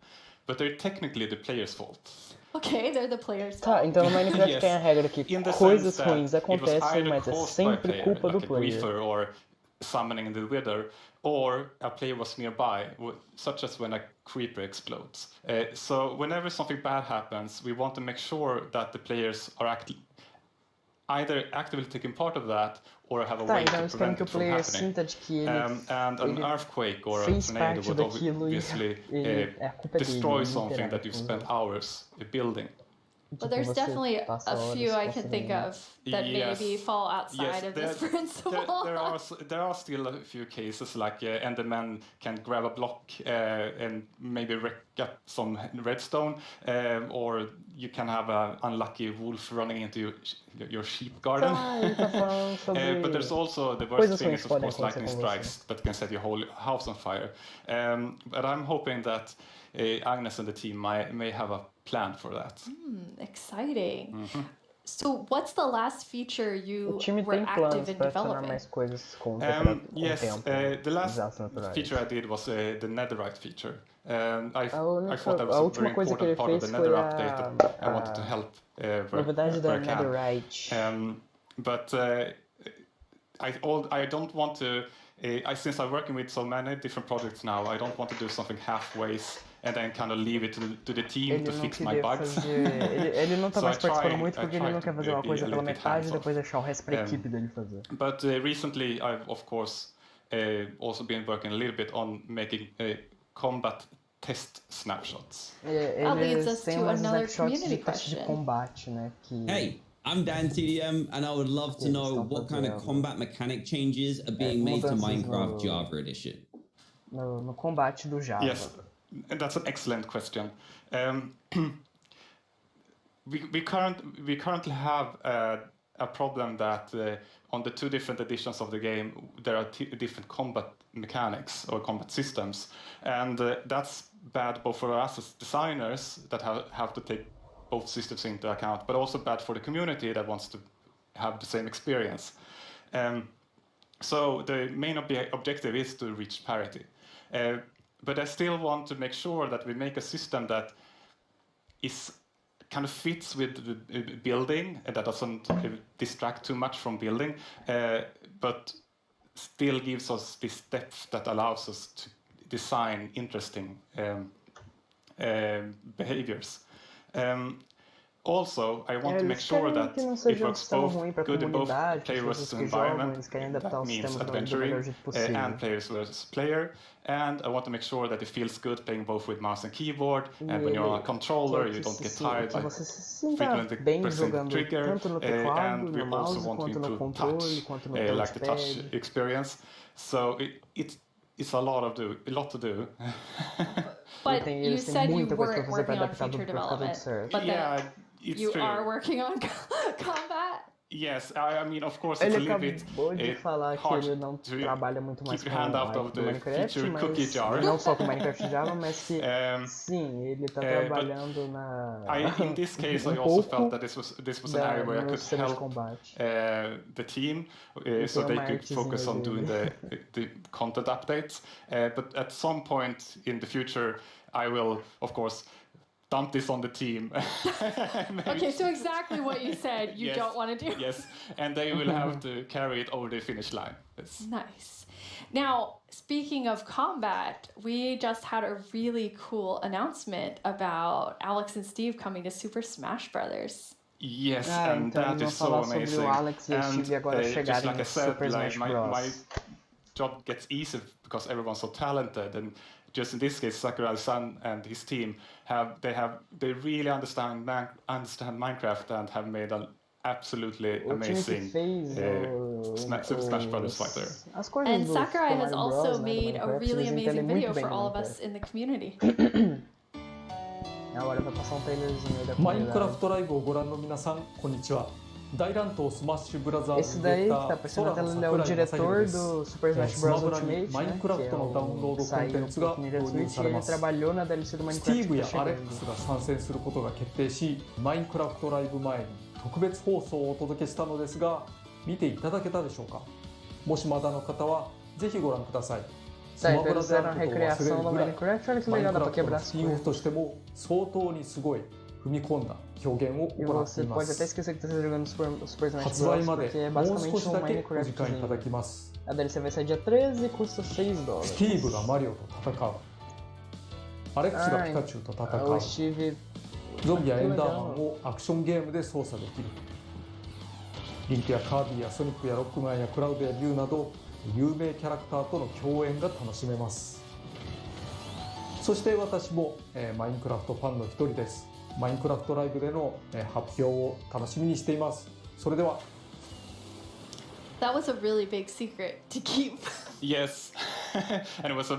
but they're technically the player's fault. Okay, they're the players. Então no Minecraft tem a regra que coisas ruins acontecem, mas é sempre culpa do player. Or summoning the wither, or a player was nearby, such as when a creeper explodes. So whenever something bad happens, we want to make sure that the players are either actively taking part of that or have a way to prevent it from happening. And an earthquake or a tornado would obviously destroy something that you've spent hours building. But there's definitely a few I can think of that maybe fall outside of this principle. There are still a few cases, like Enderman can grab a block and maybe wreck up some redstone, or you can have an unlucky wolf running into your sheep garden. But there's also the worst thing is, of course, lightning strikes that can set your whole house on fire. But I'm hoping that Agnes and the team may have a plan for that. Exciting. So what's the last feature you were active in developing? Yes, the last feature I did was the netherite feature. I thought that was a very important part of the nether update that I wanted to help where I can. But I don't want to, since I'm working with so many different projects now, I don't want to do something halfway and then kind of leave it to the team to fix my bugs. Ele não tá mais participando muito porque ele não quer fazer uma coisa pela metade e depois deixar o resto para a equipe dele fazer. But recently I've of course also been working a little bit on making combat test snapshots. That leads us to another community question. Hey, I'm Dan TDM, and I would love to know what kind of combat mechanic changes are being made to Minecraft Java Edition. No combate do Java. Yes, that's an excellent question. We currently have a problem that on the 2 different editions of the game, there are different combat mechanics or combat systems, and that's bad both for us as designers that have to take both systems into account, but also bad for the community that wants to have the same experience. So the main objective is to reach parity. But I still want to make sure that we make a system that is kind of fits with the building, and that doesn't distract too much from building, but still gives us this depth that allows us to design interesting behaviors. Also, I want to make sure that it works both good in both player versus environment, that means adventuring, and players versus player. And I want to make sure that it feels good playing both with mouse and keyboard, and when you're on a controller, you don't get tired by frequently pressing the trigger, and we also want to improve touch, like the touch experience. So it's a lot to do. But you said you weren't working on feature development, but you are working on combat? Yes, I mean, of course, it's a little bit hard to keep your hand out of the feature cookie jar. Não só com Minecraft Java, mas que sim, ele está trabalhando in this case, I also felt that this was an area where I could help the team, so they could focus on doing the content updates. But at some point in the future, I will, of course, dump this on the team. Okay, so exactly what you said you don't want to do. Yes, and they will have to carry it over the finish line. Yes. Nice. Now, speaking of combat, we just had a really cool announcement about Alex and Steve coming to Super Smash Brothers. Yes, and that is so amazing. And just like I said, like my job gets easier because everyone's so talented, and just in this case, Sakurai-san and his team they really understand Minecraft and have made an absolutely amazing Super Smash Brothers fighter. And Sakurai has also made a really amazing video for all of us in the community. Agora vai passar trailerzinho da Minecraft Live をご覧の皆さん、こんにちは。大乱闘スマッシュブラザーズ Esse daí que tá aparecendo na tela é o diretor do Super Smash Bros. Ultimate, né, que é o saiu do Nintendo Switch, e ele trabalhou na DLC do Minecraft. スティーブやアレックスが参戦することが決定し、マインクラフトライブ前に特別放送をお届けしたのですが、見ていただけたでしょうか。もしまだの方はぜひご覧ください。スマブラであることを忘れるぐらい、マインクラフトのスピンオフとしても相当にすごい踏み込んだ表現を行っています。発売までもう少しだけお時間いただきます。A DLC vai sair dia 13 e custa $6. スティーブがマリオと戦う。アレックスがピカチュウと戦う。ゾンビやエンダーマンをアクションゲームで操作できる。リンクやカービィやソニックやロックマンやクラウドやリュウなど有名キャラクターとの共演が楽しめます。そして私もマインクラフトファンの一人です。マインクラフトライブでの発表を楽しみにしています。それでは。That was a really big secret to keep. Yes, and it was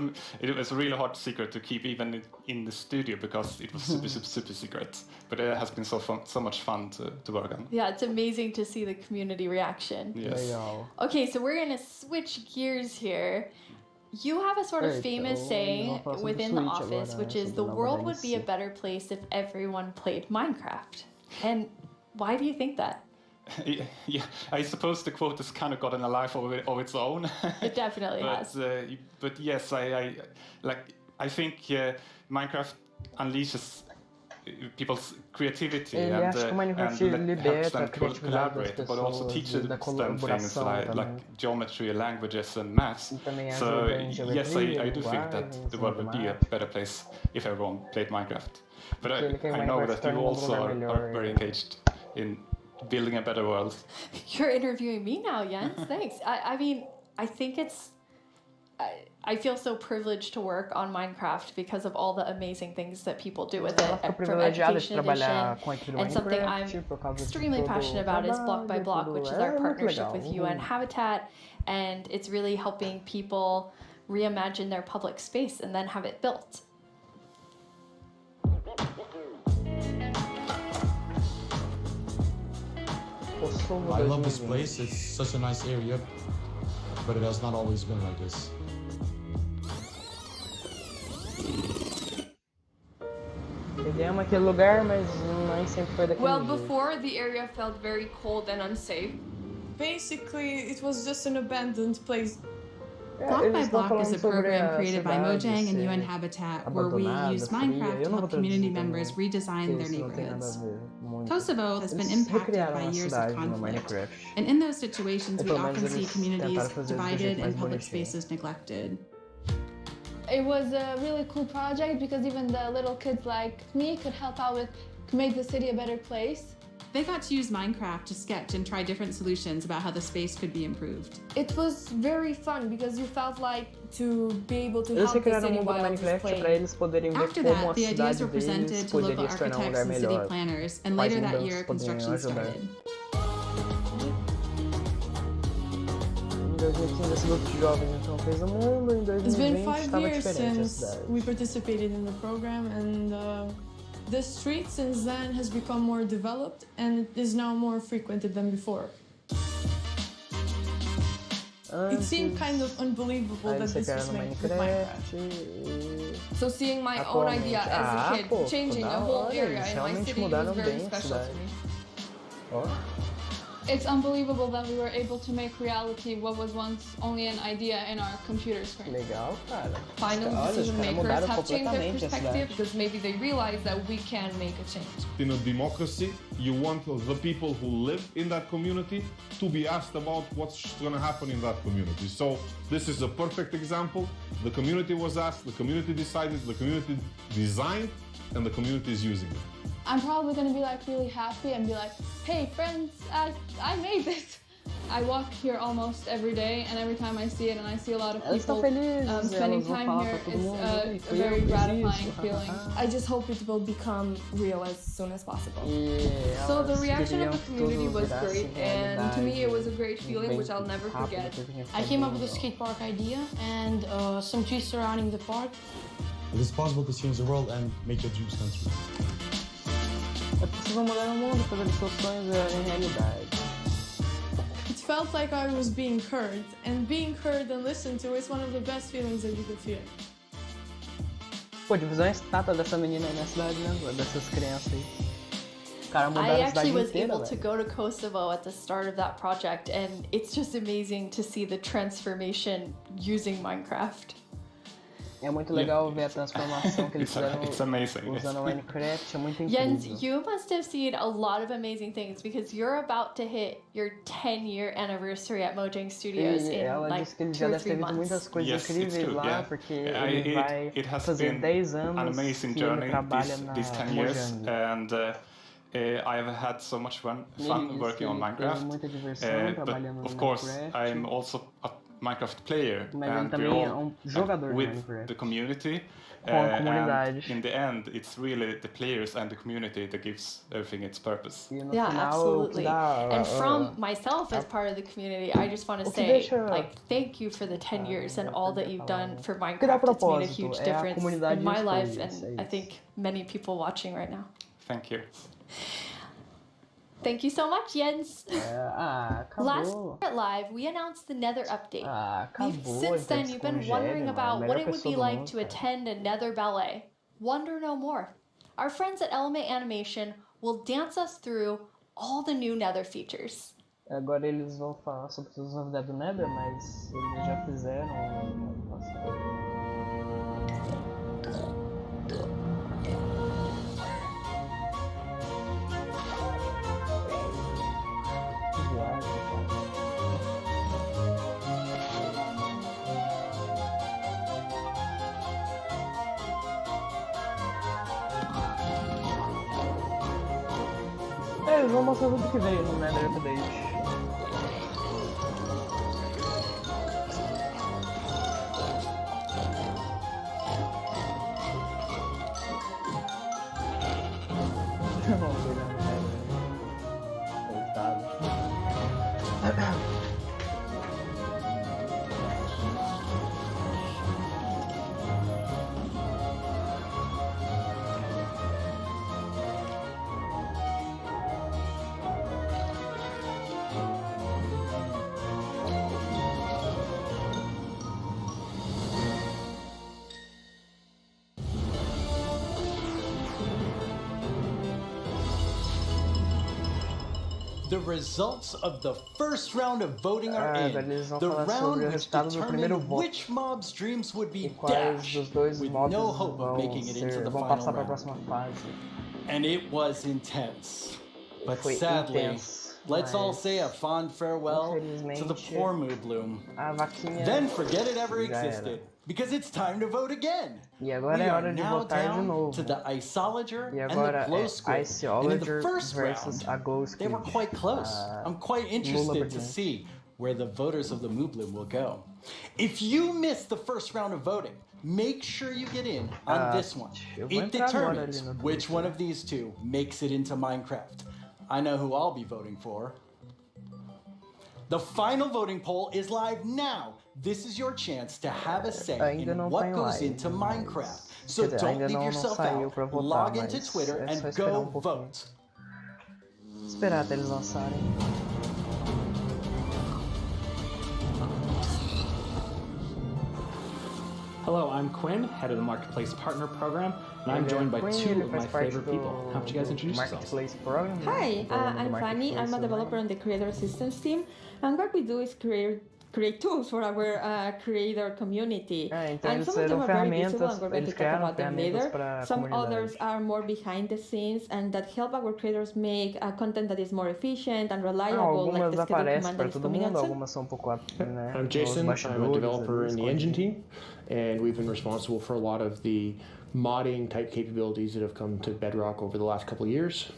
a really hard secret to keep even in the studio because it was super secret. But it has been so much fun to work on. Yeah, it's amazing to see the community reaction. Yes. Okay, so we're gonna switch gears here. You have a sort of famous saying within the office, which is the world would be a better place if everyone played Minecraft. And why do you think that? Yeah, I suppose the quote has kind of gotten a life of its own. It definitely has. But yes, I think Minecraft unleashes people's creativity and helps them collaborate, but also teaches them things like geometry, languages, and maths. So yes, I do think that the world would be a better place if everyone played Minecraft. But I know that you also are very engaged in building a better world. You're interviewing me now, Jens. Thanks. I mean, I think I feel so privileged to work on Minecraft because of all the amazing things that people do with it, from Education Edition, and something I'm extremely passionate about is Block by Block, which is our partnership with UN Habitat, and it's really helping people reimagine their public space and then have it built. I love this place. It's such a nice area, but it has not always been like this. Pegamos aquele lugar, mas nem sempre foi daquele Well, jeito. before the area felt very cold and unsafe. Basically, it was just an abandoned place. Block by Block is a program created by Mojang and UN Habitat where we use Minecraft to help community members redesign their neighborhoods. Kosovo has been impacted by years of conflict, and in those situations we often see communities divided and public spaces neglected. It was a really cool project because even the little kids like me could help out with make the city a better place. They got to use Minecraft to sketch and try different solutions about how the space could be improved. It was very fun because you felt like to be able to help the city while it was playing. After that, the ideas were presented to local architects and city planners, and later that year, construction started. It's been 5 years since we participated in the program, and the street since then has become more developed and it is now more frequented than before. It seemed kind of unbelievable that this was made with Minecraft. So seeing my own idea as a kid changing a whole area in my city was very special to me. It's unbelievable that we were able to make reality what was once only an idea in our computer screen. Legal, cara. Final decision makers have changed their perspective because maybe they realize that we can make a change. In a democracy, you want the people who live in that community to be asked about what's going to happen in that community. So this is a perfect example. The community was asked, the community decided, the community designed, and the community is using it. I'm probably gonna be like really happy and be like, hey friends, I made this. I walk here almost every day, and every time I see it and I see a lot of people spending time here, it's a very gratifying feeling. I just hope it will become real as soon as possible. So the reaction of the community was great, and to me it was a great feeling which I'll never forget. I came up with a skate park idea and some trees surrounding the park. It is possible to change the world and make your dreams come true. É possível mudar o mundo, fazer seus sonhos virarem realidade. It felt like I was being heard, and being heard and listened to is one of the best feelings that you could feel. Pô, de fazer uma estátua dessa menina aí na cidade, né? Dessas crianças aí. Cara, I actually was able to go to Kosovo at the start of that project, and it's just amazing to see the transformation using Minecraft. É muito legal ver a transformação que eles fizeram usando Minecraft, é muito incrível. Jens, you must have seen a lot of amazing things because you're about to hit your 10-year anniversary at Mojang Studios in like 2 or 3 months. Muitas coisas incríveis lá, porque ele vai fazer 10 anos que ele trabalha na Mojang. And I have had so much fun working on Minecraft. But of course, I'm also a Minecraft player, and we're all with the community. And in the end, it's really the players and the community that gives everything its purpose. Yeah, absolutely. And from myself as part of the community, I just want to say, like, thank you for the 10 years and all that you've done for Minecraft. It's made a huge difference in my life, and I think many people watching right now. Thank you. Thank you so much, Jens. Last year at Live, we announced the Nether update. Since then, you've been wondering about what it would be like to attend a Nether ballet. Wonder no more. Our friends at Element Animation will dance us through all the new Nether features. Agora eles vão falar sobre as novidades do Nether, mas eles já fizeram ano passado. Eles vão mostrar tudo que veio no Nether Update. The results of the first round of voting are in. The round which determined which mob's dreams would be dashed with no hope of making it into the final round. And it was intense. But sadly, let's all say a fond farewell to the poor Moobloom. Then forget it ever existed, because it's time to vote again. We are now down to the Iceologer and the Glow Squid. And in the first round, they were quite close. I'm quite interested to see where the voters of the Moobloom will go. If you missed the first round of voting, make sure you get in on this one. It determines which one of these two makes it into Minecraft. I know who I'll be voting for. The final voting poll is live now. This is your chance to have a say in what goes into Minecraft. So don't leave yourself out. Log into Twitter and go vote. Esperar até eles lançarem. Hello, I'm Quinn, head of the Marketplace Partner Program, and I'm joined by two of my favorite people. How would you guys introduce yourselves? Hi, I'm Fanny. I'm a developer on the Creator Assistance team, and what we do is create tools for our creator community. And some of them are very visible, and we're going to talk about them later. Some others are more behind the scenes and that help our creators make content that is more efficient and reliable, like the schedule command that is coming out. I'm Jason. I'm a developer in the engine team, and we've been responsible for a lot of the modding type capabilities that have come to Bedrock over the last couple of years.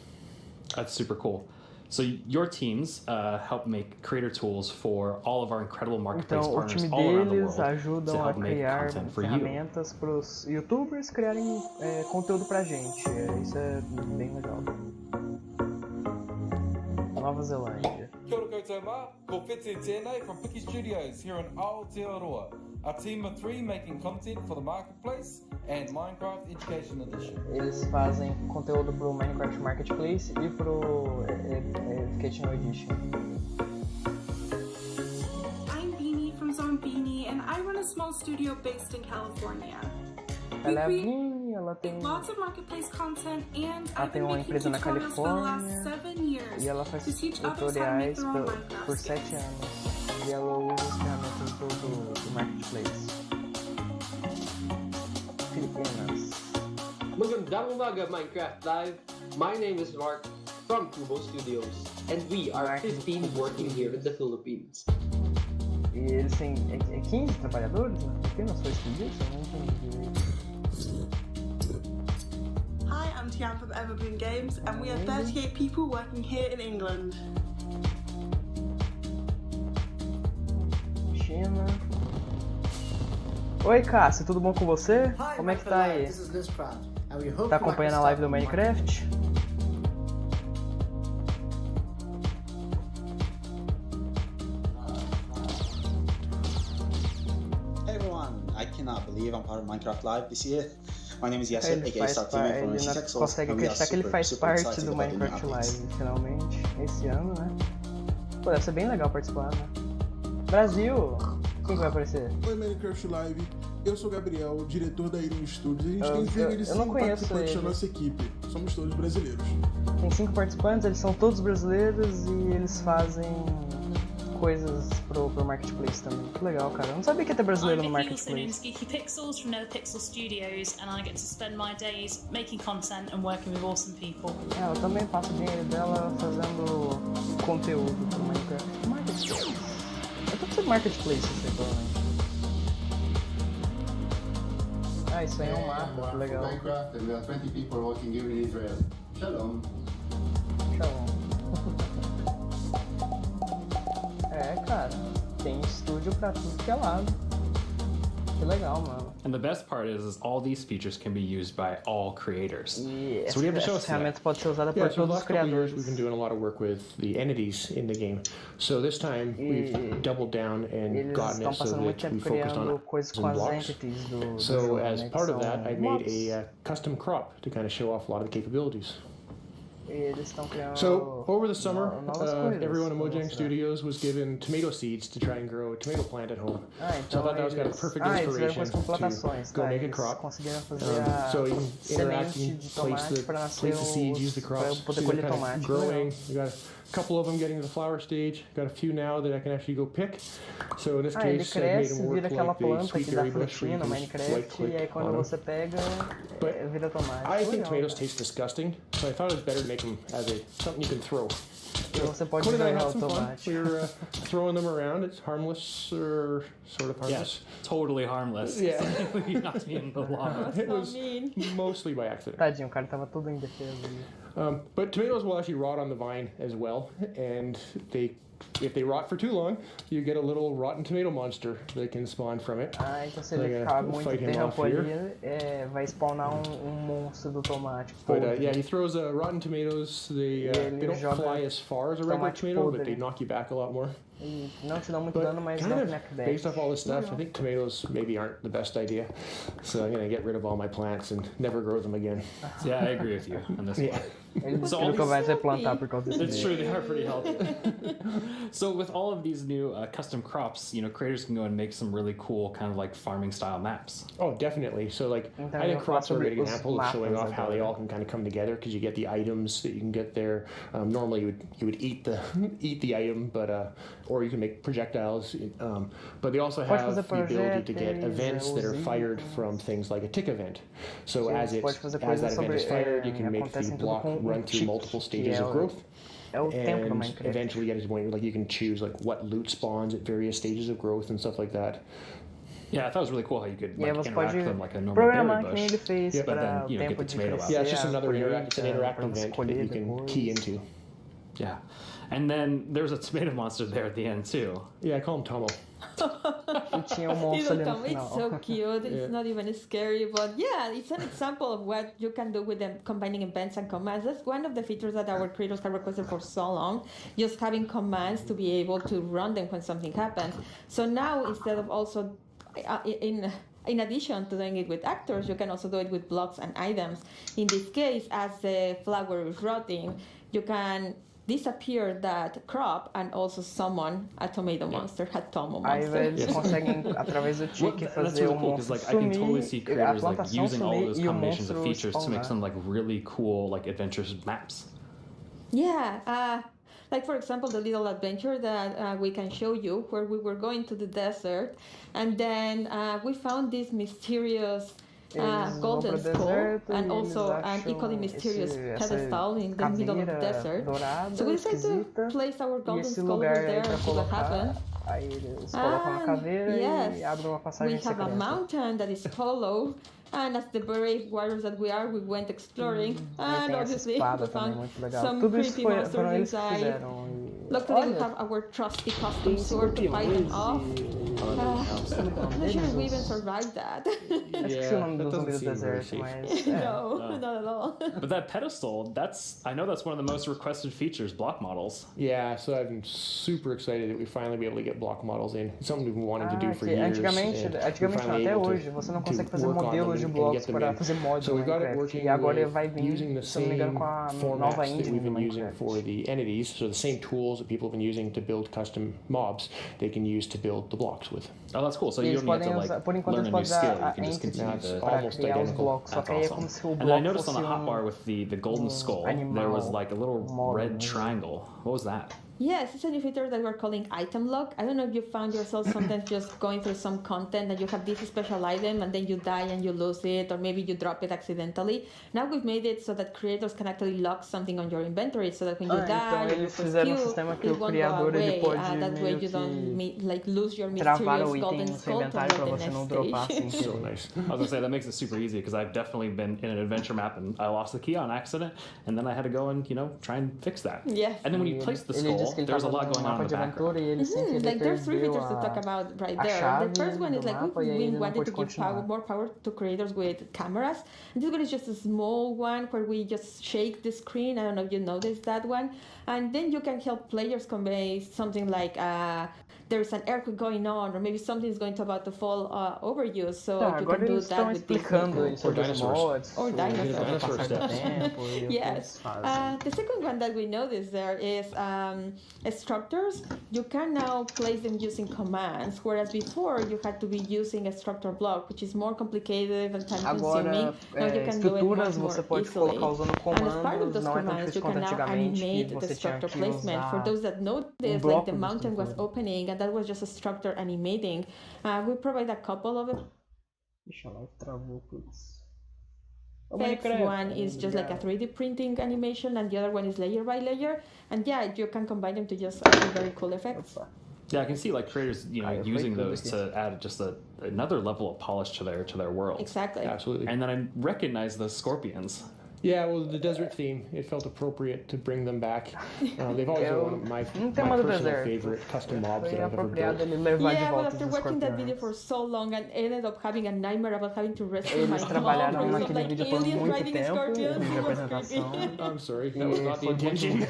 That's super cool. So your teams help make creator tools for all of our incredible marketplace partners all around the world to help make content for you. Ferramentas para os YouTubers criarem conteúdo pra gente. Isso é bem legal. Nova Zelândia. Kia ora koutou mā, ko Whete tēnei from Piki Studios here in Aotearoa. A team of 3 making content for the Marketplace and Minecraft Education Edition. Eles fazem conteúdo pro Minecraft Marketplace e pro Educational Edition. I'm Beanie from Zone Beanie and I run a small studio based in California. Ela é a Beanie, ela tem lots of marketplace content and ela tem uma empresa na Califórnia e ela faz tutoriais por 7 anos. E ela usa as ferramentas do Marketplace. Filipinas. Magandang umaga, Minecraft Live. My name is Mark from Kubo Studios, and we are 15 working here in the Philippines. E eles têm 15 trabalhadores na Filipinas? Foi isso disso? Eu não entendi. Hi, I'm Tian from Evergreen Games, and we are 38 people working here in England. China. Oi, Cássio, tudo bom com você? Como é que tá aí? Tá acompanhando a live do Minecraft? Hey everyone, I cannot believe I'm part of Minecraft Live this year. My name is Yasser, aka StarTV from Ele consegue acreditar que ele faz parte do Minecraft Live, finalmente, esse ano, né? Pô, deve ser bem legal participar, né? Brasil! Quem vai aparecer? Oi, Minecraft Live. Eu sou o Gabriel, diretor da Reagindo Studios. A gente tem 25 participantes da nossa equipe. Somos todos brasileiros. Tem 5 participantes, eles são todos brasileiros e eles fazem coisas pro Marketplace também. Que legal, cara. Eu não sabia que ia ter brasileiro no Marketplace. I'm Geeky Pixels from NetherPixel Studios, and I get to spend my days making content and working with awesome people. Ela também passa o dinheiro dela fazendo conteúdo pro Minecraft. Marketplace. Eu tô precisando de Marketplace, provavelmente. Ah, isso aí é um mapa, que legal. Minecraft, and we are 20 people working here in Israel. Shalom. Shalom. É, cara, tem estúdio pra tudo que é lado. Que legal, mano. And the best part is all these features can be used by all creators. Yes, so we have to show us ferramenta pode ser usada por todos os criadores. We've been doing a lot of work with the entities in the game. So this time we've doubled down and gotten it so that we focused on blocks. So as part of that, I made a custom crop to kind of show off a lot of the capabilities. So over the summer, everyone in Mojang Studios was given tomato seeds to try and grow a tomato plant at home. So I thought that was kind of perfect inspiration to go make a crop. So you can interact, you can place the seeds, use the crops, so you're kind of growing. You got couple of them getting to the flower stage. Got a few now that I can actually go pick. So in this ele case, I made cresce, them work vira aquela like the planta sweet que dá berry bush where frutinha you no can Minecraft, right-click e aí quando on them. você pega, vira automático. I think Legal, tomatoes cara. taste disgusting, so I thought it was better to make them as something you can throw. E você pode Conan and I jogar had some fun. automático. We were throwing them around. It's harmless, or sort of harmless. Yeah, totally harmless. Yeah. He knocked me in the lava. It was mostly by accident. Tadinho, o cara tava todo indefeso ali. But tomatoes will actually rot on the vine as well, and if they rot for too long, you get a little rotten tomato monster that can spawn from it. Então se ele ficar muito tempo ali, vai spawnar monstro do tomate. But yeah, he throws rotten tomatoes. They don't fly as far as a regular tomato, but they knock you back a lot more. E não te dá muito dano, mas dá knockback. Based off all this stuff, I think tomatoes maybe aren't the best idea. So I'm gonna get rid of all my plants and never grow them again. Yeah, I agree with you on this one. So nunca vai se plantar por causa desse. It's true, they are pretty healthy. So with all of these new custom crops, creators can go and make some really cool kind of like farming style maps. Oh, definitely. So like, I think crops are a great example of showing off how they all can kind of come together, because you get the items that you can get there. Normally you would eat the item, but or you can make projectiles. But they also have the ability to get events that are fired from things like a tick event. So as that event is fired, you can make the block run through multiple stages of growth. And eventually get to the point where you can choose what loot spawns at various stages of growth and stuff like that. Yeah, I thought it was really cool how you could interact with them like a normal programar berry que ele bush. fez But para then, get the tomato out. Yeah, it's just another it's an interactive event that you can key into. Yeah. And then there's a tomato monster there at the end too. Yeah, I call him Tomo. It's so cute. It's not even scary, but yeah, it's an example of what you can do with them combining events and commands. That's one of the features that our creators have requested for so long, just having commands to be able to run them when something happens. So now, instead of also in addition to doing it with actors, you can also do it with blocks and items. In this case, as the flower is rotting, you can disappear that crop and also summon a tomato monster, a Tomo monster. Aí eles conseguem, através do tick, fazer really cool, because I can totally see creators using all those combinations of features to make some really cool adventurous maps. Yeah, like for example, the little adventure that we can show you, where we were going to the desert, and then we found this mysterious golden skull and also an equally mysterious pedestal in the middle of the desert. So we decided to place our golden skull over there and see what happened. Aí eles colocam uma caveira e abrem uma passagem secreta. We have a mountain that is hollow, and as the brave warriors that we are, we went exploring, and obviously we found some creepy monsters inside. Luckily, we have our trusty custom sword to fight them off. I'm not sure if we even survived that. That doesn't seem very safe. No, not at all. But that pedestal, I know that's one of the most requested features, block models. Yeah, so I'm super excited that we finally be able to get block models in. It's something we've been wanting to do for years. Antigamente não, até hoje, você não consegue fazer modelos de blocos para fazer mods no Minecraft. E agora vai vir, se não me engano, com a nova engine do Minecraft. For the entities, so the same tools that people have been using to build custom mobs, they can use to build the blocks with. Oh, that's cool. So you don't need to learn a new skill. You can just continue to almost identical. That's awesome. And I noticed on the hotbar with the golden skull, there was a little red triangle. What was that? Yes, it's a new feature that we're calling item lock. I don't know if you found yourself sometimes just going through some content and you have this special item and then you die and you lose it, or maybe you drop it accidentally. Now we've made it so that creators can actually lock something on your inventory, so that when you die, então eles fizeram sistema que o criador ele pode that way you don't lose your mysterious golden skull to the next stage. So nice. I was gonna say that makes it super easy, because I've definitely been in an adventure map and I lost the key on accident, and then I had to go and try and fix that. Yes. And then when you place the skull, there's a lot going on in the background. There's three features to talk about right there. The first one is we wanted to give more power to creators with cameras. And this one is just a small one where we just shake the screen. I don't know if you noticed that one. And then you can help players convey something like there's an earthquake going on, or maybe something's about to fall over you. So you can do that with these or dinosaurs. Or dinosaurs. Yes. The second one that we noticed there is structures. You can now place them using commands, whereas before you had to be using a structure block, which is more complicated and time-consuming. Now you can do it much more easily. And as part of those commands, you can now animate the structure placement. For those that know this, like the mountain was opening, and that was just a structure animating. We provide a couple of it. One is just like a 3D printing animation, and the other one is layer by layer. And yeah, you can combine them to just achieve very cool effects. Yeah, I can see like creators, using those to add just another level of polish to their world. Exactly. Absolutely. And then I recognize the scorpions. Yeah, well, the desert theme, it felt appropriate to bring them back. They've always been one of my personal favorite custom mobs that I've ever built. Yeah, but after watching that video for so long, and ended up having a nightmare about having to rescue my mom from like aliens riding scorpions. It was creepy. I'm sorry, that was not the intention.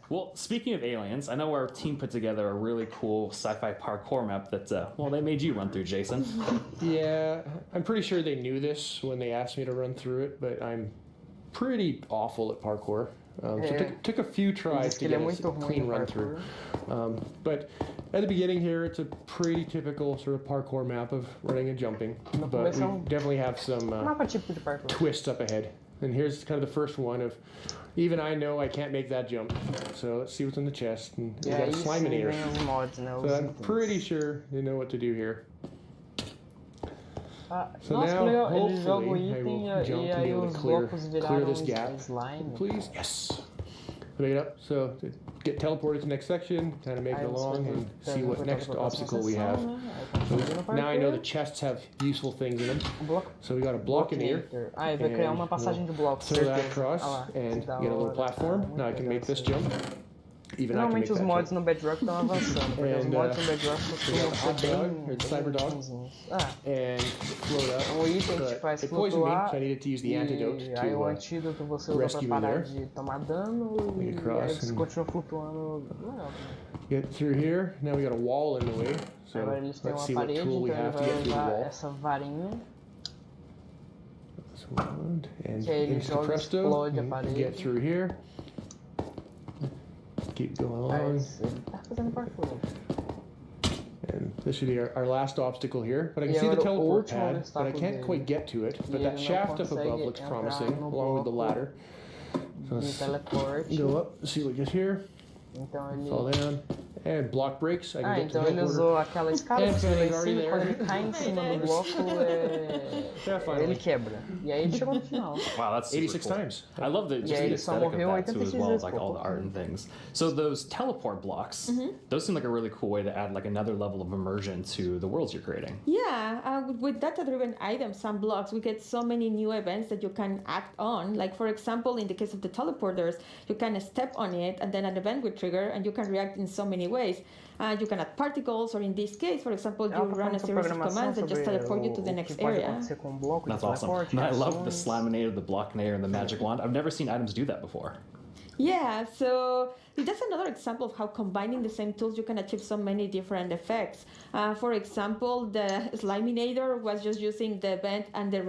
Well, speaking of aliens, I know our team put together a really cool sci-fi parkour map that, they made you run through, Jason. Yeah, I'm pretty sure they knew this when they asked me to run through it, but I'm pretty awful at parkour. So it took a few tries to get a clean run through. But at the beginning here, it's a pretty typical sort of parkour map of running and jumping. But we definitely have some twists up ahead. And here's kind of the first one of, even I know I can't make that jump. So let's see what's in the chest. And we got Sliminator. So I'm pretty sure they know what to do here. So now, hopefully, I will jump to be able to clear this gap. Please? Yes. Make it up. So get teleported to the next section, kind of make it along, and see what next obstacle we have. So now I know the chests have useful things in them. So we got a blockinator. We'll throw that across and get a little platform. Now I can make this jump. Normalmente os mods no Bedrock estão avançando, porque os mods no Bedrock costumam ser bem Cyberdog. And float up. Um item que te faz flutuar, e aí o antídoto você usa para parar de tomar dano, e aí você continua flutuando. Get through here. Now we got a wall in the way. So let's see what tool we have to get through the wall. Essa varinha. And into presto, and get through here. Keep going along. And this should be our last obstacle here. But I can see the teleport pad, but I can't quite get to it. But that shaft up above looks promising, along with the ladder. So let's go up, see what we get here. Fall down. And block breaks. I can get to the ele usou aquela escada que ele quando ele cai em cima do bloco, ele quebra. E aí ele chegou no final. Wow, that's 86 cool. times. I love the aesthetic of that too, as well as like all the art and things. So those teleport blocks, those seem like a really cool way to add like another level of immersion to the worlds you're creating. Yeah, with data-driven items and blocks, we get so many new events that you can act on. Like for example, in the case of the teleporters, you can step on it and then an event will trigger, and you can react in so many ways. You can add particles, or in this case, for example, you run a series of commands that just teleport you to the next area. That's awesome. And I love the Slaminator, the Blockinator, and the Magic Wand. I've never seen items do that before. Yeah, so that's another example of how combining the same tools you can achieve so many different effects. For example, the Sliminator was just using the event and the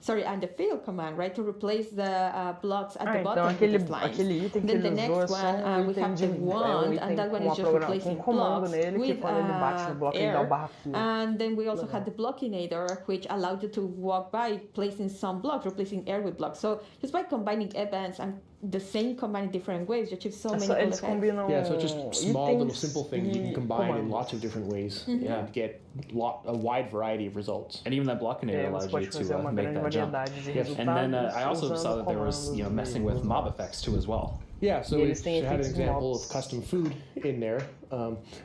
and the fail command, right, to replace the blocks at the bottom of the slime. Then the next one, we have the wand, and that one is just replacing blocks with air. And then we also had the blockinator, which allowed you to walk by placing some blocks, replacing air with blocks. So just by combining events and the same command in different ways, you achieve so many cool effects. Yeah, so just small little simple things you can combine in lots of different ways and get a wide variety of results. And even that blockinator allows you to make that jump. Yes. And then I also saw that there was messing with mob effects too as well. Yeah, so we had an example of custom food in there,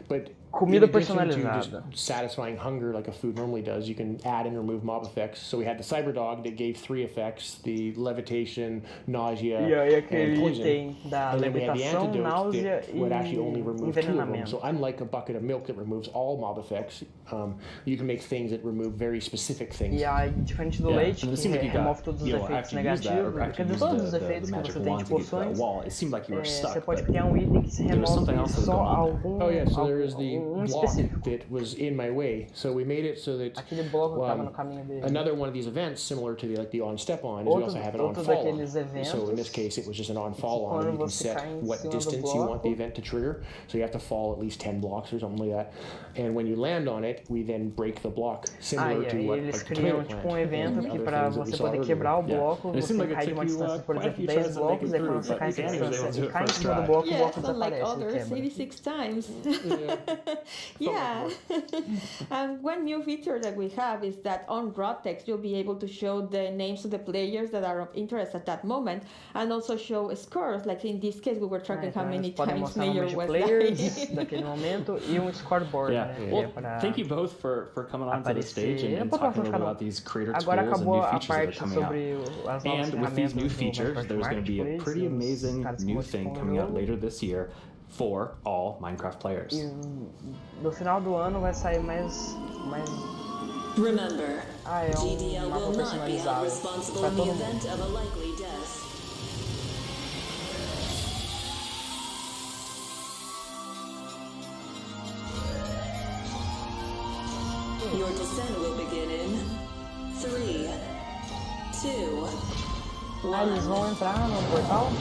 but Comida personalizada. Satisfying hunger like a food normally does, you can add and remove mob effects. So we had the cyber dog that gave 3 effects: the levitation, nausea, and poison. And then we had the antidote that would actually only remove 2 of them. So unlike a bucket of milk that removes all mob effects, you can make things that remove very specific things. E aí, diferente do leite, que remove todos os efeitos negativos, quer dizer, todos os efeitos que você tem de poções, você pode criar item que se remove só algum block that was in my way, so we made it so that another one of these events, similar to the on step on, is we also have an on fall on. So in this case, it was just an on fall on, and you can set what distance you want the event to trigger. So you have to fall at least 10 blocks or something like that. And when you land on it, we then break the block, similar to what eles criam tipo evento que para você poder quebrar o bloco, você cai de uma distância, por exemplo, 10 blocos, e quando você cai essa distância e cai em cima do bloco, o bloco desaparece. Like others, 86 times. Yeah. And one new feature that we have is that on raw text you'll be able to show the names of the players that are of interest at that moment, and also show scores. Like in this case, we were tracking how many times Mayor was players daquele momento e scoreboard. Yeah. Well, thank you both for coming on to the stage and talking about these creator tools and new features that are coming out. And with these new features, there's going to be a pretty amazing new thing coming out later this year for all Minecraft players. E no final do ano vai sair mais Remember, GDL will not be held responsible in the event of a likely death. Your descent will begin in 3, 2, 1. Eles vão entrar no portal?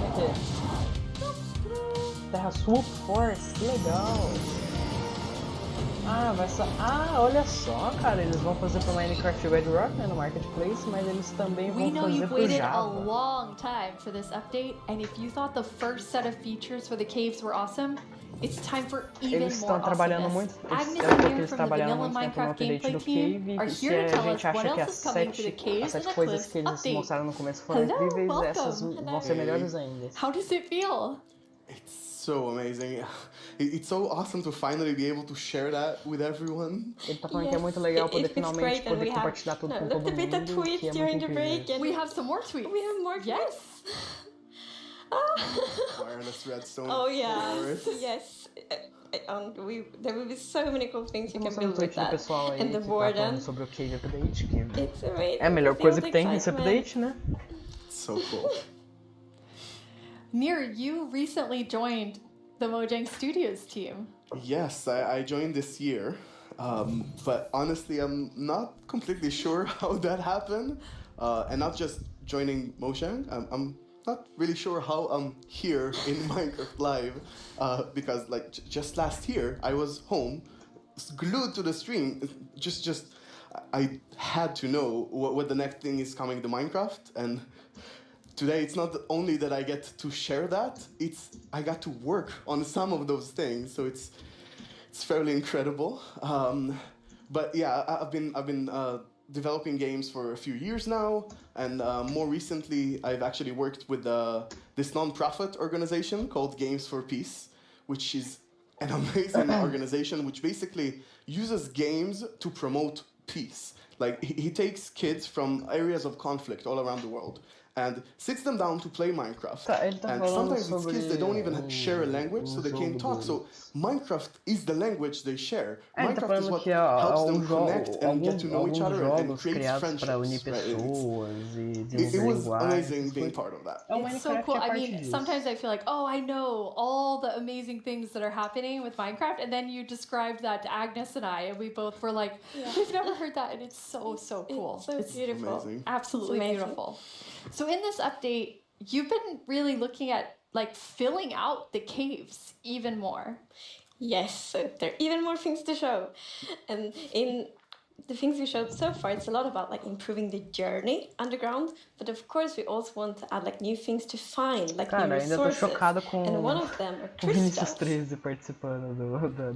O que é? Terra Swoop Force, que legal! Vai só... olha só, cara, eles vão fazer pro Minecraft Bedrock, né, no Marketplace, mas eles também vão fazer pro waited Java. a long time for this update, and if you thought the first set of features for the caves were awesome, it's time for even eles more estão trabalhando muito, Agnes porque and eles trabalharam muito tempo no update do Cave, e se a gente acha que as 7 coisas que eles mostraram no começo foram incríveis, essas vão ser melhores ainda. How does it feel? It's so amazing. It's so awesome to finally be able to share that with everyone. Ele tá falando que é muito legal poder finalmente poder compartilhar tudo com todo mundo, que é muito incrível. We have some more tweets. We have more tweets. Yes. Wireless redstone. Oh yeah, yes. There will be so many cool things you can build with that. And the boredom. Sobre o Cave Update, que it's amazing. É a melhor coisa que tem nesse update, né? So cool. Mir, you recently joined the Mojang Studios team. Yes, I joined this year, but honestly, I'm not completely sure how that happened, and not just joining Mojang. I'm not really sure how I'm here in Minecraft Live, because like just last year I was home, glued to the stream. I had to know what the next thing is coming to Minecraft, and today it's not only that I get to share that, I got to work on some of those things, so it's fairly incredible. But yeah, I've been developing games for a few years now, and more recently I've actually worked with this non-profit organization called Games for Peace, which is an amazing organization which basically uses games to promote peace. Like he takes kids from areas of conflict all around the world and sits them down to play Minecraft. And sometimes it's kids that don't even share a language, so they can't talk. So Minecraft is the language they share. Minecraft is what helps them connect and get to know each other and create friendships. It was amazing being part of that. It's so cool. I mean, sometimes I feel like, I know all the amazing things that are happening with Minecraft, and then you described that to Agnes and I, and we both were like, we've never heard that, and it's so cool. It's beautiful. Amazing. Absolutely beautiful. So in this update, you've been really looking at like filling out the caves even more. Yes, so there are even more things to show. And in the things we showed so far, it's a lot about like improving the journey underground, but of course we also want to add like new things to find, like new resources. Ainda tô chocado com and one of them are o Vinícius 13 participando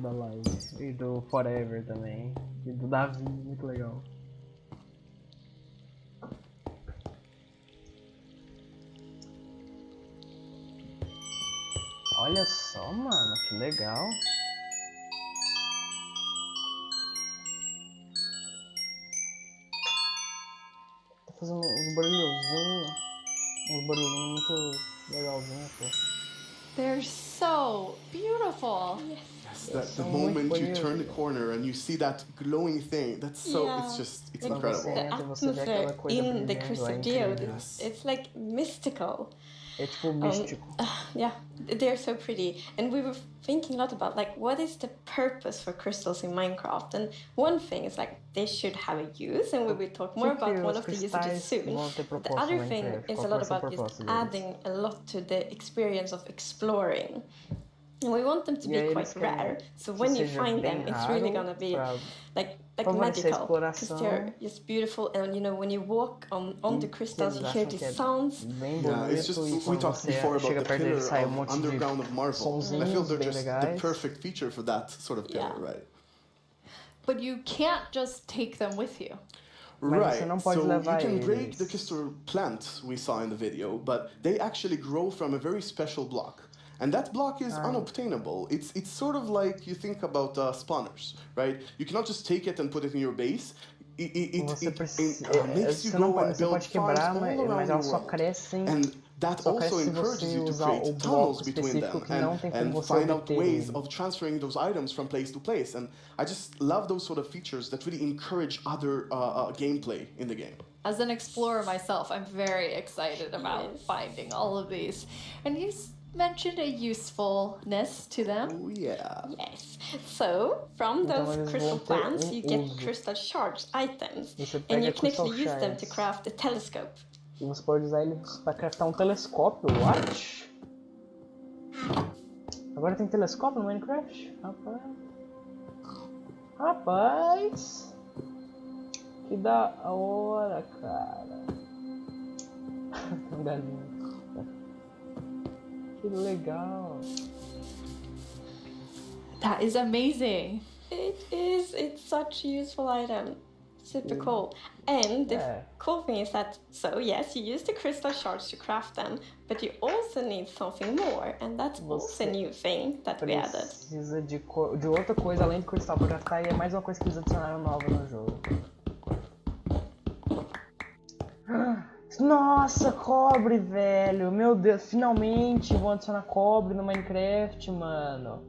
da live, e do Forever também, e do Davi, muito legal. Olha só, mano, que legal. Fazer uns barulhozinhos. Uns barulhinhos muito legalzinhos, pô. They're so beautiful. Yes, the moment you turn the corner and you see that glowing thing, that's so, it's incredible. The atmosphere in the crystal geode, it's like mystical. É tipo místico. Yeah, they're so pretty. And we were thinking a lot about like what is the purpose for crystals in Minecraft? And one thing is like they should have a use, and we will talk more about one of the usages soon. The other thing is a lot about just adding a lot to the experience of exploring. And we want them to be quite rare, so when you find them, it's really gonna be like magical, because they're just beautiful. And you know, when you walk on the crystals, you hear these sounds. Yeah, it's just we talked before about the pillar of underground of Marvel. I feel they're just the perfect feature for that sort of pillar, right? But you can't just take them with you. Right, so you can break the crystal plants we saw in the video, but they actually grow from a very special block. And that block is unobtainable. It's sort of like you think about spawners, right? You cannot just take it and put it in your base. It makes you go and build farms all around the world. And that also encourages you to create tunnels between them and find out ways of transferring those items from place to place. And I just love those sort of features that really encourage other gameplay in the game. As an explorer myself, I'm very excited about finding all of these. And you mentioned a usefulness to them. Oh, yeah. Yes. So, from those crystal plants, you get crystal shards items. And you can actually use them to craft a telescope. E você pode usar eles para craftar telescópio, what? Agora tem telescópio no Minecraft? Rapaz! Que da hora, cara! Tem galinha. Que legal! That is amazing! It is. It's such a useful item. Super cool. And the cool thing is that, so yes, you use the crystal shards to craft them, but you also need something more, and that's also a new thing that we added. Precisa de outra coisa além de cristal para craftar, e é mais uma coisa que eles adicionaram nova no jogo. Nossa, cobre, velho! Meu Deus, finalmente vão adicionar cobre no Minecraft, mano.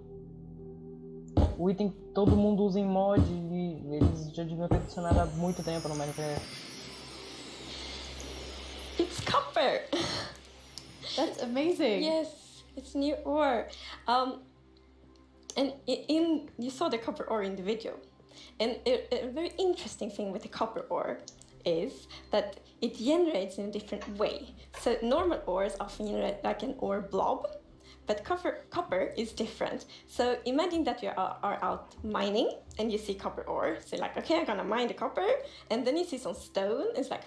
O item que todo mundo usa em mod, eles já deviam ter adicionado há muito tempo no Minecraft. It's copper! That's amazing! Yes, it's new ore. And you saw the copper ore in the video. And a very interesting thing with the copper ore is that it generates in a different way. So normal ores often generate like an ore blob, but copper is different. So imagine that you are out mining and you see copper ore. So you're like, okay, I'm gonna mine the copper. And then you see some stone. It's like,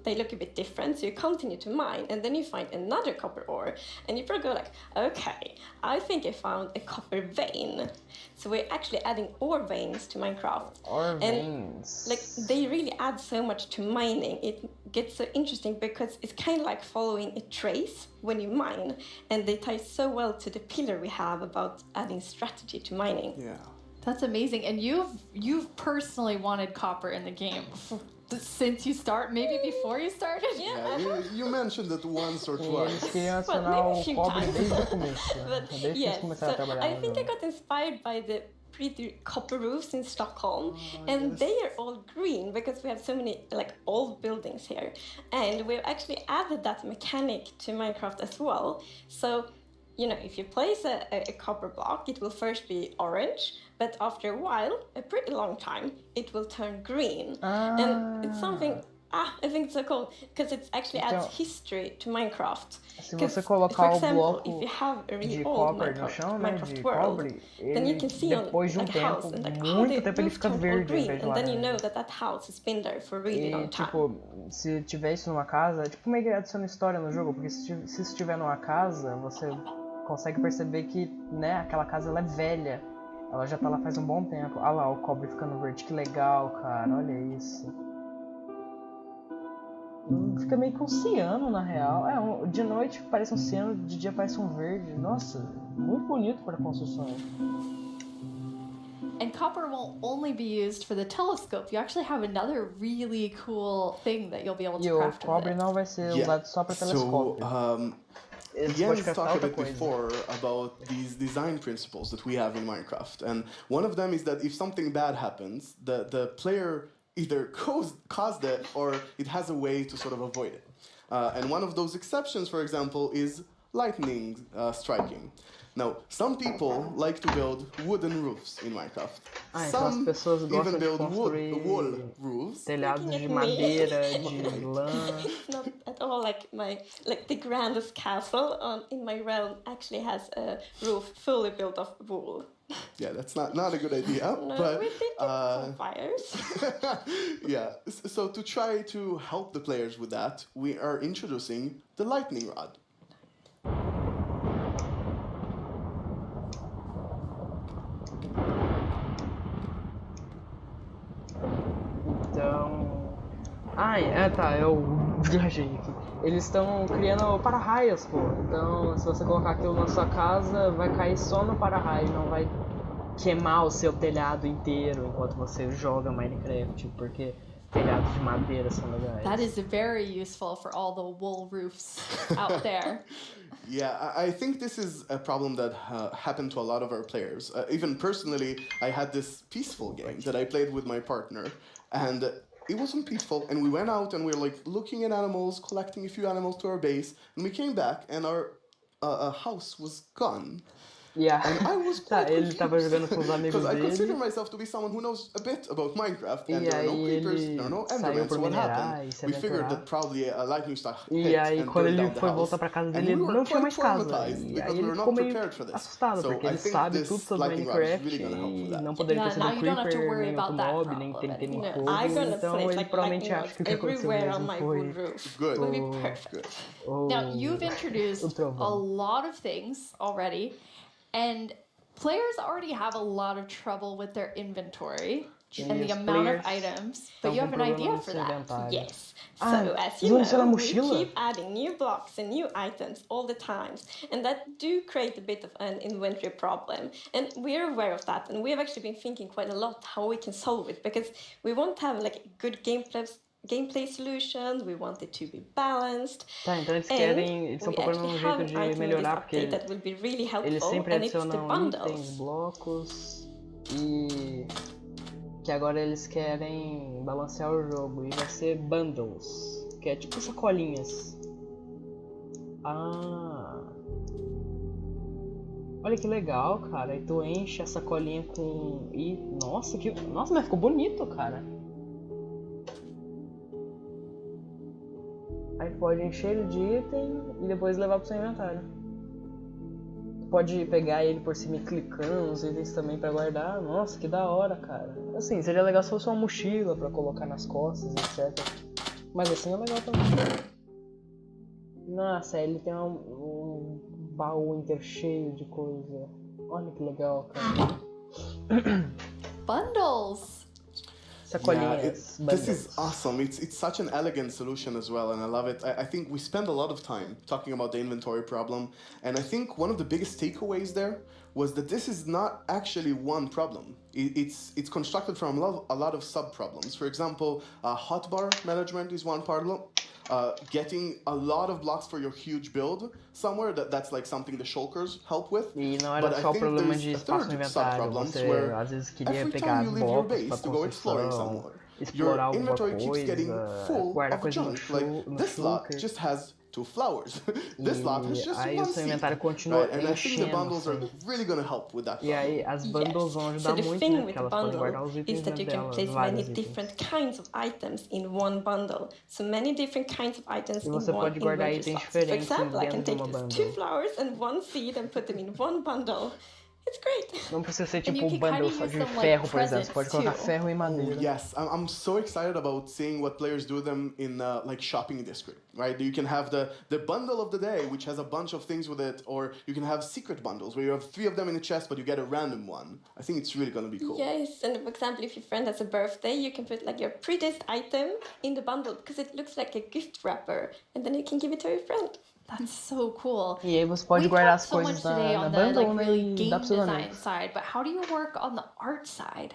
they look a bit different. So you continue to mine. And then you find another copper ore. And you probably go like, okay, I think I found a copper vein. So we're actually adding ore veins to Minecraft. Ore veins. Like, they really add so much to mining. It gets so interesting because it's kind of like following a trace when you mine. And they tie so well to the pillar we have about adding strategy to mining. Yeah. That's amazing. And you've personally wanted copper in the game since you start, maybe before you started? Yeah, you mentioned it once or twice. I think I got inspired by the pretty copper roofs in Stockholm, and they are all green because we have so many like old buildings here, and we've actually added that mechanic to Minecraft as well. So, you know, if you place a copper block, it will first be orange, but after a while, a pretty long time, it will turn green. And it's something, I think it's so cool, because it actually adds history to Minecraft. Se você colocar o bloco de copper no chão, né, de cobre, ele, depois de um tempo, muito tempo, ele fica verde em vez de laranja. E, tipo, se tiver isso numa casa, é tipo como é que adiciona história no jogo, porque se estiver numa casa, você consegue perceber que, né, aquela casa ela é velha. Ela já tá lá faz um bom tempo. Olha lá o cobre ficando verde, que legal, cara, olha isso. Fica meio que um ciano, na real. De noite parece um ciano, de dia parece um verde. Nossa, muito bonito para construção. And copper won't only be used for the telescope. You actually have another really cool thing that you'll be able to craft with it. E o cobre não vai ser usado só para telescópio. Jens talked a bit before about these design principles that we have in Minecraft, and one of them is that if something bad happens, the player either caused it or it has a way to sort of avoid it. And one of those exceptions, for example, is lightning striking. Now, some people like to build wooden roofs in Minecraft. Some even build wall roofs. Telhados de madeira, de lã. It's not at all like the grandest castle in my realm actually has a roof fully built of wool. Yeah, that's not a good idea. No, but we did get some fires. Yeah, so to try to help the players with that, we are introducing the lightning rod. Então... eu viajei aqui. Eles estão criando para-raios, pô. Então, se você colocar aquilo na sua casa, vai cair só no para-raio, não vai queimar o seu telhado inteiro enquanto você joga Minecraft, porque telhados de madeira são legais. That is very useful for all the wool roofs out there. Yeah, I think this is a problem that happened to a lot of our players. Even personally, I had this peaceful game that I played with my partner, and it wasn't peaceful, and we went out and we were like looking at animals, collecting a few animals to our base, and we came back and our house was gone. Yeah. And I was quite ele tava jogando com os amigos dele. Because I consider dele. myself to be someone who knows a bit about Minecraft, and E there are no aí creepers, ele there are no saiu endermen, por so what minerar happened? e se We figured aventurar. that probably a lightning strike E hit aí, and quando burned ele down the foi house. voltar pra casa dele, And ele we não were tinha mais quite casa. traumatized E because aí we ele were ficou not meio prepared for this. assustado, So porque I ele think sabe this tudo sobre lightning rod is Minecraft really gonna help with e that. não poderia ter sido now you don't have to creeper, worry nem about outro that mob, nem problem tem anymore. fogo, I'm gonna então place ele like provavelmente lightning acha que o que aconteceu everywhere on mesmo my foi wood roof. Good. Would be perfect. Now, you've introduced a lot of things already, and players already have a lot of trouble with their inventory and the amount of items, but you have an idea for that. Yes. So, as you na know, we mochila? keep adding new blocks and new items all the time, and that do create a bit of an inventory problem. And we're aware of that, and we have actually been thinking quite a lot how we can solve it, because we want to have like good gameplay solutions, we want it to be balanced. Tá, então eles estão procurando um jeito de melhorar, porque eles sempre adicionam itens, blocos, e que agora eles querem balancear o jogo, e vai ser bundles, que é tipo sacolinhas. Olha que legal, cara, e tu enche a sacolinha com... Nossa, mas ficou bonito, cara. Aí pode encher ele de item e depois levar pro seu inventário. Pode pegar ele por cima e clicando nos itens também pra guardar. Nossa, que da hora, cara. Assim, seria legal se fosse uma mochila pra colocar nas costas, etc. Mas assim é legal também. Nossa, ele tem um baú inteiro cheio de coisa. Olha que legal, cara. Bundles! Yeah, this is awesome. It's such an elegant solution as well, and I love it. I think we spend a lot of time talking about the inventory problem, and I think one of the biggest takeaways there was that this is not actually one problem. It's constructed from a lot of sub-problems. For example, hotbar management is one problem. Getting a lot of blocks for your huge build somewhere, that's like something the shulkers help with. E não era só o problema de espaço no inventário, você às vezes queria pegar blocos para construção, explorar alguma coisa, guardar coisa no shulker. Just has 2 flowers. This lot has just aí 1 o seu seed. inventário continua And I think the enchendo. bundles are really going to help with that. E aí as bundles vão ajudar muito, né? Porque elas podem guardar os itens that you can place many different kinds of items in one bundle. So many different kinds of items E in você one pode guardar inventory itens slot. For diferentes example, I can dentro de take uma bundle. 2 flowers and 1 seed and put them in one bundle. It's great. Não precisa ser tipo um bundle só de ferro, por exemplo. Você pode colocar ferro e madeira. Yes, I'm so excited about seeing what players do them in like shopping district, right? You can have the bundle of the day, which has a bunch of things with it, or you can have secret bundles where you have 3 of them in a chest, but you get a random one. I think it's really going to be cool. Yes, and for example, if your friend has a birthday, you can put like your prettiest item in the bundle because it looks like a gift wrapper, and then you can give it to your friend. That's so cool. E aí você pode guardar as coisas na bandona e dar para seus amigos. Side, but how do you work on the art side?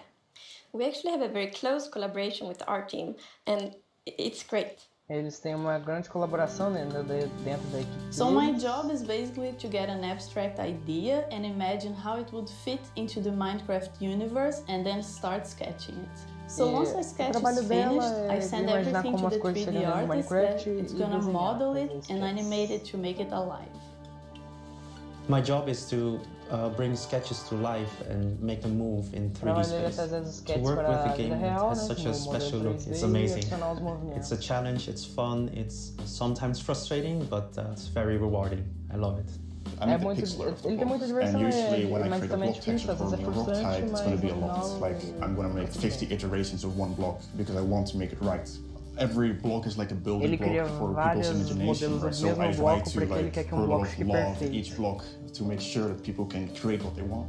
We actually have a very close collaboration with the art team, and it's great. Eles têm uma grande colaboração dentro da equipe. So my job is basically to get an abstract idea and imagine how it would fit into the Minecraft universe and then start sketching it. So once the sketch is finished, I send everything to the 3D artist that it's gonna model it and animate it to make it alive. My job is to bring sketches to life and make them move in 3D space. To work with a game that has such a special look, it's amazing. It's a challenge, it's fun, it's sometimes frustrating, but it's very rewarding. I love it. Ele tem muita diversão, mas também é difícil, às vezes é frustrante, mas it's going to be a lot. Like, I'm going to make 50 iterations of one block because I want to make it right. Every block is like a building block for people's imagination, right? So I try to like put a lot of love in each block to make sure that people can create what they want.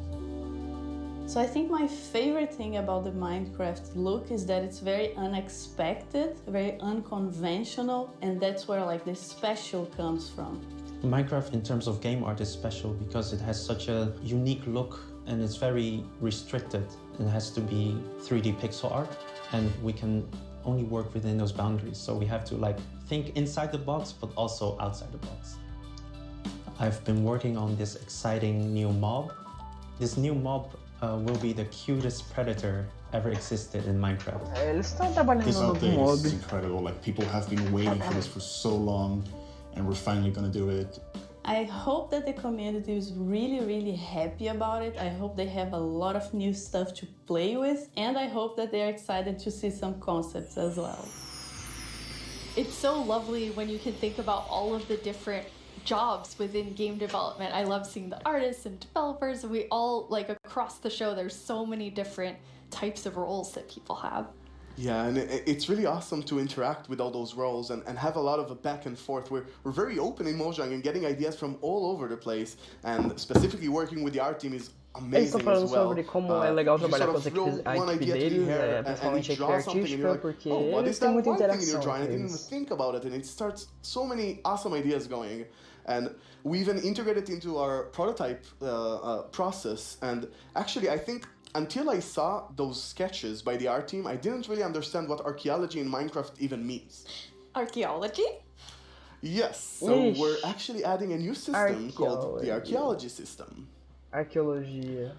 So I think my favorite thing about the Minecraft look is that it's very unexpected, very unconventional, and that's where like the special comes from. Minecraft in terms of game art is special because it has such a unique look and it's very restricted. It has to be 3D pixel art and we can only work within those boundaries. So we have to like think inside the box but also outside the box. I've been working on this exciting new mob. This new mob will be the cutest predator ever existed in Minecraft. Eles estão trabalhando no mob. This is incredible. Like people have been waiting for this for so long. And we're finally gonna do it. I hope that the community is really happy about it. I hope they have a lot of new stuff to play with, and I hope that they're excited to see some concepts as well. It's so lovely when you can think about all of the different jobs within game development. I love seeing the artists and developers, and we all, like across the show, there's so many different types of roles that people have. Yeah, and it's really awesome to interact with all those roles and have a lot of a back and forth. We're very open in Mojang and getting ideas from all over the place, and specifically working with the art team is amazing as well. Sobre como é legal trabalhar com a equipe deles, principalmente a equipe artística, porque eles têm muita interação. I didn't even think about it, and it starts so many awesome ideas going. And we even integrated into our prototype process, and actually I think until I saw those sketches by the art team, I didn't really understand what archaeology in Minecraft even means. Archaeology? Yes, so we're actually adding a new system called the archaeology system. Arqueologia.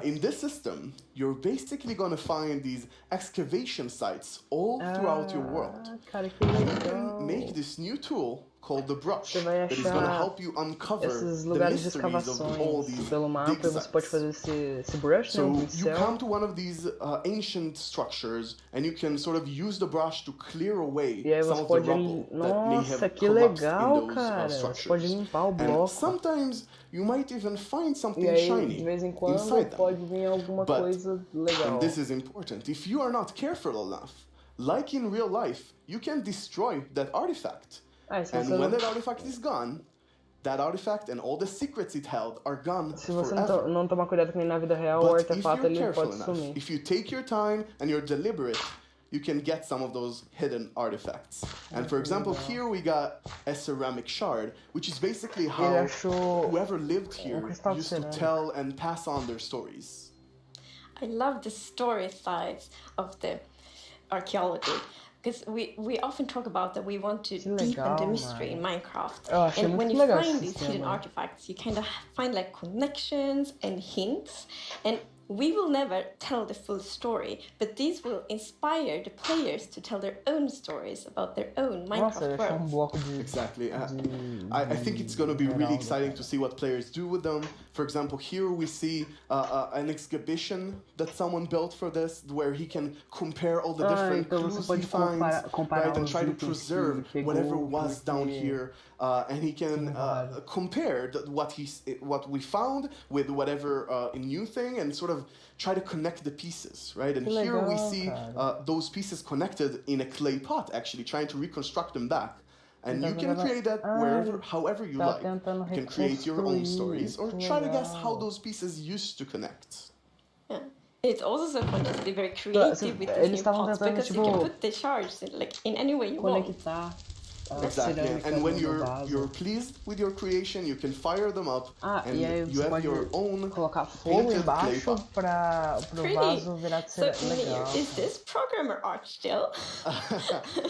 In this system, you're basically going to find these excavation sites all throughout your world. Cara, que legal. You can make this new tool called the brush that is going to help you uncover esses the lugares de mysteries of all these pelo mapa. Você pode fazer esse brush, so you come to one of these ancient structures and you can sort of use the brush to clear away some of the rubble that may have collapsed in those structures. Pode limpar o bloco. And sometimes you might even find something shiny de vez em quando inside them. Pode vir alguma coisa legal. And this is important. If you are not careful enough, like in real life, you can destroy that artifact. And when that artifact is gone, that artifact and all the secrets it held are gone Se você forever. não tomar cuidado que nem na vida real, o artefato ele pode sumir. If you take your time and you're deliberate, you can get some of those hidden artifacts. And for example, here we got a ceramic shard, which is basically how whoever lived here used to tell and pass on their stories. I love the story side of the archaeology. Because we often talk about that we want to deepen the mystery in Minecraft. And when you find these hidden artifacts, you kind of find like connections and hints. And we will never tell the full story, but these will inspire the players to tell their own stories about their own Minecraft world. Exactly. I think it's going to be really exciting to see what players do with them. For example, here we see an exhibition that someone built for this, where he can compare all the different clues he finds, right, and try to preserve whatever was down here. And he can compare what we found with whatever new thing, and sort of try to connect the pieces, right? And here we see those pieces connected in a clay pot, actually trying to reconstruct them back. And you can create that however you like. You can create your own stories, or try to guess how those pieces used to connect. Yeah. It's also so fun to be very creative with these new pots, because you can put the shards in any way you want. Exactly, and when you're pleased with your creation, you can fire them up, and you have your own colocar fogo embaixo para o vaso virar de cerâmica. Legal. Is this programmer art still?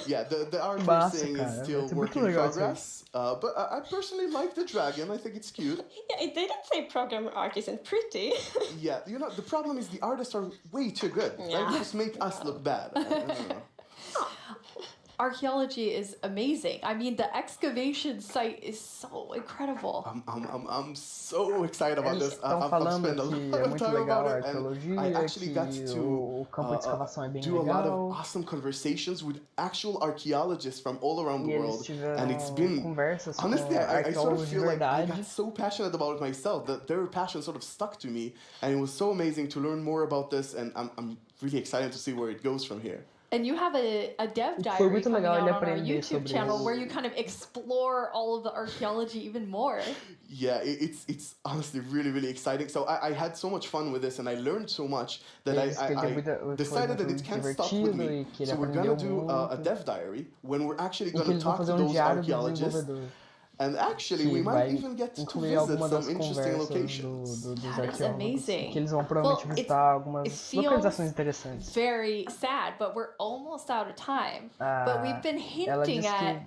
Yeah, the art we're seeing is still work in progress, but I personally like the dragon. I think it's cute. Yeah, it didn't say programmer art isn't pretty. Yeah, you know, the problem is the artists are way too good. Yeah. They just make us look bad. I don't know. Archaeology is amazing. I mean, the excavation site is so incredible. I'm so excited about this. I've spent a lot of time about it, and I actually got to do a lot of awesome conversations with actual archaeologists from all around the world, and it's been honestly, I sort of feel like I got so passionate about it myself that their passion sort of stuck to me, and it was so amazing to learn more about this, and I'm really excited to see where it goes from here. And you have a dev diary coming out on our YouTube channel where you kind of explore all of the archaeology even more. Yeah, it's honestly really exciting. So I had so much fun with this, and I learned so much that I decided that it can't stop with me. So we're gonna do a dev diary when we're actually gonna talk to those archaeologists. And actually, we might even get to visit some interesting locations. That's amazing. Que eles vão provavelmente visitar algumas localizações interessantes. Very sad, but we're almost out of time. But we've been hinting at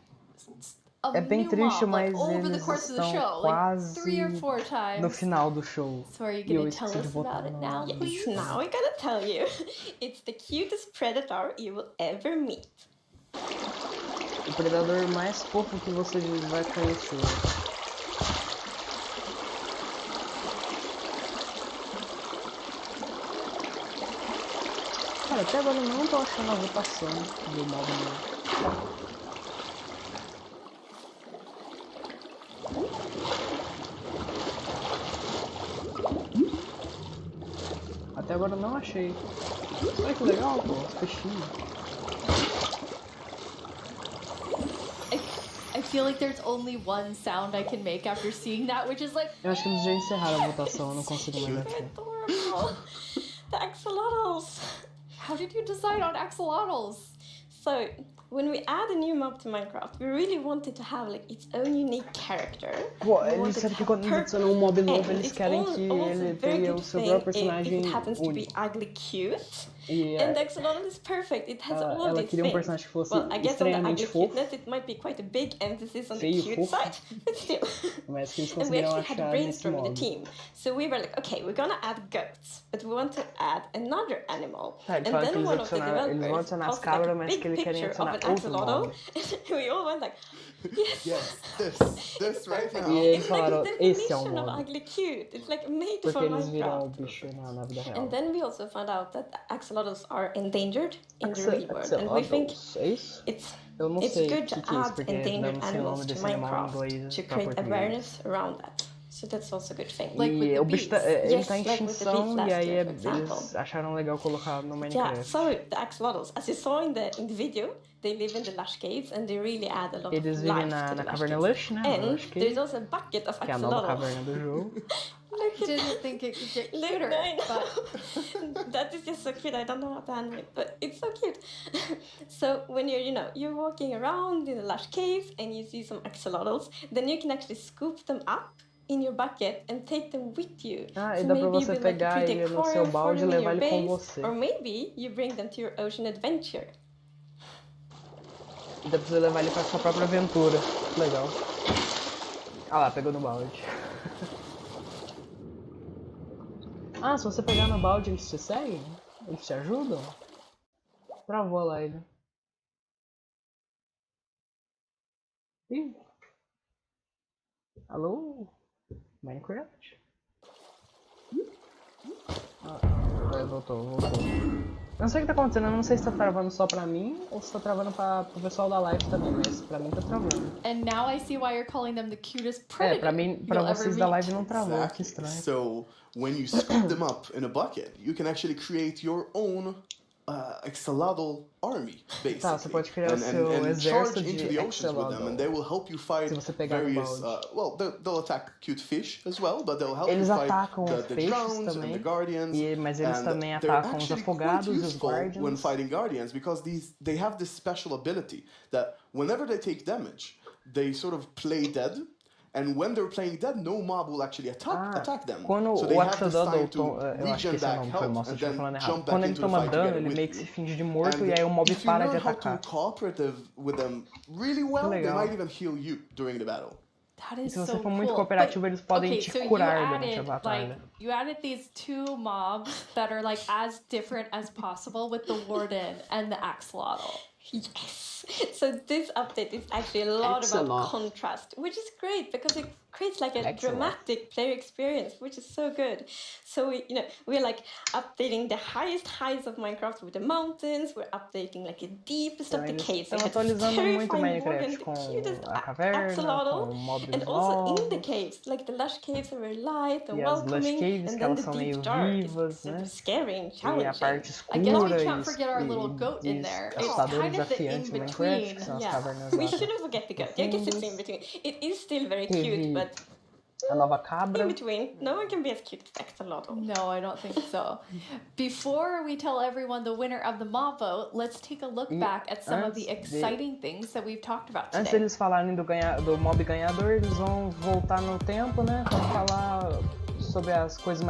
é bem triste, mas over the course of the show, quase 3 or 4 times. No final do show. So are you going to tell us about it now, please? Yes, now I'm gonna tell you. It's the cutest predator you will ever meet. O predador mais fofo que você vai conhecer. Cara, até agora eu não tô achando a votação do modo novo. Até agora eu não achei. Olha que legal, pô, os peixinhos. I feel like there's only one sound I can make after seeing that, which is like. Eu acho que eles já encerraram a votação, eu não consigo mais achar. Adorable. The axolotls. How did you decide on axolotls? So, when we add a new mob to Minecraft, we really wanted to have like its own unique character. Pô, eles disseram que quando adicionam um mob novo, eles querem que ele tenha o seu próprio personagem único. It happens to be ugly cute. And the axolotl is perfect. It has all ela these queria things. Personagem que fosse I guess on the ugly fofo, cuteness, it might be quite a big emphasis on the cute side, but still. Mas que eles And we conseguiram actually had a achar brainstorm nesse with the team. So we were like, okay, we're gonna add goats, but we want to add another animal. And then one of the developers posted like a big picture of an axolotl. We all went like, yes, this right now. E eles falaram, esse é o of ugly cute. It's like made for Minecraft. And then we also found out that the axolotls are endangered in the real world, and we think it's good to add endangered animals to Minecraft to create awareness around that. So that's also a good thing. Like o bicho ele tá em extinção e aí eles acharam legal colocar no Minecraft. Yeah, so the axolotls, as you saw in the video, they live in the lush caves and they really add a lot of life to the caverna lush, né? And there's also a bucket of axolotls. Que é a nova caverna do jogo. I didn't think it could get cuter. But that is just so cute. I don't know how to handle it, but it's so cute. So when you're walking around in the lush caves and you see some axolotls, then you can actually scoop them up in your bucket and take them with you. E dá pra você pegar ele no seu balde e levar ele com você. Or maybe you bring them to your ocean adventure. E dá pra você levar ele pra sua própria aventura. Legal. Ah lá, pegou no balde. Se você pegar no balde, eles te seguem? Eles te ajudam? Travou lá ele. Ih. Alô? Minecraft? Voltou. Eu não sei o que tá acontecendo, eu não sei se tá travando só pra mim ou se tá travando pro pessoal da live também, mas pra mim tá travando. And now I see why you're calling them the cutest predator. Pra vocês da live não travou, que estranho. So, when you scoop them up in a bucket, you can actually create your own axolotl army, basically. Tá, você pode criar o seu exército de axolotl. And they will help you fight various. Well, they'll attack cute fish as well, but they'll help you fight the drowns and the guardians. Mas eles também atacam os afogados e os guardians. When fighting guardians, because they have this special ability that whenever they take damage, they sort of play dead. And when they're playing dead, no mob will actually attack them. Quando so o axolotl, eu acho que esse é o nome, foi mal, se eu estiver falando errado. Quando ele toma dano, ele meio que se finge de morto e aí o mob para de atacar. With them really well, they might even heal you during the battle. E se você for muito cooperativo, eles podem te curar durante a batalha. Like, you added these two mobs that are like as different as possible with the warden and the axolotl. Yes. So this update is actually a lot about contrast, which is great because it creates like a dramatic player experience, which is so good. So we're like updating the highest heights of Minecraft with the mountains. We're updating like the deepest of the caves. Estão atualizando muito Minecraft com a caverna, com mobs and also in the caves, like the lush caves are very light and welcoming, caves, and then the deep dark vivas, né? Scary and challenging. E a parte escura I guess we can't forget our little goat in there. It's kind of the in-between. We shouldn't forget the goat. I guess it's in between. It is still very cute, but a nova cabra. In between. No one can be as cute as axolotl. No, I don't think so. Before we tell everyone the winner of the mob vote, let's take a look back at some of the exciting things that we've talked about today. Antes deles falarem do mob ganhador, eles vão voltar no tempo, né? Pra falar sobre as coisas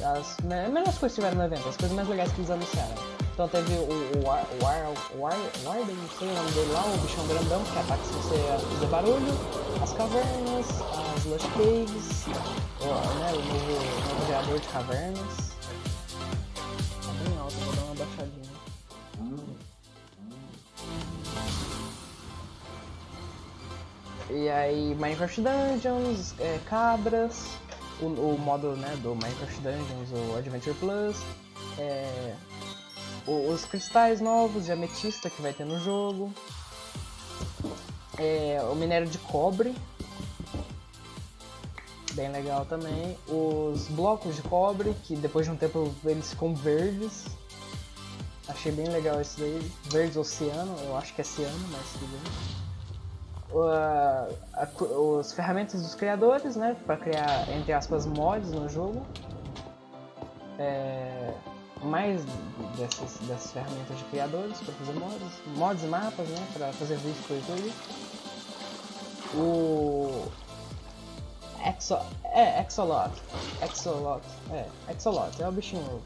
as melhores coisas que tiveram no evento, as coisas mais legais que eles anunciaram. Então teve o Warden, não sei o nome dele lá, o bichão grandão que ataca se você fizer barulho, as cavernas, as lush caves, né, o novo gerador de cavernas. Tá bem alto, vou dar uma baixadinha. E aí Minecraft Dungeons, cabras, o modo, né, do Minecraft Dungeons, o Adventure Plus, os cristais novos de ametista que vai ter no jogo, o minério de cobre, bem legal também, os blocos de cobre que depois de um tempo eles ficam verdes, achei bem legal isso daí, verdes ou ciano, eu acho que é ciano, mas tudo bem. Os ferramentas dos criadores, né, para criar, entre aspas, mods no jogo. Mais dessas ferramentas de criadores para fazer mods e mapas, né, para fazer vídeos com isso aí. O Axolotl, é o bichinho novo.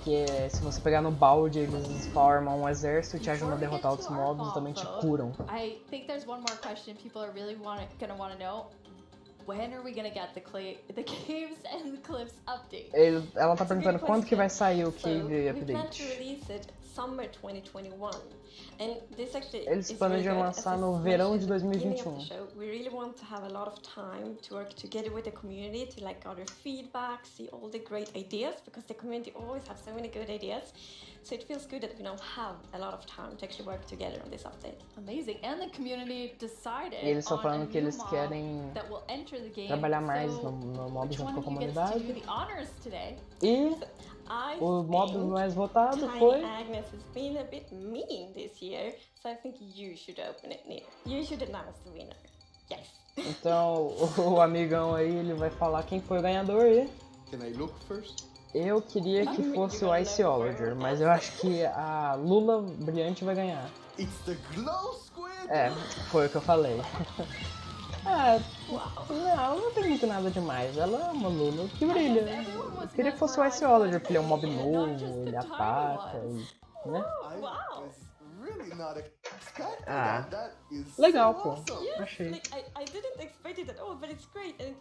Que se você pegar no balde, eles formam um exército e te ajudam a derrotar outros mobs e também te curam. I think there's one more question people are really gonna want to know. When are we gonna get the caves and the cliffs update? Ela tá perguntando quando que vai sair o cave update. Summer 2021. And this actually Eles planejam lançar no verão de 2021. We really want to have a lot of time to work together with the community to like gather feedback, see all the great ideas, because the community always have so many good ideas. So it feels good that we now have a lot of time to actually work together on this update. Amazing. And the community decided eles estão falando que eles querem trabalhar mais no mob junto com a comunidade. E o mob mais votado foi Agnes has been a bit mean this year, so I think you should open it now. You should announce the winner. Yes. Então, o amigão aí, ele vai falar quem foi o ganhador aí. Can I look first? Eu queria que fosse o Iceologer, mas eu acho que a Lula Brilhante vai ganhar. It's the glow squid! Foi o que eu falei. Não tem muito nada demais. Ela é uma Lula que brilha. Eu queria que fosse o Iceologer, porque ele é um mob novo, ele ataca, né? Legal, pô. Achei. I didn't expect it at all, but it's great. And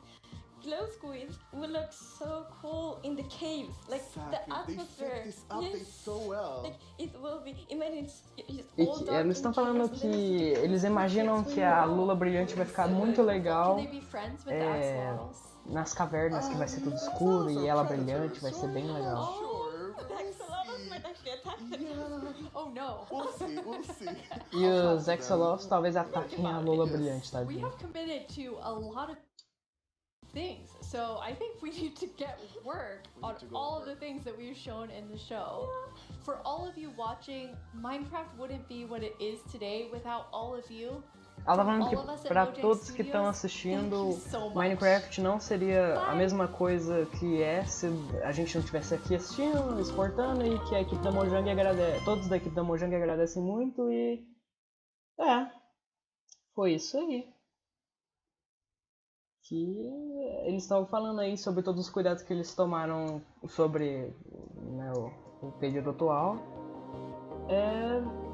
glow squids will look so cool in the caves, like the atmosphere. They fit this update so well. Like it will be. Imagine it's all dark. Eles estão falando que eles imaginam que a Lula Brilhante vai ficar muito legal nas cavernas, que vai ser tudo escuro e ela brilhante, vai ser bem legal. Oh no. We'll see. E os Axolotls talvez ataquem a Lula Brilhante, tá? We have committed to a lot of things. So I think we need to get work on all of the things that we've shown in the show. Yeah. For all of you watching, Minecraft wouldn't be what it is today without all of you. Ela tá falando que para todos que estão assistindo, Minecraft não seria a mesma coisa que é se a gente não estivesse aqui assistindo, exportando, e que a equipe da Mojang agradece, todos da equipe da Mojang agradecem muito e foi isso aí. Que eles estavam falando aí sobre todos os cuidados que eles tomaram sobre, né, o período atual.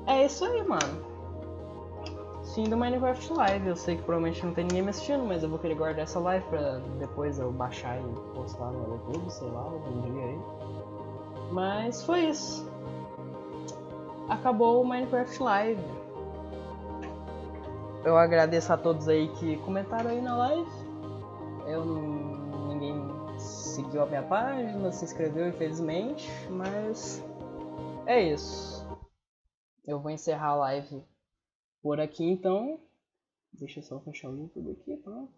É isso aí, mano. Fim do Minecraft Live. Eu sei que provavelmente não tem ninguém me assistindo, mas eu vou querer guardar essa live pra depois eu baixar e postar no YouTube, sei lá, algum dia aí. Mas foi isso. Acabou o Minecraft Live. Eu agradeço a todos aí que comentaram aí na live. Ninguém seguiu a minha página, se inscreveu infelizmente, mas é isso. Eu vou encerrar a live por aqui então. Deixa eu só fechar o YouTube aqui, pronto.